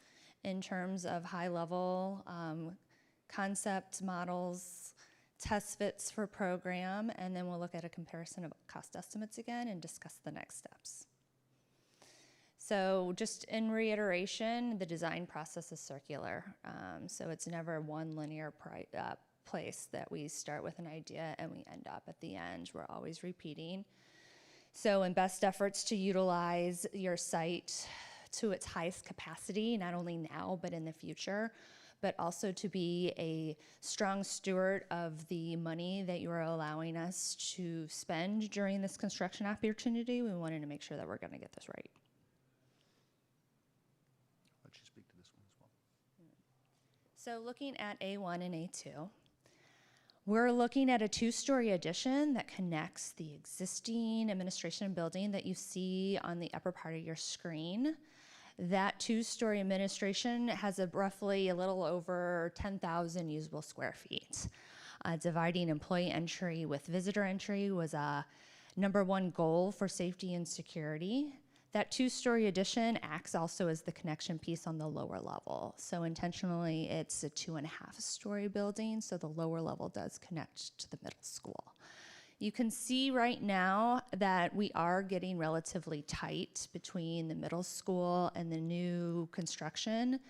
Speaker 23: in terms of high-level concept models, test fits for program, and then we'll look at a comparison of cost estimates again and discuss the next steps. So just in reiteration, the design process is circular. So it's never one linear place that we start with an idea and we end up at the end. We're always repeating. So in best efforts to utilize your site to its highest capacity, not only now, but in the future, but also to be a strong steward of the money that you are allowing us to spend during this construction opportunity. We wanted to make sure that we're going to get this right.
Speaker 10: Let you speak to this one as well.
Speaker 23: So looking at A1 and A2, we're looking at a 2-story addition that connects the existing administration building that you see on the upper part of your screen. That 2-story administration has roughly a little over 10,000 usable square feet. Dividing employee entry with visitor entry was a #1 goal for safety and security. That 2-story addition acts also as the connection piece on the lower level. So intentionally, it's a 2.5-story building, so the lower level does connect to the middle school. You can see right now that we are getting relatively tight between the middle school and the new construction.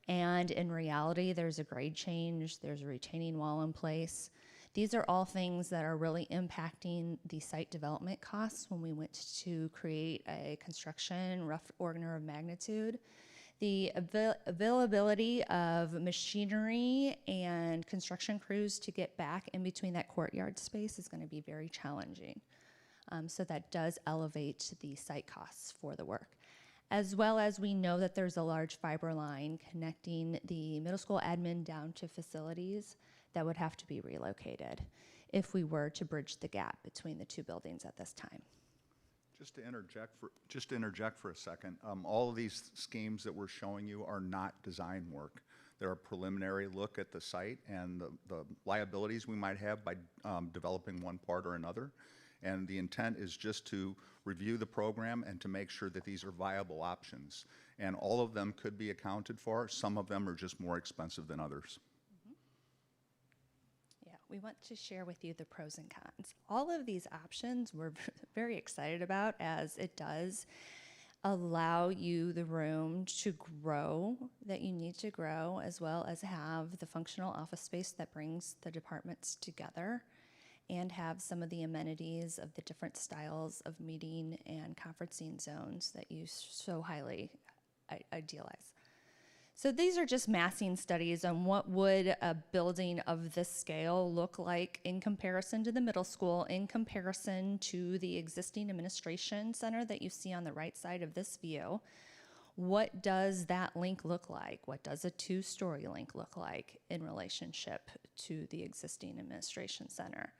Speaker 23: And in reality, there's a grade change, there's a retaining wall in place. These are all things that are really impacting the site development costs when we went to create a construction rough order of magnitude. The availability of machinery and construction crews to get back in between that courtyard space is going to be very challenging. So that does elevate the site costs for the work. As well as we know that there's a large fiber line connecting the middle school admin down to facilities that would have to be relocated if we were to bridge the gap between the two buildings at this time.
Speaker 10: Just to interject for a second, all of these schemes that we're showing you are not design work. They're a preliminary look at the site and the liabilities we might have by developing one part or another. And the intent is just to review the program and to make sure that these are viable options. And all of them could be accounted for. Some of them are just more expensive than others.
Speaker 23: We want to share with you the pros and cons. All of these options we're very excited about, as it does allow you the room to grow that you need to grow, as well as have the functional office space that brings the departments together and have some of the amenities of the different styles of meeting and conferencing zones that you so highly idealize. So these are just massing studies on what would a building of this scale look like in comparison to the middle school, in comparison to the existing administration center that you see on the right side of this view. What does that link look like? What does a 2-story link look like in relationship to the existing administration center?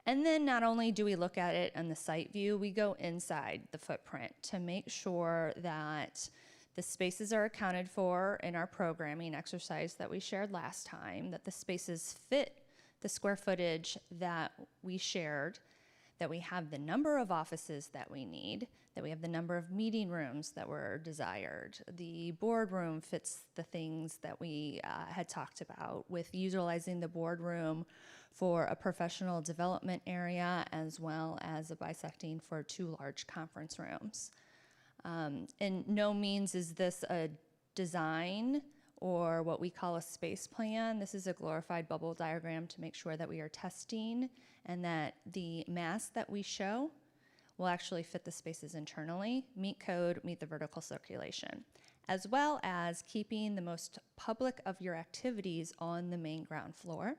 Speaker 23: And then not only do we look at it on the site view, we go inside the footprint to make sure that the spaces are accounted for in our programming exercise that we shared last time, that the spaces fit the square footage that we shared, that we have the number of offices that we need, that we have the number of meeting rooms that were desired. The boardroom fits the things that we had talked about, with utilizing the boardroom for a professional development area as well as a bisecting for 2 large conference rooms. In no means is this a design or what we call a space plan. This is a glorified bubble diagram to make sure that we are testing and that the mass that we show will actually fit the spaces internally, meet code, meet the vertical circulation, as well as keeping the most public of your activities on the main ground floor.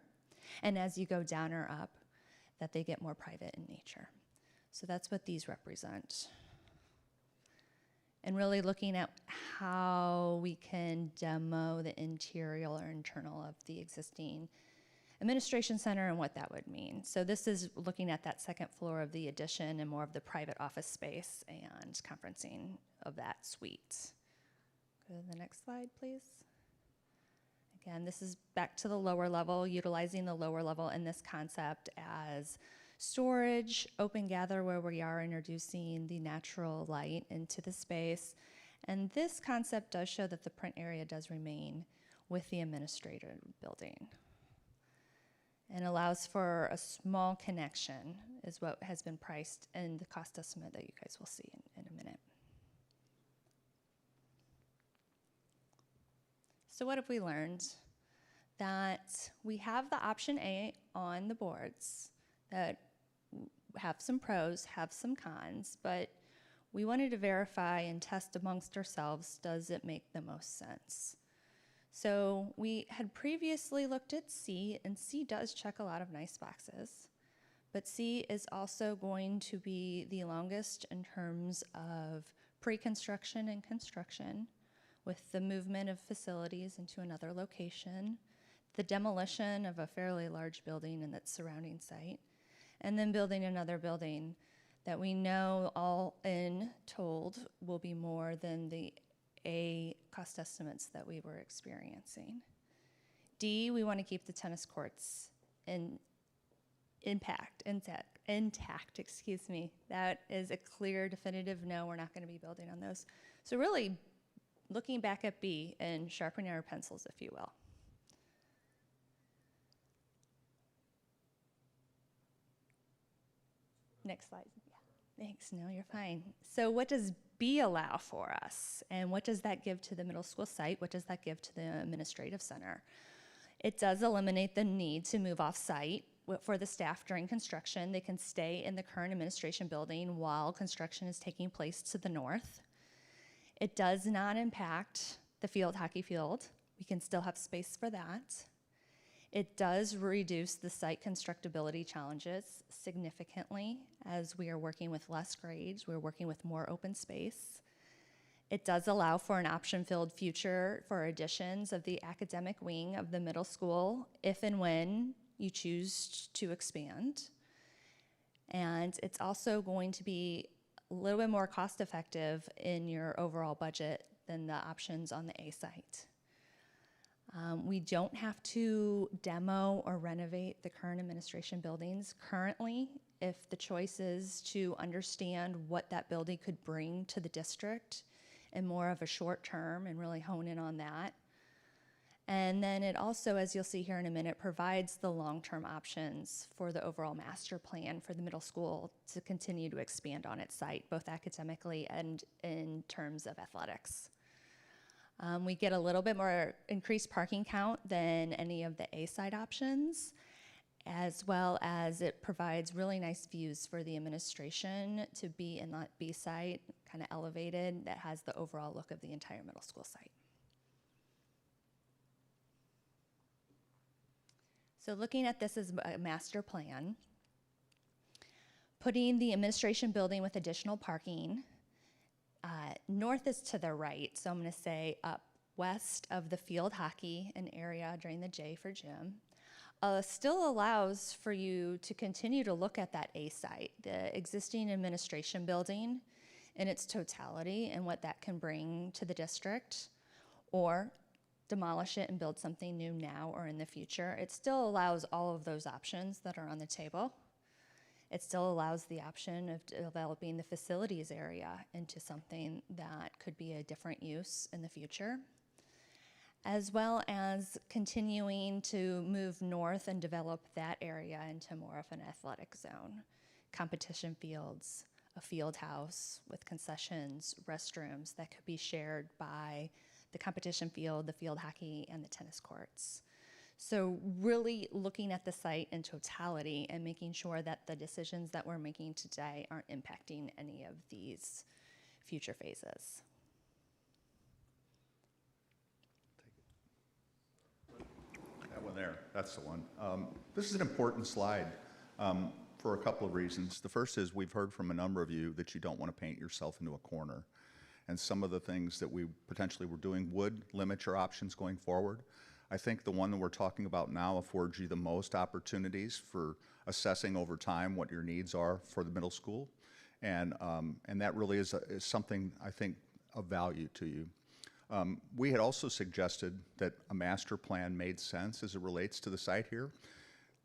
Speaker 23: And as you go down or up, that they get more private in nature. So that's what these represent. And really looking at how we can demo the interior or internal of the existing administration center and what that would mean. So this is looking at that second floor of the addition and more of the private office space and conferencing of that suite. Go to the next slide, please. Again, this is back to the lower level, utilizing the lower level in this concept as storage, open gather, where we are introducing the natural light into the space. And this concept does show that the print area does remain with the administrative building, and allows for a small connection is what has been priced in the cost estimate that you guys will see in a minute. So what have we learned? That we have the option A on the boards that have some pros, have some cons, but we wanted to verify and test amongst ourselves, does it make the most sense? So we had previously looked at C, and C does check a lot of nice boxes, but C is also going to be the longest in terms of pre-construction and construction, with the movement of facilities into another location, the demolition of a fairly large building and its surrounding site, and then building another building that we know all in told will be more than the A cost estimates that we were experiencing. D, we want to keep the tennis courts intact, excuse me. That is a clear, definitive no, we're not going to be building on those. So really looking back at B and sharpening our pencils, if you will. Next slide. Yeah. Thanks. No, you're fine. So what does B allow for us? And what does that give to the middle school site? What does that give to the administrative center? It does eliminate the need to move off site for the staff during construction. They can stay in the current administration building while construction is taking place to the north. It does not impact the field hockey field. We can still have space for that. It does reduce the site constructability challenges significantly as we are working with less grades, we're working with more open space. It does allow for an option-filled future for additions of the academic wing of the middle school if and when you choose to expand. And it's also going to be a little bit more cost-effective in your overall budget than the options on the A site. We don't have to demo or renovate the current administration buildings. Currently, if the choice is to understand what that building could bring to the district in more of a short term and really hone in on that. And then it also, as you'll see here in a minute, provides the long-term options for the overall master plan for the middle school to continue to expand on its site, both academically and in terms of athletics. We get a little bit more increased parking count than any of the A-side options, as well as it provides really nice views for the administration to be in that B site, kind of elevated, that has the overall look of the entire middle school site. So looking at this as a master plan, putting the administration building with additional parking, north is to the right, so I'm going to say up west of the field hockey, an area during the J for gym, still allows for you to continue to look at that A site, the existing administration building in its totality and what that can bring to the district, or demolish it and build something new now or in the future. It still allows all of those options that are on the table. It still allows the option of developing the facilities area into something that could be a different use in the future, as well as continuing to move north and develop that area into more of an athletic zone. Competition fields, a field house with concessions, restrooms that could be shared by the competition field, the field hockey, and the tennis courts. So really looking at the site in totality and making sure that the decisions that we're making today aren't impacting any of these future phases.
Speaker 10: That one there, that's the one. This is an important slide for a couple of reasons. The first is we've heard from a number of you that you don't want to paint yourself into a corner. And some of the things that we potentially were doing would limit your options going forward. I think the one that we're talking about now affords you the most opportunities for assessing over time what your needs are for the middle school. And that really is something, I think, of value to you. We had also suggested that a master plan made sense as it relates to the site here.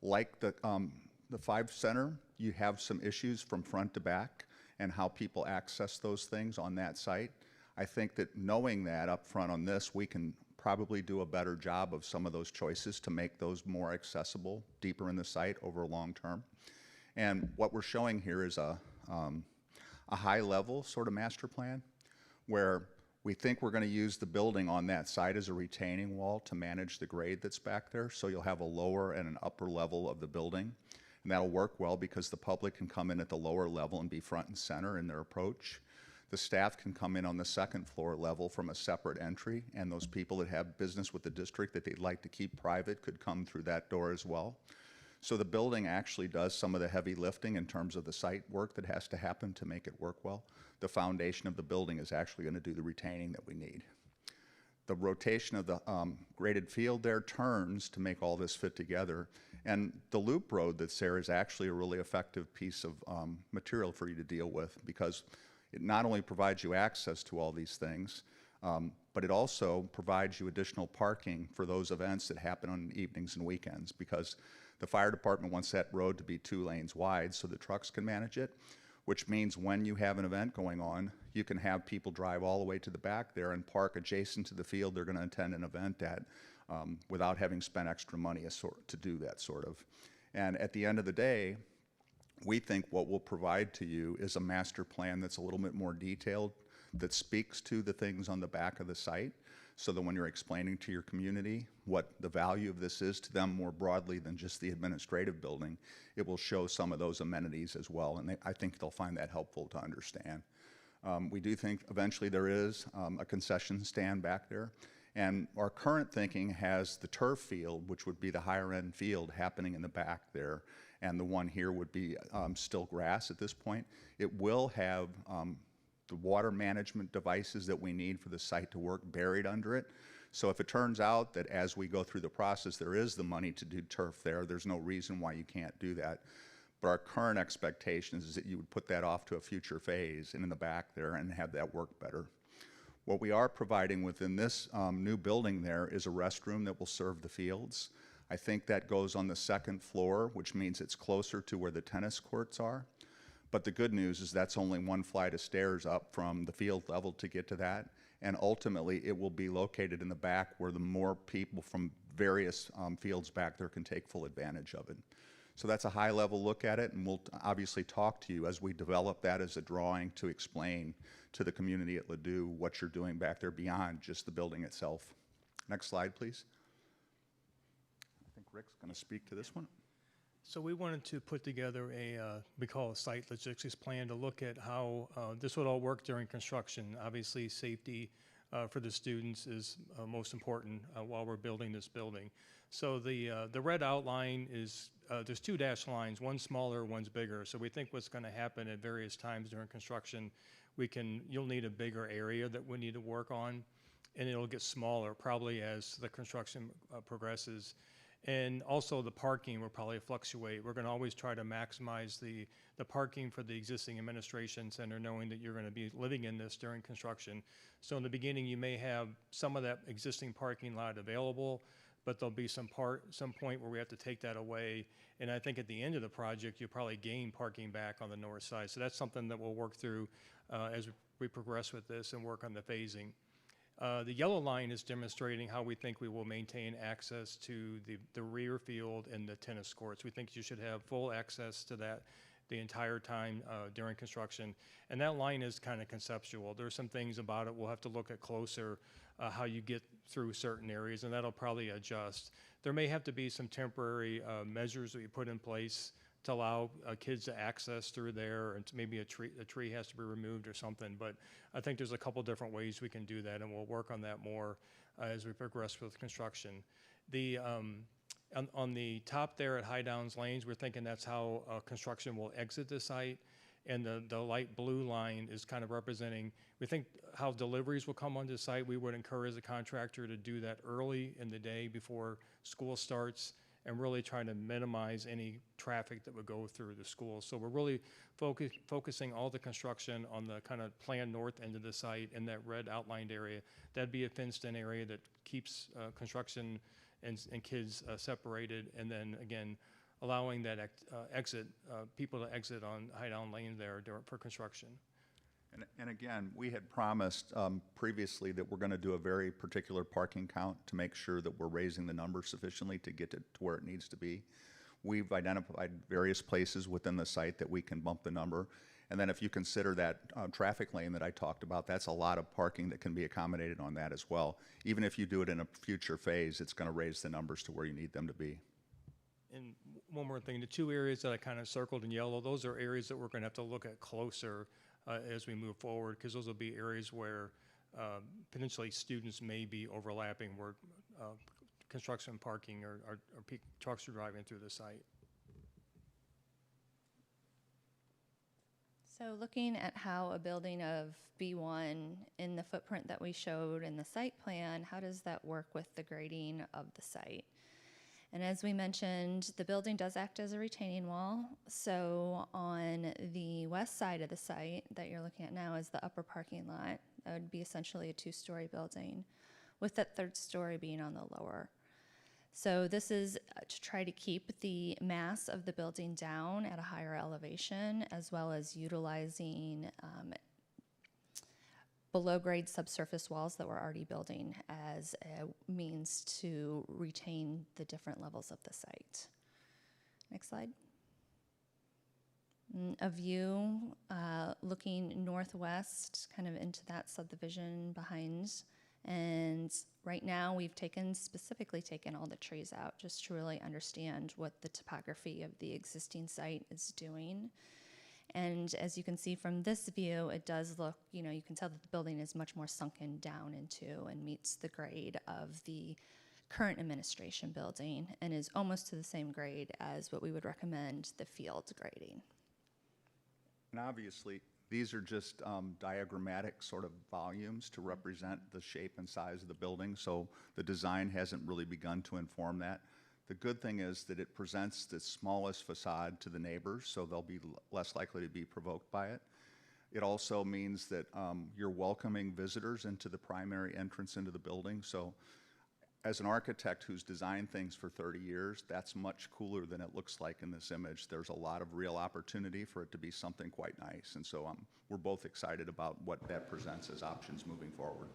Speaker 10: Like the 5 Center, you have some issues from front to back and how people access those things on that site. I think that knowing that up front on this, we can probably do a better job of some of those choices to make those more accessible deeper in the site over long term. And what we're showing here is a high level sort of master plan where we think we're going to use the building on that site as a retaining wall to manage the grade that's back there. So you'll have a lower and an upper level of the building. And that'll work well because the public can come in at the lower level and be front and center in their approach. The staff can come in on the second floor level from a separate entry, and those people that have business with the district that they'd like to keep private could come through that door as well. So the building actually does some of the heavy lifting in terms of the site work that has to happen to make it work well. The foundation of the building is actually going to do the retaining that we need. The rotation of the graded field there turns to make all this fit together. And the loop road that's there is actually a really effective piece of material for you to deal with because it not only provides you access to all these things, but it also provides you additional parking for those events that happen on evenings and weekends because the fire department wants that road to be 2 lanes wide so the trucks can manage it, which means when you have an event going on, you can have people drive all the way to the back there and park adjacent to the field they're going to attend an event at without having spent extra money to do that sort of. And at the end of the day, we think what we'll provide to you is a master plan that's a little bit more detailed, that speaks to the things on the back of the site, so that when you're explaining to your community what the value of this is to them more broadly than just the administrative building, it will show some of those amenities as well, and I think they'll find that helpful to understand. We do think eventually there is a concession stand back there, and our current thinking has the turf field, which would be the higher end field, happening in the back there, and the one here would be still grass at this point. It will have the water management devices that we need for the site to work buried under it. So if it turns out that as we go through the process there is the money to do turf there, there's no reason why you can't do that. But our current expectation is that you would put that off to a future phase and in the back there and have that work better. What we are providing within this new building there is a restroom that will serve the fields. I think that goes on the 2nd floor, which means it's closer to where the tennis courts are. But the good news is that's only 1 flight of stairs up from the field level to get to that. And ultimately, it will be located in the back where the more people from various fields back there can take full advantage of it. So that's a high-level look at it, and we'll obviously talk to you as we develop that as a drawing to explain to the community at Ladue what you're doing back there beyond just the building itself. Next slide, please. I think Rick's going to speak to this one.
Speaker 6: So we wanted to put together we call a site logistics plan to look at how this would all work during construction. Obviously, safety for the students is most important while we're building this building. So the red outline is, there's 2 dashed lines, one's smaller, one's bigger. So we think what's going to happen at various times during construction, you'll need a bigger area that we need to work on, and it'll get smaller probably as the construction progresses. And also the parking will probably fluctuate. We're going to always try to maximize the parking for the existing administration center, knowing that you're going to be living in this during construction. So in the beginning, you may have some of that existing parking lot available, but there'll be some point where we have to take that away. And I think at the end of the project, you'll probably gain parking back on the north side. So that's something that we'll work through as we progress with this and work on the phasing. The yellow line is demonstrating how we think we will maintain access to the rear field and the tennis courts. We think you should have full access to that the entire time during construction. And that line is kind of conceptual. There are some things about it we'll have to look at closer, how you get through certain areas, and that'll probably adjust. There may have to be some temporary measures that we put in place to allow kids to access through there, and maybe a tree has to be removed or something. But I think there's a couple different ways we can do that, and we'll work on that more as we progress with construction. On the top there at High Downs Lanes, we're thinking that's how construction will exit the site. And the light blue line is kind of representing, we think how deliveries will come onto the site. We would encourage the contractor to do that early in the day before school starts and really trying to minimize any traffic that would go through the school. So we're really focusing all the construction on the kind of planned north end of the site in that red outlined area. That'd be a fenced-in area that keeps construction and kids separated, and then again, allowing that people to exit on Hightown Lane there for construction.
Speaker 10: And again, we had promised previously that we're going to do a very particular parking count to make sure that we're raising the number sufficiently to get it to where it needs to be. We've identified various places within the site that we can bump the number. And then if you consider that traffic lane that I talked about, that's a lot of parking that can be accommodated on that as well. Even if you do it in a future phase, it's going to raise the numbers to where you need them to be.
Speaker 6: And one more thing, the two areas that I kind of circled in yellow, those are areas that we're going to have to look at closer as we move forward, because those will be areas where potentially students may be overlapping, where construction parking or trucks are driving through the site.
Speaker 23: So looking at how a building of B1 in the footprint that we showed in the site plan, how does that work with the grading of the site? And as we mentioned, the building does act as a retaining wall. So on the west side of the site that you're looking at now is the upper parking lot. That would be essentially a two-story building, with that third story being on the lower. So this is to try to keep the mass of the building down at a higher elevation, as well as utilizing below-grade subsurface walls that we're already building as a means to retain the different levels of the site. Next slide. A view looking northwest, kind of into that subdivision behind. And right now we've specifically taken all the trees out just to really understand what the topography of the existing site is doing. And as you can see from this view, it does look, you can tell that the building is much more sunken down into and meets the grade of the current administration building and is almost to the same grade as what we would recommend the field grading.
Speaker 10: And obviously, these are just diagrammatic sort of volumes to represent the shape and size of the building, so the design hasn't really begun to inform that. The good thing is that it presents the smallest facade to the neighbors, so they'll be less likely to be provoked by it. It also means that you're welcoming visitors into the primary entrance into the building. So as an architect who's designed things for 30 years, that's much cooler than it looks like in this image. There's a lot of real opportunity for it to be something quite nice. And so we're both excited about what that presents as options moving forward.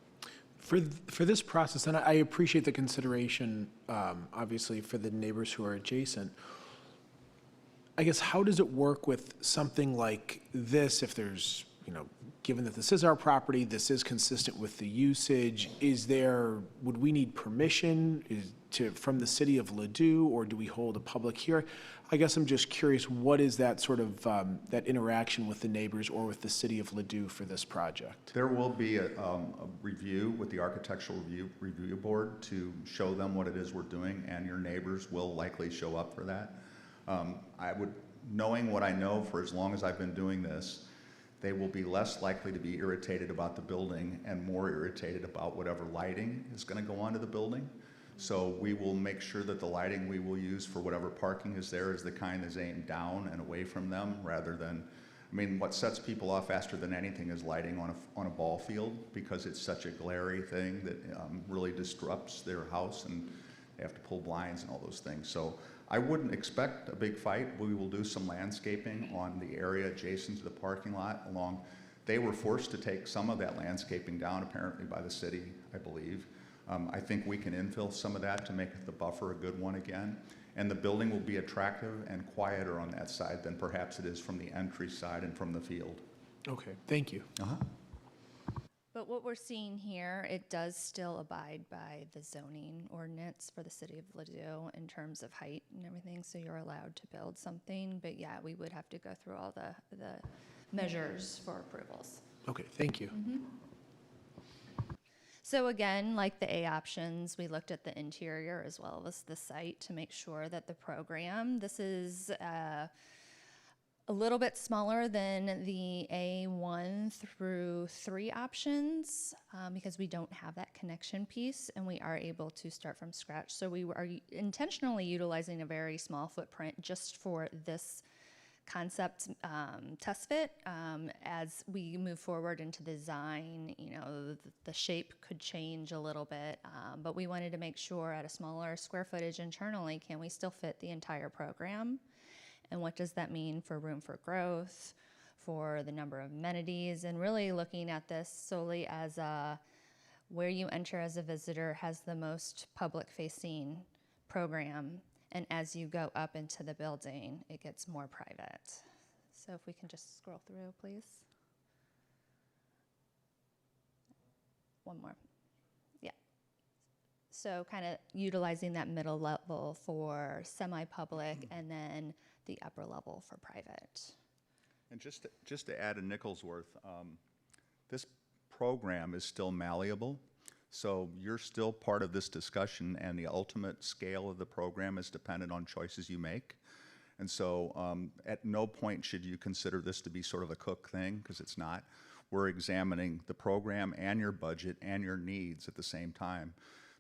Speaker 18: For this process, and I appreciate the consideration, obviously, for the neighbors who are adjacent, I guess, how does it work with something like this if there's, given that this is our property, this is consistent with the usage, would we need permission from the city of Ladue, or do we hold a public hearing? I guess I'm just curious, what is that sort of, that interaction with the neighbors or with the city of Ladue for this project?
Speaker 10: There will be a review with the Architectural Review Board to show them what it is we're doing, and your neighbors will likely show up for that. Knowing what I know for as long as I've been doing this, they will be less likely to be irritated about the building and more irritated about whatever lighting is going to go onto the building. So we will make sure that the lighting we will use for whatever parking is there is the kind that's aimed down and away from them, rather than, what sets people off faster than anything is lighting on a ball field, because it's such a glary thing that really disrupts their house, and they have to pull blinds and all those things. So I wouldn't expect a big fight. We will do some landscaping on the area adjacent to the parking lot They were forced to take some of that landscaping down, apparently by the city, I believe. I think we can infill some of that to make the buffer a good one again. And the building will be attractive and quieter on that side than perhaps it is from the entry side and from the field.
Speaker 18: Okay, thank you.
Speaker 23: But what we're seeing here, it does still abide by the zoning ordinance for the city of Ladue in terms of height and everything, so you're allowed to build something. But yeah, we would have to go through all the measures for approvals.
Speaker 18: Okay, thank you.
Speaker 23: Mm-hmm. So again, like the A options, we looked at the interior as well as the site to make sure that the program, this is a little bit smaller than the A1 through 3 options because we don't have that connection piece and we are able to start from scratch. So we are intentionally utilizing a very small footprint just for this concept test fit. As we move forward into design, you know, the shape could change a little bit, but we wanted to make sure at a smaller square footage internally, can we still fit the entire program? And what does that mean for room for growth, for the number of amenities, and really looking at this solely as where you enter as a visitor has the most public-facing program, and as you go up into the building, it gets more private. So if we can just scroll through, please. One more. Yeah. So kind of utilizing that middle level for semi-public and then the upper level for private.
Speaker 10: And just to add a nickel's worth, this program is still malleable, so you're still part of this discussion, and the ultimate scale of the program is dependent on choices you make. And so at no point should you consider this to be sort of a cook thing, because it's not. We're examining the program and your budget and your needs at the same time.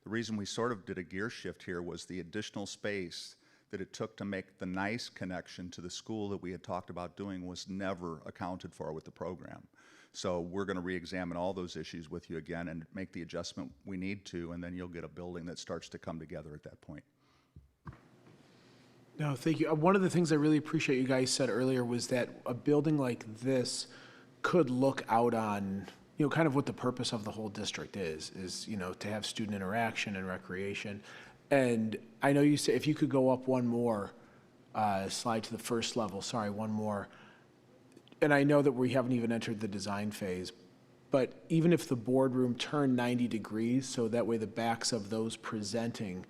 Speaker 10: The reason we sort of did a gear shift here was the additional space that it took to make the nice connection to the school that we had talked about doing was never accounted for with the program. So we're going to re-examine all those issues with you again and make the adjustment we need to, and then you'll get a building that starts to come together at that point.
Speaker 18: No, thank you. One of the things I really appreciate you guys said earlier was that a building like this could look out on, you know, kind of what the purpose of the whole district is, you know, to have student interaction and recreation. And I know you said, if you could go up one more, slide to the first level, sorry, one more. And I know that we haven't even entered the design phase, but even if the boardroom turned 90 degrees, so that way the backs of those presenting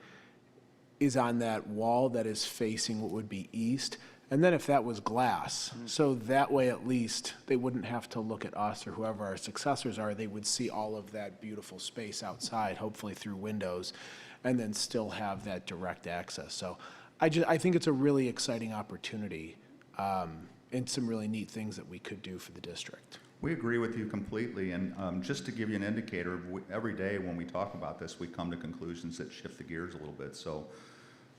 Speaker 18: is on that wall that is facing what would be east, and then if that was glass, so that way at least they wouldn't have to look at us or whoever our successors are, they would see all of that beautiful space outside, hopefully through windows, and then still have that direct access. So I think it's a really exciting opportunity and some really neat things that we could do for the district.
Speaker 10: We agree with you completely, and just to give you an indicator, every day when we talk about this, we come to conclusions that shift the gears a little bit. So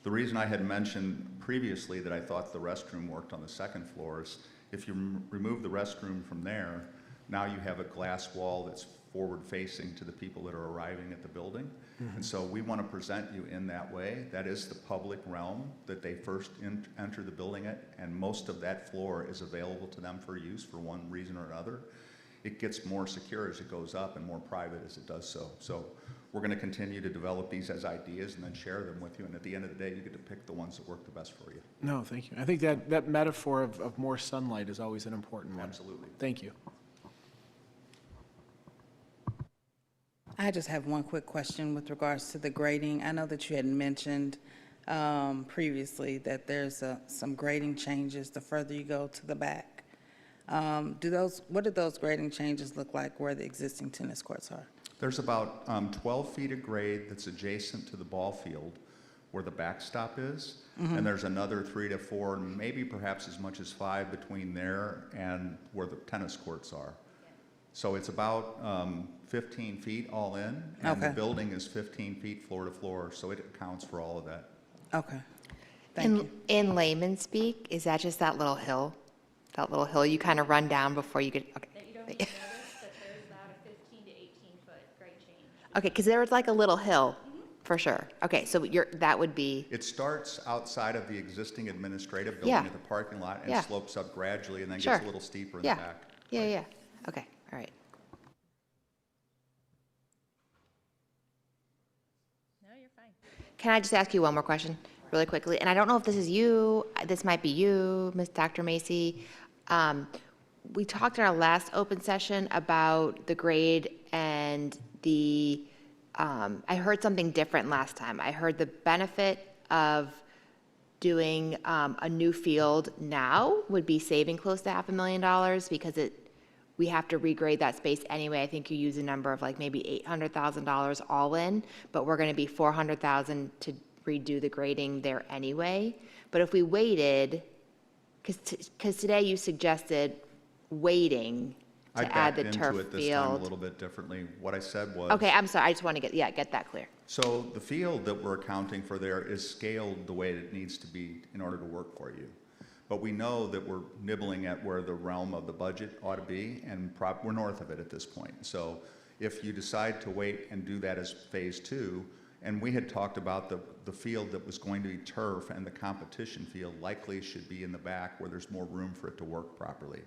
Speaker 10: the reason I had mentioned previously that I thought the restroom worked on the second floor is if you remove the restroom from there, now you have a glass wall that's forward-facing to the people that are arriving at the building. Mm-hmm. And so we want to present you in that way. That is the public realm that they first enter the building at, and most of that floor is available to them for use for one reason or another. It gets more secure as it goes up and more private as it does so. So we're going to continue to develop these as ideas and then share them with you, and at the end of the day, you get to pick the ones that work the best for you.
Speaker 18: No, thank you. I think that metaphor of more sunlight is always an important one.
Speaker 10: Absolutely.
Speaker 18: Thank you.
Speaker 13: I just have one quick question with regards to the grading. I know that you had mentioned previously that there's some grading changes the further you go to the back. What do those grading changes look like where the existing tennis courts are?
Speaker 10: There's about 12 feet of grade that's adjacent to the ball field where the backstop is, mm-hmm. and there's another 3 to 4, maybe perhaps as much as 5 between there and where the tennis courts are. So it's about 15 feet all in, and the building is 15 feet floor to floor, so it accounts for all of that.
Speaker 13: Okay. Thank you.
Speaker 21: In layman speak, is that just that little hill? That little hill you kind of run down before you get, okay.
Speaker 23: That you don't even notice that there's about a 15 to 18 foot grade change.
Speaker 21: Okay, because there was like a little hill, for sure. Okay, so that would be.
Speaker 10: It starts outside of the existing administrative building at the parking lot and slopes up gradually and then gets a little steeper in the back.
Speaker 21: Yeah. Okay, all right.
Speaker 23: No, you're fine.
Speaker 21: Can I just ask you one more question really quickly? And I don't know if this is you, this might be you, Ms. Dr. Macy. We talked in our last open session about the grade and the, I heard something different last time. I heard the benefit of doing a new field now would be saving close to $500,000 because we have to regrade that space anyway. I think you use a number of like maybe $800,000 all in, but we're going to be $400,000 to redo the grading there anyway. But if we waited because today you suggested waiting
Speaker 10: I
Speaker 21: to add
Speaker 10: backed
Speaker 21: the
Speaker 10: into
Speaker 21: turf
Speaker 10: it this time a
Speaker 21: field.
Speaker 10: little bit differently. What I said was.
Speaker 21: Okay, I'm sorry, I just want to get that clear.
Speaker 10: So the field that we're accounting for there is scaled the way it needs to be in order to work for you. But we know that we're nibbling at where the realm of the budget ought to be, and we're north of it at this point. So if you decide to wait and do that as phase 2, and we had talked about the field that was going to be turf and the competition field likely should be in the back where there's more room for it to work properly.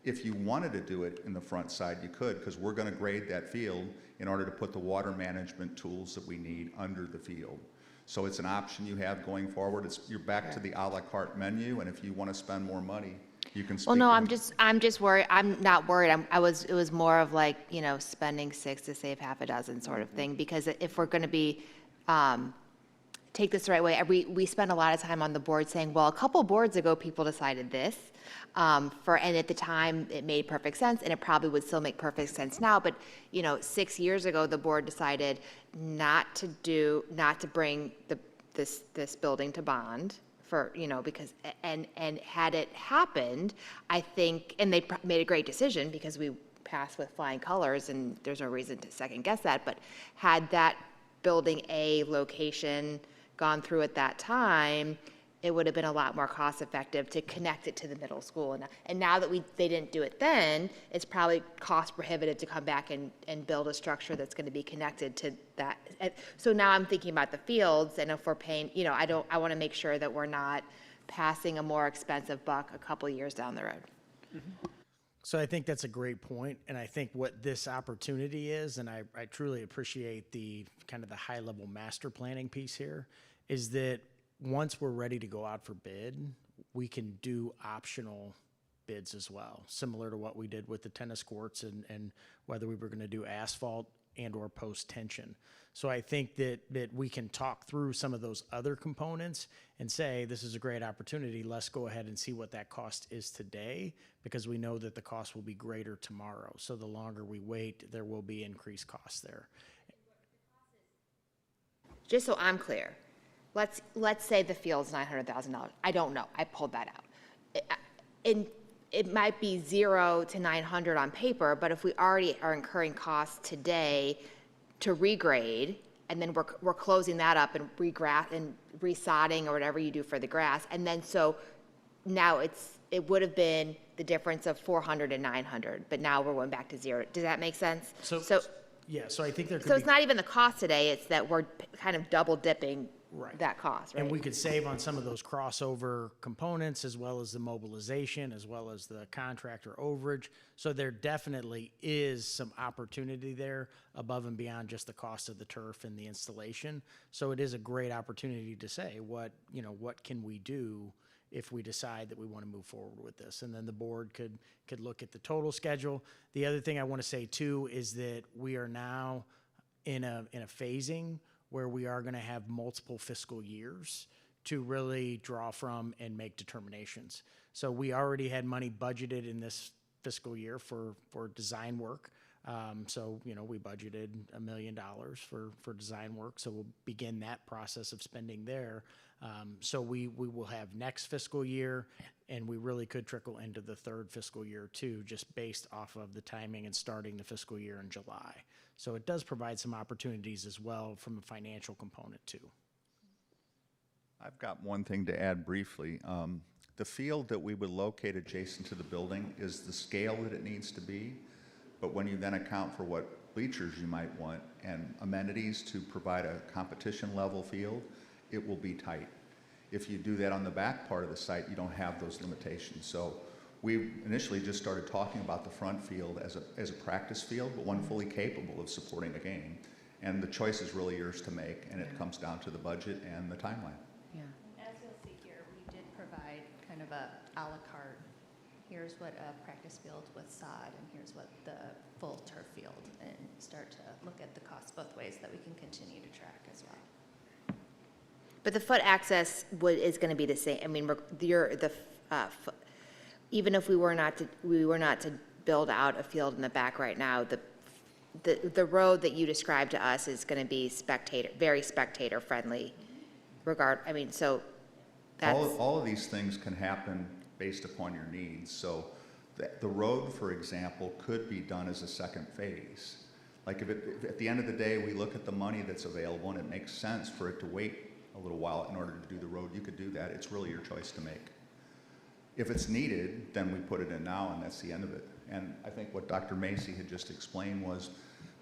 Speaker 10: If you wanted to do it in the front side, you could, because we're going to grade that field in order to put the water management tools that we need under the field. So it's an option you have going forward. You're back to the a la carte menu, and if you want to spend more money, you can.
Speaker 21: Well, no, I'm just worried. I'm not worried. It was more of like, spending 6 to save half a dozen sort of thing. Because if we're going to be take this the right way, we spend a lot of time on the board saying, well, a couple boards ago people decided this, and at the time it made perfect sense, and it probably would still make perfect sense now. But 6 years ago the board decided not to bring this building to bond. Because had it happened, I think, and they made a great decision because we passed with flying colors, and there's no reason to second guess that. But had that building A location gone through at that time, it would have been a lot more cost effective to connect it to the middle school. And now that they didn't do it then, it's probably cost prohibitive to come back and build a structure that's going to be connected to that. So now I'm thinking about the fields, and if we're paying, I want to make sure that we're not passing a more expensive buck a couple years down the road.
Speaker 14: Mm-hmm. So I think that's a great point, and I think what this opportunity is, and I truly appreciate the kind of the high level master planning piece here, is that once we're ready to go out for bid, we can do optional bids as well, similar to what we did with the tennis courts and whether we were going to do asphalt and or post tension. So I think that we can talk through some of those other components and say, this is a great opportunity. Let's go ahead and see what that cost is today, because we know that the cost will be greater tomorrow. So the longer we wait, there will be increased costs there.
Speaker 21: Just so I'm clear, let's say the field's $900,000. I don't know. I pulled that out. It might be 0 to 900 on paper, but if we already are incurring costs today to regrade, and then we're closing that up and regrass and resodding or whatever you do for the grass, and then so now it would have been the difference of 400 and 900, but now we're going back to 0. Does that make sense?
Speaker 14: So I think there could
Speaker 21: So it's not even the cost today, it's that we're kind of double dipping that cost, right?
Speaker 14: And we could save on some of those crossover components, as well as the mobilization, as well as the contractor overage. So there definitely is some opportunity there above and beyond just the cost of the turf and the installation. So it is a great opportunity to say, what can we do if we decide that we want to move forward with this? And then the board could look at the total schedule. The other thing I want to say too is that we are now in a phasing where we are going to have multiple fiscal years to really draw from and make determinations. So we already had money budgeted in this fiscal year for design work. So we budgeted $1 million for design work. So we'll begin that process of spending there. So we will have next fiscal year, and we really could trickle into the third fiscal year too, just based off of the timing and starting the fiscal year in July. So it does provide some opportunities as well from a financial component too.
Speaker 10: I've got one thing to add briefly. The field that we would locate adjacent to the building is the scale that it needs to be, but when you then account for what bleachers you might want and amenities to provide a competition level field, it will be tight. If you do that on the back part of the site, you don't have those limitations. So we initially just started talking about the front field as a practice field, but one fully capable of supporting a game. And the choice is really yours to make, and it comes down to the budget and the timeline.
Speaker 21: Yeah.
Speaker 23: As you'll see here, we did provide kind of a la carte. Here's what a practice field with sod, and here's what the full turf field, and start to look at the costs both ways that we can continue to track as well.
Speaker 21: But the foot access is going to be the same. I mean, even if we were not to build out a field in the back right now, the road that you described to us is going to be very spectator friendly. So that's
Speaker 10: all of these things can happen based upon your needs. So the road, for example, could be done as a second phase. Like if at the end of the day, we look at the money that's available and it makes sense for it to wait a little while in order to do the road, you could do that. It's really your choice to make. If it's needed, then we put it in now and that's the end of it. And I think what Dr. Macy had just explained was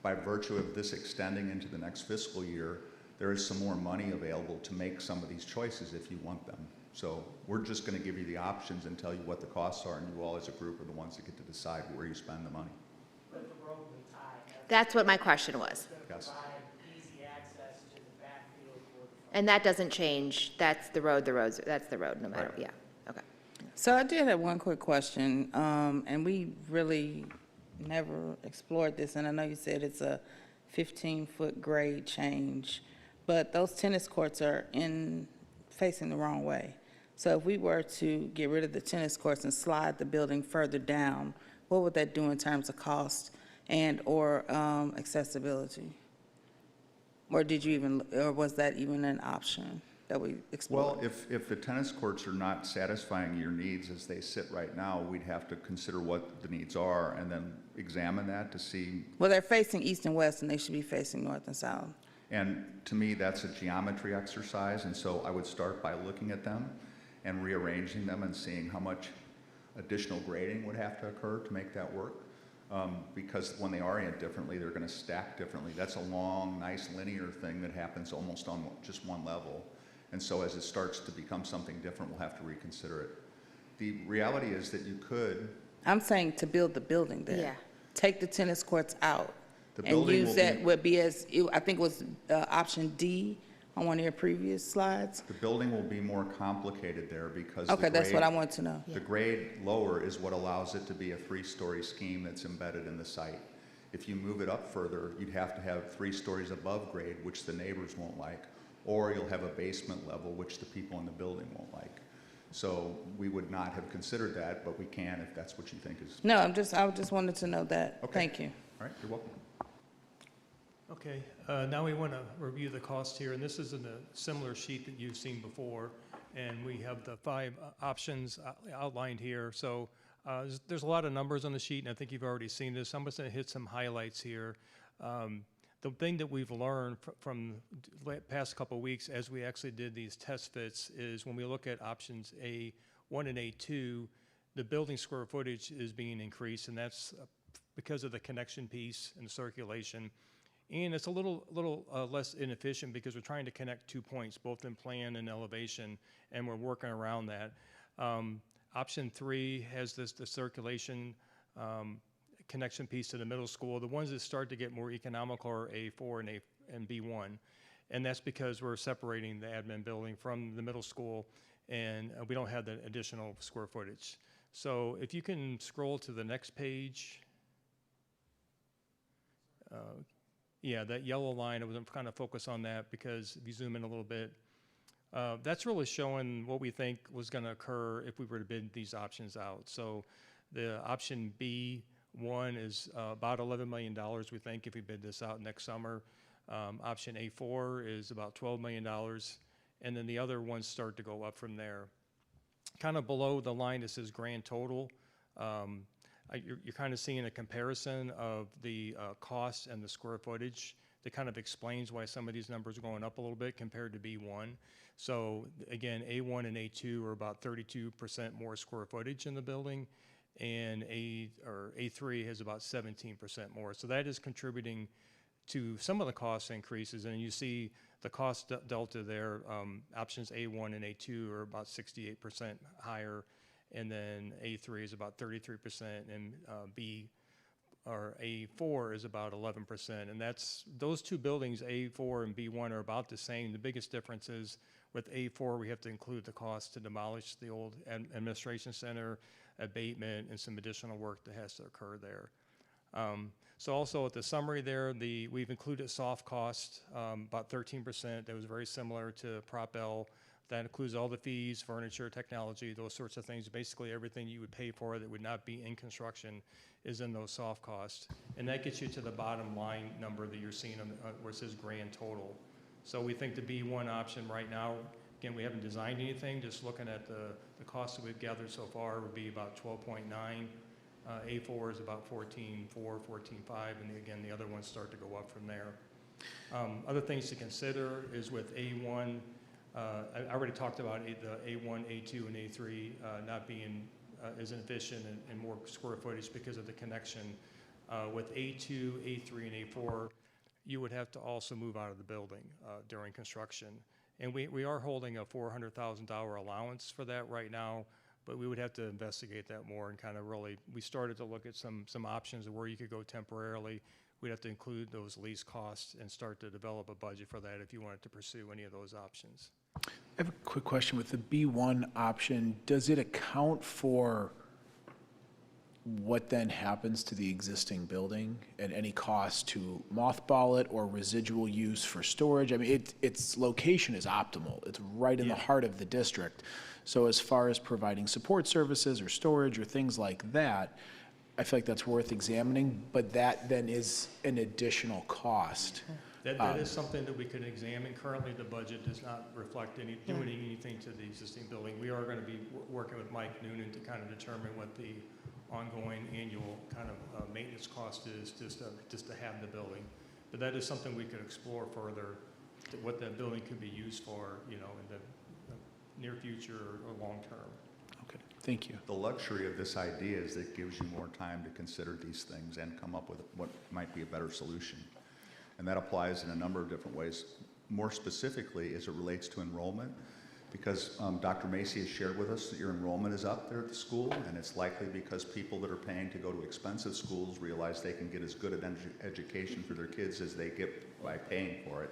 Speaker 10: by virtue of this extending into the next fiscal year, there is some more money available to make some of these choices if you want them. So we're just going to give you the options and tell you what the costs are, and you all as a group are the ones that get to decide where you spend the money.
Speaker 21: That's what my question was.
Speaker 10: Yes.
Speaker 21: And that doesn't change. That's the road, that's the road, no matter,
Speaker 10: Right.
Speaker 21: yeah, okay.
Speaker 13: So I did have one quick question, and we really never explored this, and I know you said it's a 15-foot grade change, but those tennis courts are facing the wrong way. So if we were to get rid of the tennis courts and slide the building further down, what would that do in terms of cost and/or accessibility? Or was that even an option that we explored?
Speaker 10: Well, if the tennis courts are not satisfying your needs as they sit right now, we'd have to consider what the needs are and then examine that to see.
Speaker 13: Well, they're facing east and west, and they should be facing north and south.
Speaker 10: And to me, that's a geometry exercise, and so I would start by looking at them and rearranging them and seeing how much additional grading would have to occur to make that work. Because when they orient differently, they're going to stack differently. That's a long, nice linear thing that happens almost on just one level. And so as it starts to become something different, we'll have to reconsider it. The reality is that you could.
Speaker 13: I'm saying to build the building there.
Speaker 21: Yeah.
Speaker 13: Take the tennis courts out.
Speaker 10: The
Speaker 13: And
Speaker 10: building
Speaker 13: use
Speaker 10: will
Speaker 13: that
Speaker 10: be-
Speaker 13: would be as, I think it was option D on one of your previous slides.
Speaker 10: The building will be more complicated there because
Speaker 13: Okay, that's what I want to know.
Speaker 10: The grade lower is what allows it to be a 3-story scheme that's embedded in the site. If you move it up further, you'd have to have 3 stories above grade, which the neighbors won't like, or you'll have a basement level, which the people in the building won't like. So we would not have considered that, but we can if that's what you think is.
Speaker 13: No, I just wanted to know that.
Speaker 10: Okay.
Speaker 13: Thank you.
Speaker 10: All right, you're welcome.
Speaker 6: Okay, now we want to review the cost here, and this is in a similar sheet that you've seen before, and we have the 5 options outlined here. So there's a lot of numbers on the sheet, and I think you've already seen this. I'm just going to hit some highlights here. The thing that we've learned from the past couple of weeks as we actually did these test fits is when we look at options A1 and A2, the building square footage is being increased, and that's because of the connection piece and the circulation. And it's a little less inefficient because we're trying to connect 2 points, both in plan and elevation, and we're working around that. Option 3 has the circulation connection piece to the middle school. The ones that start to get more economical are A4 and B1. And that's because we're separating the admin building from the middle school, and we don't have the additional square footage. So if you can scroll to the next page. Yeah, that yellow line, I was kind of focused on that because if you zoom in a little bit, that's really showing what we think was going to occur if we were to bid these options out. So the option B1 is about $11 million, we think, if we bid this out next summer. Option A4 is about $12 million, and then the other ones start to go up from there. Kind of below the line that says grand total, you're kind of seeing a comparison of the cost and the square footage that kind of explains why some of these numbers are going up a little bit compared to B1. So again, A1 and A2 are about 32% more square footage in the building, and A3 has about 17% more. So that is contributing to some of the cost increases, and you see the cost delta there. Options A1 and A2 are about 68% higher, and then A3 is about 33%, and A4 is about 11%. And those 2 buildings, A4 and B1, are about the same. The biggest difference is with A4, we have to include the cost to demolish the old administration center, abatement, and some additional work that has to occur there. So also at the summary there, we've included soft cost, about 13%. That was very similar to Prop L. That includes all the fees, furniture, technology, those sorts of things. Basically everything you would pay for that would not be in construction is in those soft costs. And that gets you to the bottom line number that you're seeing where it says grand total. So we think the B1 option right now Again, we haven't designed anything, just looking at the costs that we've gathered so far would be about 12.9. A4 is about 14.4, 14.5, and again, the other ones start to go up from there. Other things to consider is with A1, I already talked about the A1, A2, and A3 not being as efficient and more square footage because of the connection. With A2, A3, and A4, you would have to also move out of the building during construction. And we are holding a $400,000 allowance for that right now, but we would have to investigate that more and kind of really, we started to look at some options of where you could go temporarily. We'd have to include those lease costs and start to develop a budget for that if you wanted to pursue any of those options.
Speaker 18: I have a quick question. With the B1 option, does it account for what then happens to the existing building and any cost to mothball it or residual use for storage? I mean, its location is optimal. It's right in the heart of the district. So as far as providing support services or storage or things like that, I feel like that's worth examining, but that then is an additional cost.
Speaker 6: That is something that we could examine. Currently, the budget does not reflect doing anything to the existing building. We are going to be working with Mike Noonan to kind of determine what the ongoing annual kind of maintenance cost is just to have the building. But that is something we could explore further, what that building could be used for, in the near future or long term.
Speaker 18: Okay, thank you.
Speaker 10: The luxury of this idea is that it gives you more time to consider these things and come up with what might be a better solution. And that applies in a number of different ways. More specifically, as it relates to enrollment, because Dr. Macy has shared with us that your enrollment is up there at the school, and it's likely because people that are paying to go to expensive schools realize they can get as good an education for their kids as they get by paying for it.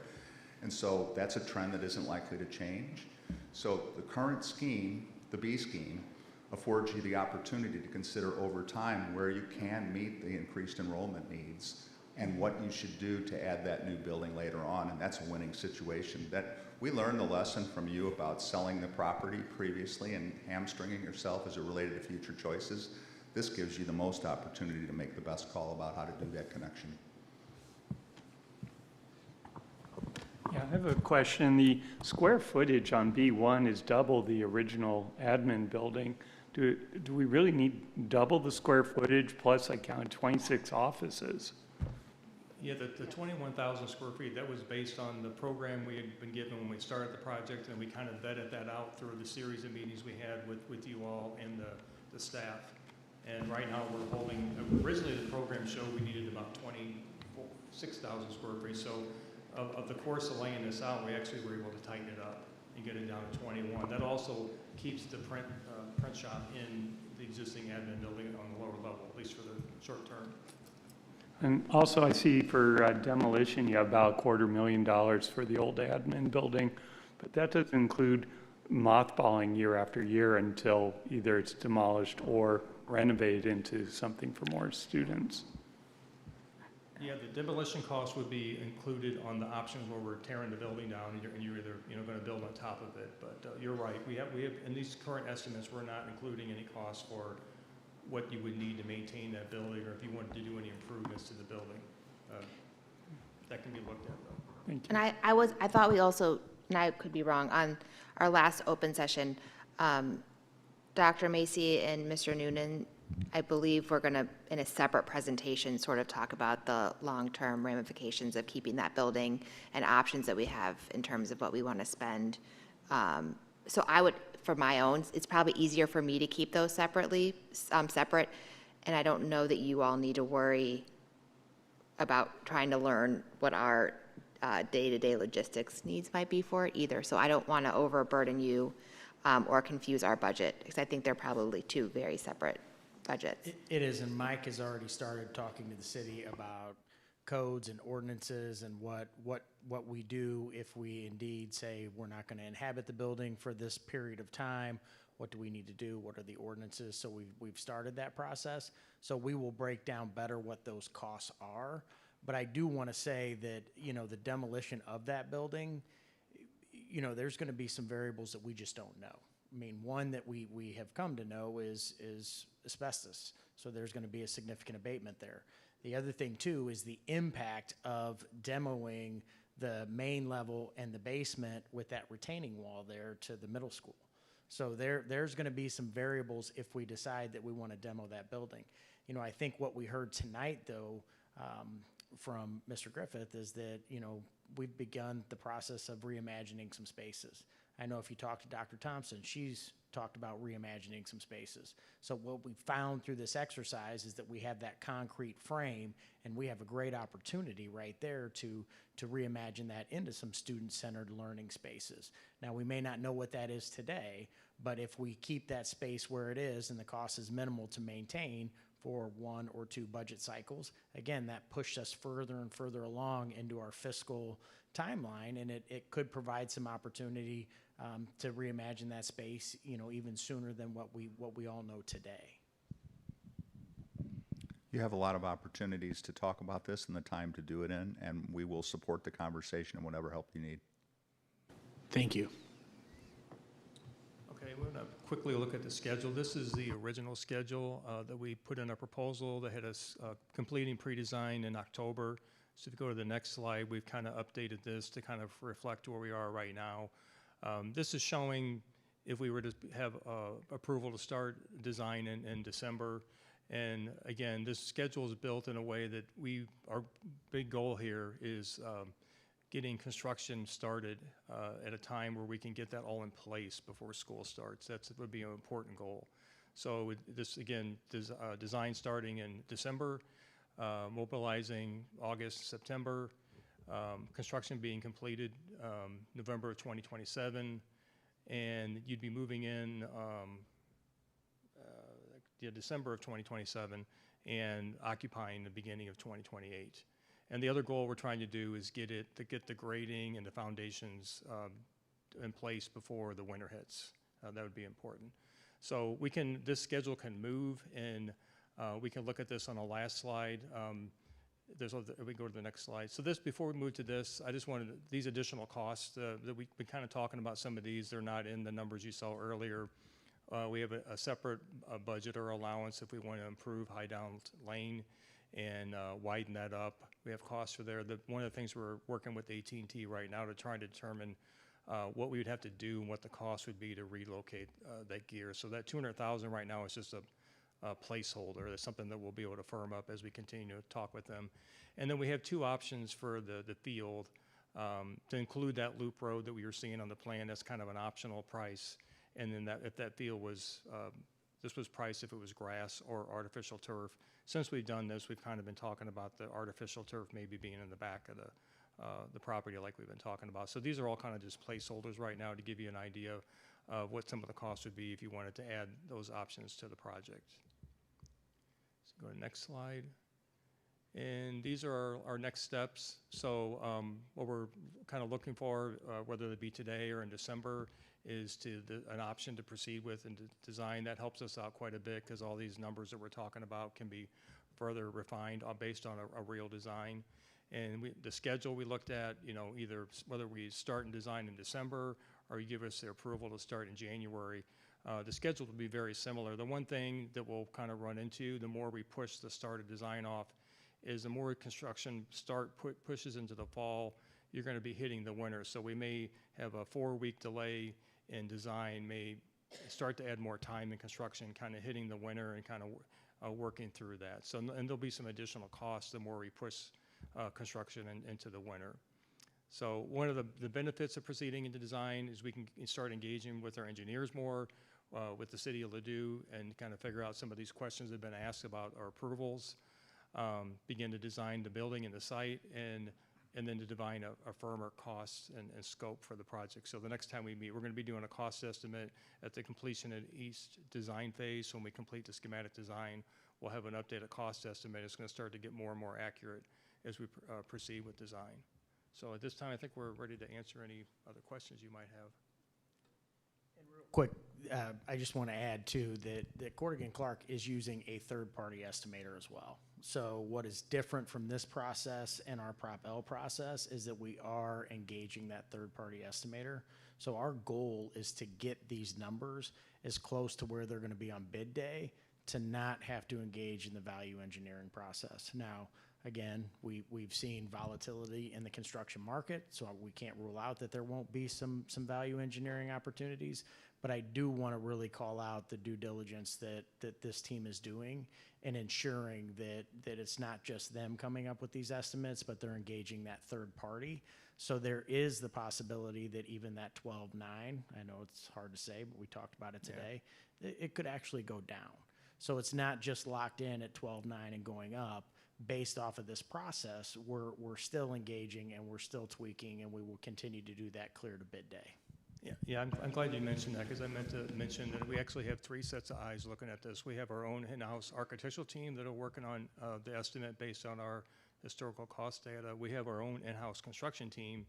Speaker 10: And so that's a trend that isn't likely to change. So the current scheme, the B scheme, affords you the opportunity to consider over time where you can meet the increased enrollment needs and what you should do to add that new building later on, and that's a winning situation. That we learned the lesson from you about selling the property previously and hamstringing yourself as it related to future choices. This gives you the most opportunity to make the best call about how to do that connection.
Speaker 8: Yeah, I have a question. The square footage on B1 is double the original admin building. Do we really need double the square footage plus I count 26 offices?
Speaker 6: Yeah, the 21,000 square feet, that was based on the program we had been given when we started the project, and we kind of vetted that out through the series of meetings we had with you all and the staff. And right now we're holding, originally the program showed we needed about 26,000 square feet. So of the course of laying this out, we actually were able to tighten it up and get it down to 21. That also keeps the print shop in the existing admin building on the lower level, at least for the short term.
Speaker 8: And also I see for demolition, you have about $250,000 for the old admin building, but that doesn't include mothballing year after year until either it's demolished or renovated into something for more students.
Speaker 6: Yeah, the demolition cost would be included on the options where we're tearing the building down and you're either going to build on top of it. But you're right. We have in these current estimates, we're not including any costs for what you would need to maintain that building, or if you wanted to do any improvements to the building. That can be looked at, though.
Speaker 8: Thank you.
Speaker 21: And I thought we also, and I could be wrong, on our last open session, Dr. Macy and Mr. Noonan, I believe we're going to, in a separate presentation, sort of talk about the long-term ramifications of keeping that building and options that we have in terms of what we want to spend. So I would, for my own, it's probably easier for me to keep those separate, and I don't know that you all need to worry about trying to learn what our day-to-day logistics needs might be for it either. So I don't want to overburden you or confuse our budget, because I think they're probably two very separate budgets.
Speaker 14: It is, and Mike has already started talking to the city about codes and ordinances and what we do if we indeed say we're not going to inhabit the building for this period of time. What do we need to do? What are the ordinances? So we've started that process. So we will break down better what those costs are. But I do want to say that, the demolition of that building, there's going to be some variables that we just don't know. I mean, one that we have come to know is asbestos. So there's going to be a significant abatement there. The other thing, too, is the impact of demoing the main level and the basement with that retaining wall there to the middle school. So there's going to be some variables if we decide that we want to demo that building. You know, I think what we heard tonight, though, from Mr. Griffith is that, you know, we've begun the process of reimagining some spaces. I know if you talk to Dr. Thompson, she's talked about reimagining some spaces. So what we found through this exercise is that we have that concrete frame, and we have a great opportunity right there to reimagine that into some student-centered learning spaces. Now, we may not know what that is today, but if we keep that space where it is and the cost is minimal to maintain for 1 or 2 budget cycles, again, that pushed us further and further along into our fiscal timeline, and it could provide some opportunity to reimagine that space, you know, even sooner than what we all know today.
Speaker 10: You have a lot of opportunities to talk about this and the time to do it in, and we will support the conversation and whatever help you need.
Speaker 14: Thank you.
Speaker 6: Okay, we're going to quickly look at the schedule. This is the original schedule that we put in our proposal that had us completing pre-design in October. So if you go to the next slide, we've kind of updated this to kind of reflect where we are right now. This is showing if we were to have approval to start design in December. And again, this schedule is built in a way that our big goal here is getting construction started at a time where we can get that all in place before school starts. That would be an important goal. So this, again, design starting in December, mobilizing August, September, construction being completed November of 2027, and you'd be moving in December of 2027 and occupying the beginning of 2028. And the other goal we're trying to do is get the grading and the foundations in place before the winter hits. That would be important. So this schedule can move, and we can look at this on the last slide. We go to the next slide. So before we move to this, I just wanted these additional costs that we've been kind of talking about. Some of these, they're not in the numbers you saw earlier. We have a separate budget or allowance if we want to improve High Down Lane and widen that up. We have costs for there. One of the things we're working with AT&T right now to try to determine what we would have to do and what the cost would be to relocate that gear. So that $200,000 right now is just a placeholder. That's something that we'll be able to firm up as we continue to talk with them. And then we have 2 options for the field to include that loop road that we were seeing on the plan. That's kind of an optional price. And then if that field was, this was priced if it was grass or artificial turf. Since we've done this, we've kind of been talking about the artificial turf maybe being in the back of the property like we've been talking about. So these are all kind of just placeholders right now to give you an idea of what some of the costs would be if you wanted to add those options to the project. So go to the next slide. And these are our next steps. So what we're kind of looking for, whether it be today or in December, is an option to proceed with and to design. That helps us out quite a bit because all these numbers that we're talking about can be further refined based on a real design. And the schedule we looked at, you know, either whether we start and design in December or you give us the approval to start in January, the schedule will be very similar. The one thing that we'll kind of run into, the more we push the start of design off, is the more construction pushes into the fall, you're going to be hitting the winter. So we may have a 4-week delay in design, may start to add more time in construction, kind of hitting the winter and kind of working through that. So, and there'll be some additional costs the more we push construction into the winter. So one of the benefits of proceeding into design is we can start engaging with our engineers more, with the city of Ladue, and kind of figure out some of these questions that have been asked about our approvals, begin to design the building and the site, and then to define a firmer cost and scope for the project. So the next time we meet, we're going to be doing a cost estimate at the completion of each design phase. So when we complete the schematic design, we'll have an updated cost estimate. It's going to start to get more and more accurate as we proceed with design. So at this time, I think we're ready to answer any other questions you might have.
Speaker 14: Quick, I just want to add too that Corrigan Clark is using a third-party estimator as well. So what is different from this process and our Prop L process is that we are engaging that third-party estimator. So our goal is to get these numbers as close to where they're going to be on bid day to not have to engage in the value engineering process. Now, Again, we've seen volatility in the construction market, so we can't rule out that there won't be some value engineering opportunities. But I do want to really call out the due diligence that this team is doing and ensuring that it's not just them coming up with these estimates, but they're engaging that third party. So there is the possibility that even that 12.9, I know it's hard to say, but we talked about it today, it could actually go down. So it's not just locked in at 12.9 and going up. Based off of this process, we're still engaging and we're still tweaking, and we will continue to do that clear to bid day.
Speaker 6: Yeah, I'm glad you mentioned that, because I meant to mention that we actually have 3 sets of eyes looking at this. We have our own in-house architectural team that are working on the estimate based on our historical cost data. We have our own in-house construction team,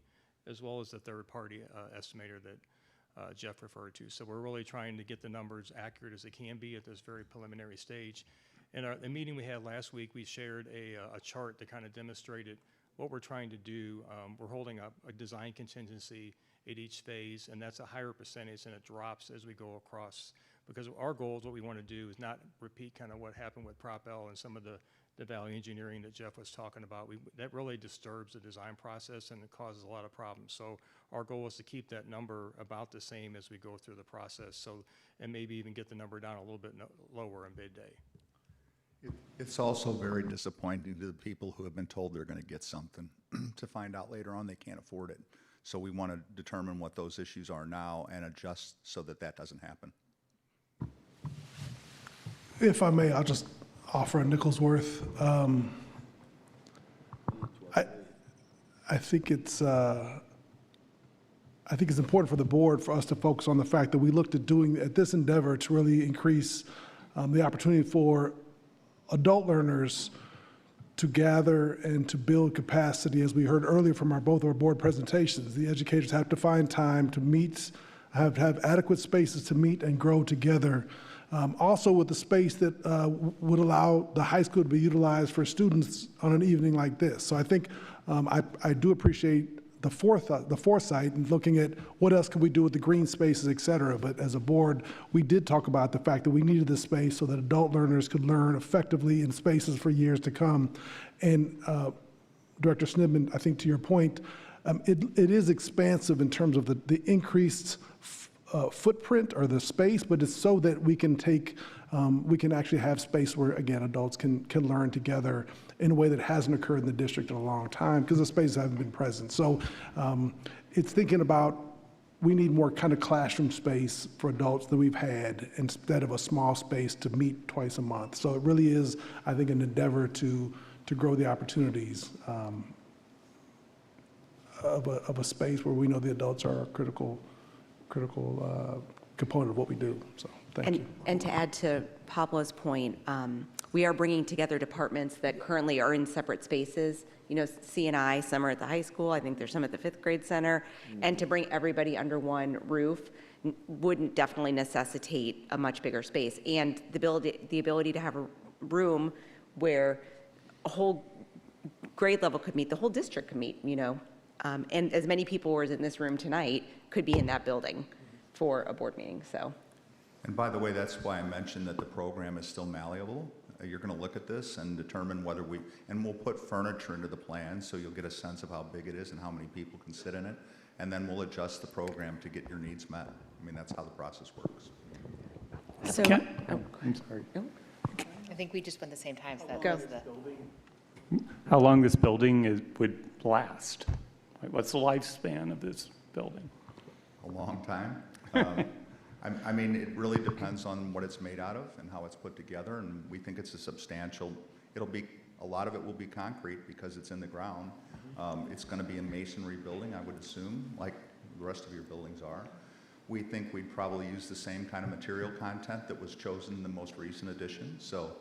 Speaker 6: as well as the third-party estimator that Jeff referred to. So we're really trying to get the numbers accurate as they can be at this very preliminary stage. In the meeting we had last week, we shared a chart that kind of demonstrated what we're trying to do. We're holding up a design contingency at each phase, and that's a higher percentage, and it drops as we go across. Because our goal is, what we want to do is not repeat kind of what happened with Prop L and some of the value engineering that Jeff was talking about. That really disturbs the design process, and it causes a lot of problems. So our goal is to keep that number about the same as we go through the process, and maybe even get the number down a little bit lower in bid day.
Speaker 10: It's also very disappointing to the people who have been told they're going to get something to find out later on they can't afford it. So we want to determine what those issues are now and adjust so that that doesn't happen.
Speaker 20: If I may, I'll just offer a nickel's worth. I think it's important for the board for us to focus on the fact that we looked at this endeavor to really increase the opportunity for adult learners to gather and to build capacity. As we heard earlier from both our board presentations, the educators have to find time to meet, have adequate spaces to meet and grow together. Also with the space that would allow the high school to be utilized for students on an evening like this. So I think I do appreciate the foresight and looking at what else can we do with the green spaces, et cetera. But as a board, we did talk about the fact that we needed this space so that adult learners could learn effectively in spaces for years to come. And Director Snibman, I think to your point, it is expansive in terms of the increased footprint or the space, but it's so that we can actually have space where, again, adults can learn together in a way that hasn't occurred in the district in a long time, because the spaces haven't been present. So it's thinking about, we need more kind of classroom space for adults than we've had, instead of a small space to meet twice a month. So it really is, I think, an endeavor to grow the opportunities of a space where we know the adults are a critical component of what we do. So thank you.
Speaker 1: And to add to Pablo's point, we are bringing together departments that currently are in separate spaces. You know, C&I, some are at the high school, I think there's some at the 5th grade center, and to bring everybody under one roof wouldn't definitely necessitate a much bigger space. And the ability to have a room where a whole grade level could meet, the whole district could meet, you know, and as many people were in this room tonight could be in that building for a board meeting, so.
Speaker 10: And by the way, that's why I mentioned that the program is still malleable. You're going to look at this and determine whether and we'll put furniture into the plan so you'll get a sense of how big it is and how many people can sit in it, and then we'll adjust the program to get your needs met. I mean, that's how the process works.
Speaker 1: So,
Speaker 8: I'm sorry.
Speaker 21: I think we just went the same time, so that
Speaker 1: Go.
Speaker 21: was the.
Speaker 8: How long this building would last? What's the lifespan of this building?
Speaker 10: A long time. I mean, it really depends on what it's made out of and how it's put together, and we think it's a substantial, a lot of it will be concrete because it's in the ground. It's going to be a masonry building, I would assume, like the rest of your buildings are. We think we'd probably use the same kind of material content that was chosen in the most recent edition. So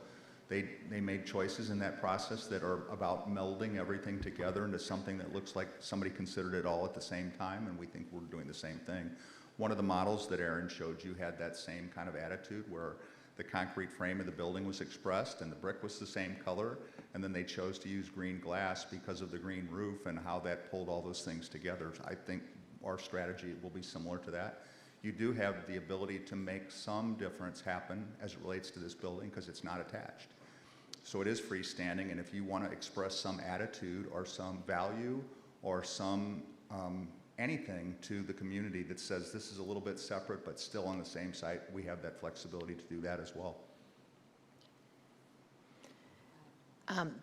Speaker 10: they made choices in that process that are about melding everything together into something that looks like somebody considered it all at the same time, and we think we're doing the same thing. One of the models that Aaron showed you had that same kind of attitude where the concrete frame of the building was expressed and the brick was the same color, and then they chose to use green glass because of the green roof and how that pulled all those things together. I think our strategy will be similar to that. You do have the ability to make some difference happen as it relates to this building because it's not attached. So it is freestanding, and if you want to express some attitude or some value or some anything to the community that says this is a little bit separate but still on the same site, we have that flexibility to do that as well.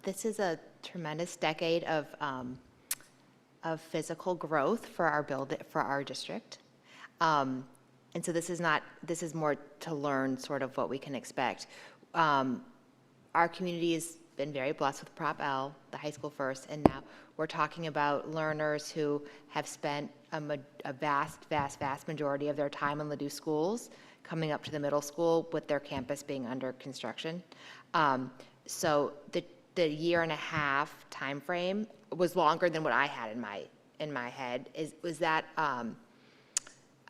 Speaker 21: This is a tremendous decade of physical growth for our district. And so this is more to learn sort of what we can expect. Our community has been very blessed with Prop L, the high school first, and now we're talking about learners who have spent a vast majority of their time in Ladue schools coming up to the middle school with their campus being under construction. So the year and a half time frame was longer than what I had in my head. Was that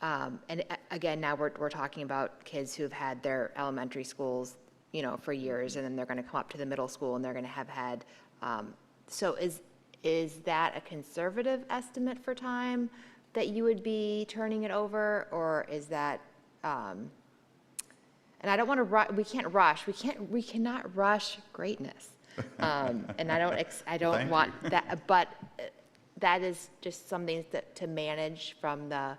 Speaker 21: and again, now we're talking about kids who've had their elementary schools, you know, for years, and then they're going to come up to the middle school and they're going to have had. So is that a conservative estimate for time that you would be turning it over, or is that? And I don't want to we can't rush. We cannot rush greatness. And I don't want that, but that is just something to manage from the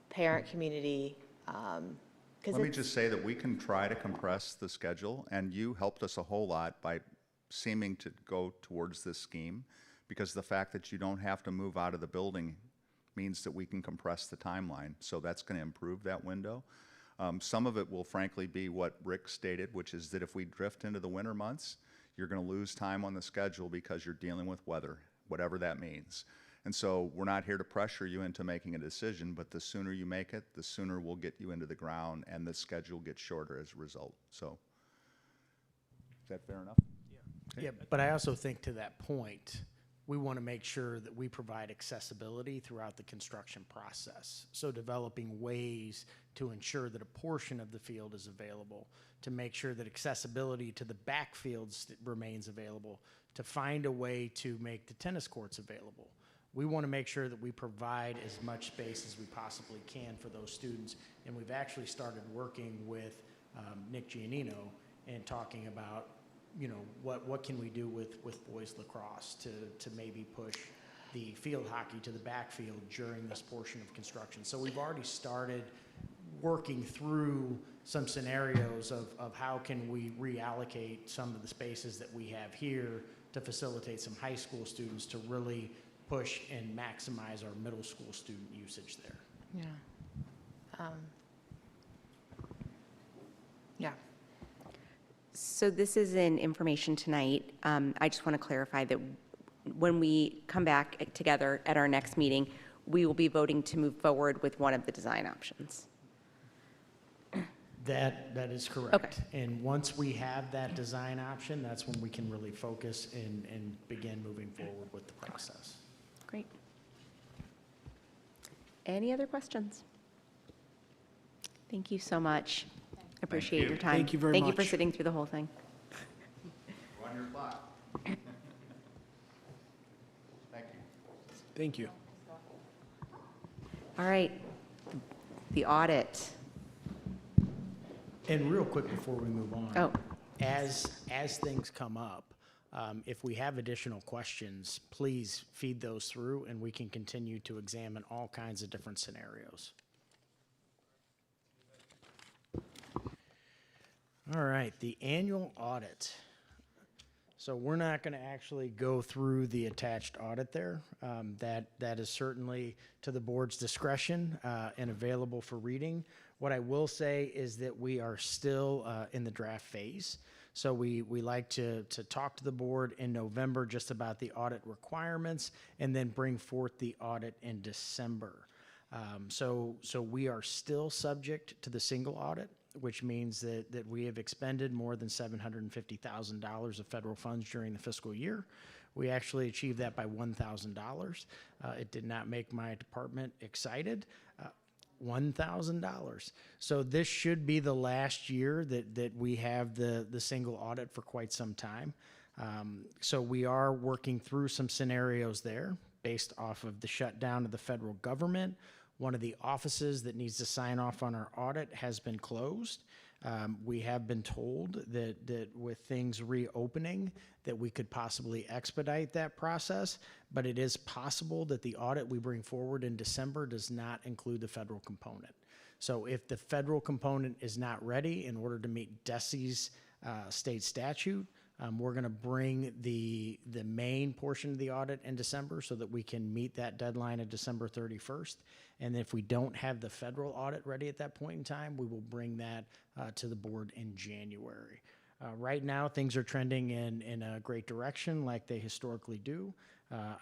Speaker 21: parent community.
Speaker 10: Let me just say that we can try to compress the schedule, and you helped us a whole lot by seeming to go towards this scheme, because the fact that you don't have to move out of the building means that we can compress the timeline. So that's going to improve that window. Some of it will frankly be what Rick stated, which is that if we drift into the winter months, you're going to lose time on the schedule because you're dealing with weather, whatever that means. And so we're not here to pressure you into making a decision, but the sooner you make it, the sooner we'll get you into the ground, and the schedule gets shorter as a result. So is that fair enough?
Speaker 14: Yeah. Yeah, but I also think to that point, we want to make sure that we provide accessibility throughout the construction process. So developing ways to ensure that a portion of the field is available, to make sure that accessibility to the backfields remains available, to find a way to make the tennis courts available. We want to make sure that we provide as much space as we possibly can for those students. And we've actually started working with Nick Giannino and talking about, you know, what can we do with boys lacrosse to maybe push the field hockey to the backfield during this portion of construction. So we've already started working through some scenarios of how can we reallocate some of the spaces that we have here to facilitate some high school students to really push and maximize our middle school student usage there.
Speaker 21: Yeah. Yeah.
Speaker 1: So this is in information tonight. I just want to clarify that when we come back together at our next meeting, we will be voting to move forward with one of the design options.
Speaker 14: That is correct.
Speaker 1: Okay.
Speaker 14: And once we have that design option, that's when we can really focus and begin moving forward with the process.
Speaker 1: Great. Any other questions? Thank you so much. I appreciate your time.
Speaker 18: Thank you very
Speaker 1: Thank you
Speaker 18: much.
Speaker 1: for sitting through the whole thing.
Speaker 10: We're on your clock. Thank you.
Speaker 18: Thank you.
Speaker 1: All right. The audit.
Speaker 14: And real quick before we move on,
Speaker 1: Oh.
Speaker 14: as things come up, if we have additional questions, please feed those through and we can continue to examine all kinds of different scenarios. All right, the annual audit. So we're not going to actually go through the attached audit there. That is certainly to the board's discretion and available for reading. What I will say is that we are still in the draft phase. So we like to talk to the board in November just about the audit requirements and then bring forth the audit in December. So we are still subject to the single audit, which means that we have expended more than $750,000 of federal funds during the fiscal year. We actually achieved that by $1,000. It did not make my department excited. $1,000. So this should be the last year that we have the single audit for quite some time. So we are working through some scenarios there based off of the shutdown of the federal government. One of the offices that needs to sign off on our audit has been closed. We have been told that with things reopening, that we could possibly expedite that process, but it is possible that the audit we bring forward in December does not include the federal component. So if the federal component is not ready in order to meet DESE's state statute, we're going to bring the main portion of the audit in December so that we can meet that deadline of December 31st. And if we don't have the federal audit ready at that point in time, we will bring that to the board in January. Right now, things are trending in a great direction like they historically do.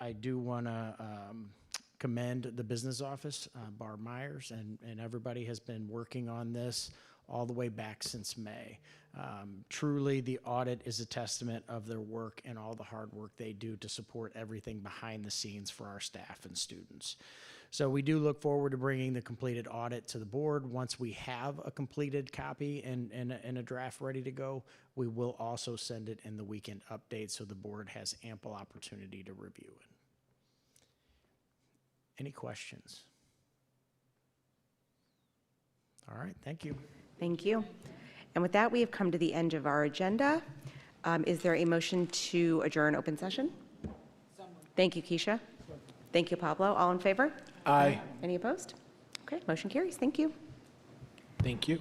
Speaker 14: I do want to commend the business office, Barb Myers, and everybody has been working on this all the way back since May. Truly, the audit is a testament of their work and all the hard work they do to support everything behind the scenes for our staff and students. So we do look forward to bringing the completed audit to the board. Once we have a completed copy and a draft ready to go, we will also send it in the weekend update so the board has ample opportunity to review it. Any questions? All right, thank you.
Speaker 1: Thank you. And with that, we have come to the end of our agenda. Is there a motion to adjourn open session? Thank you, Keisha. Thank you, Pablo. All in favor?
Speaker 18: Aye.
Speaker 1: Any opposed? Okay, motion carries. Thank you.
Speaker 18: Thank you.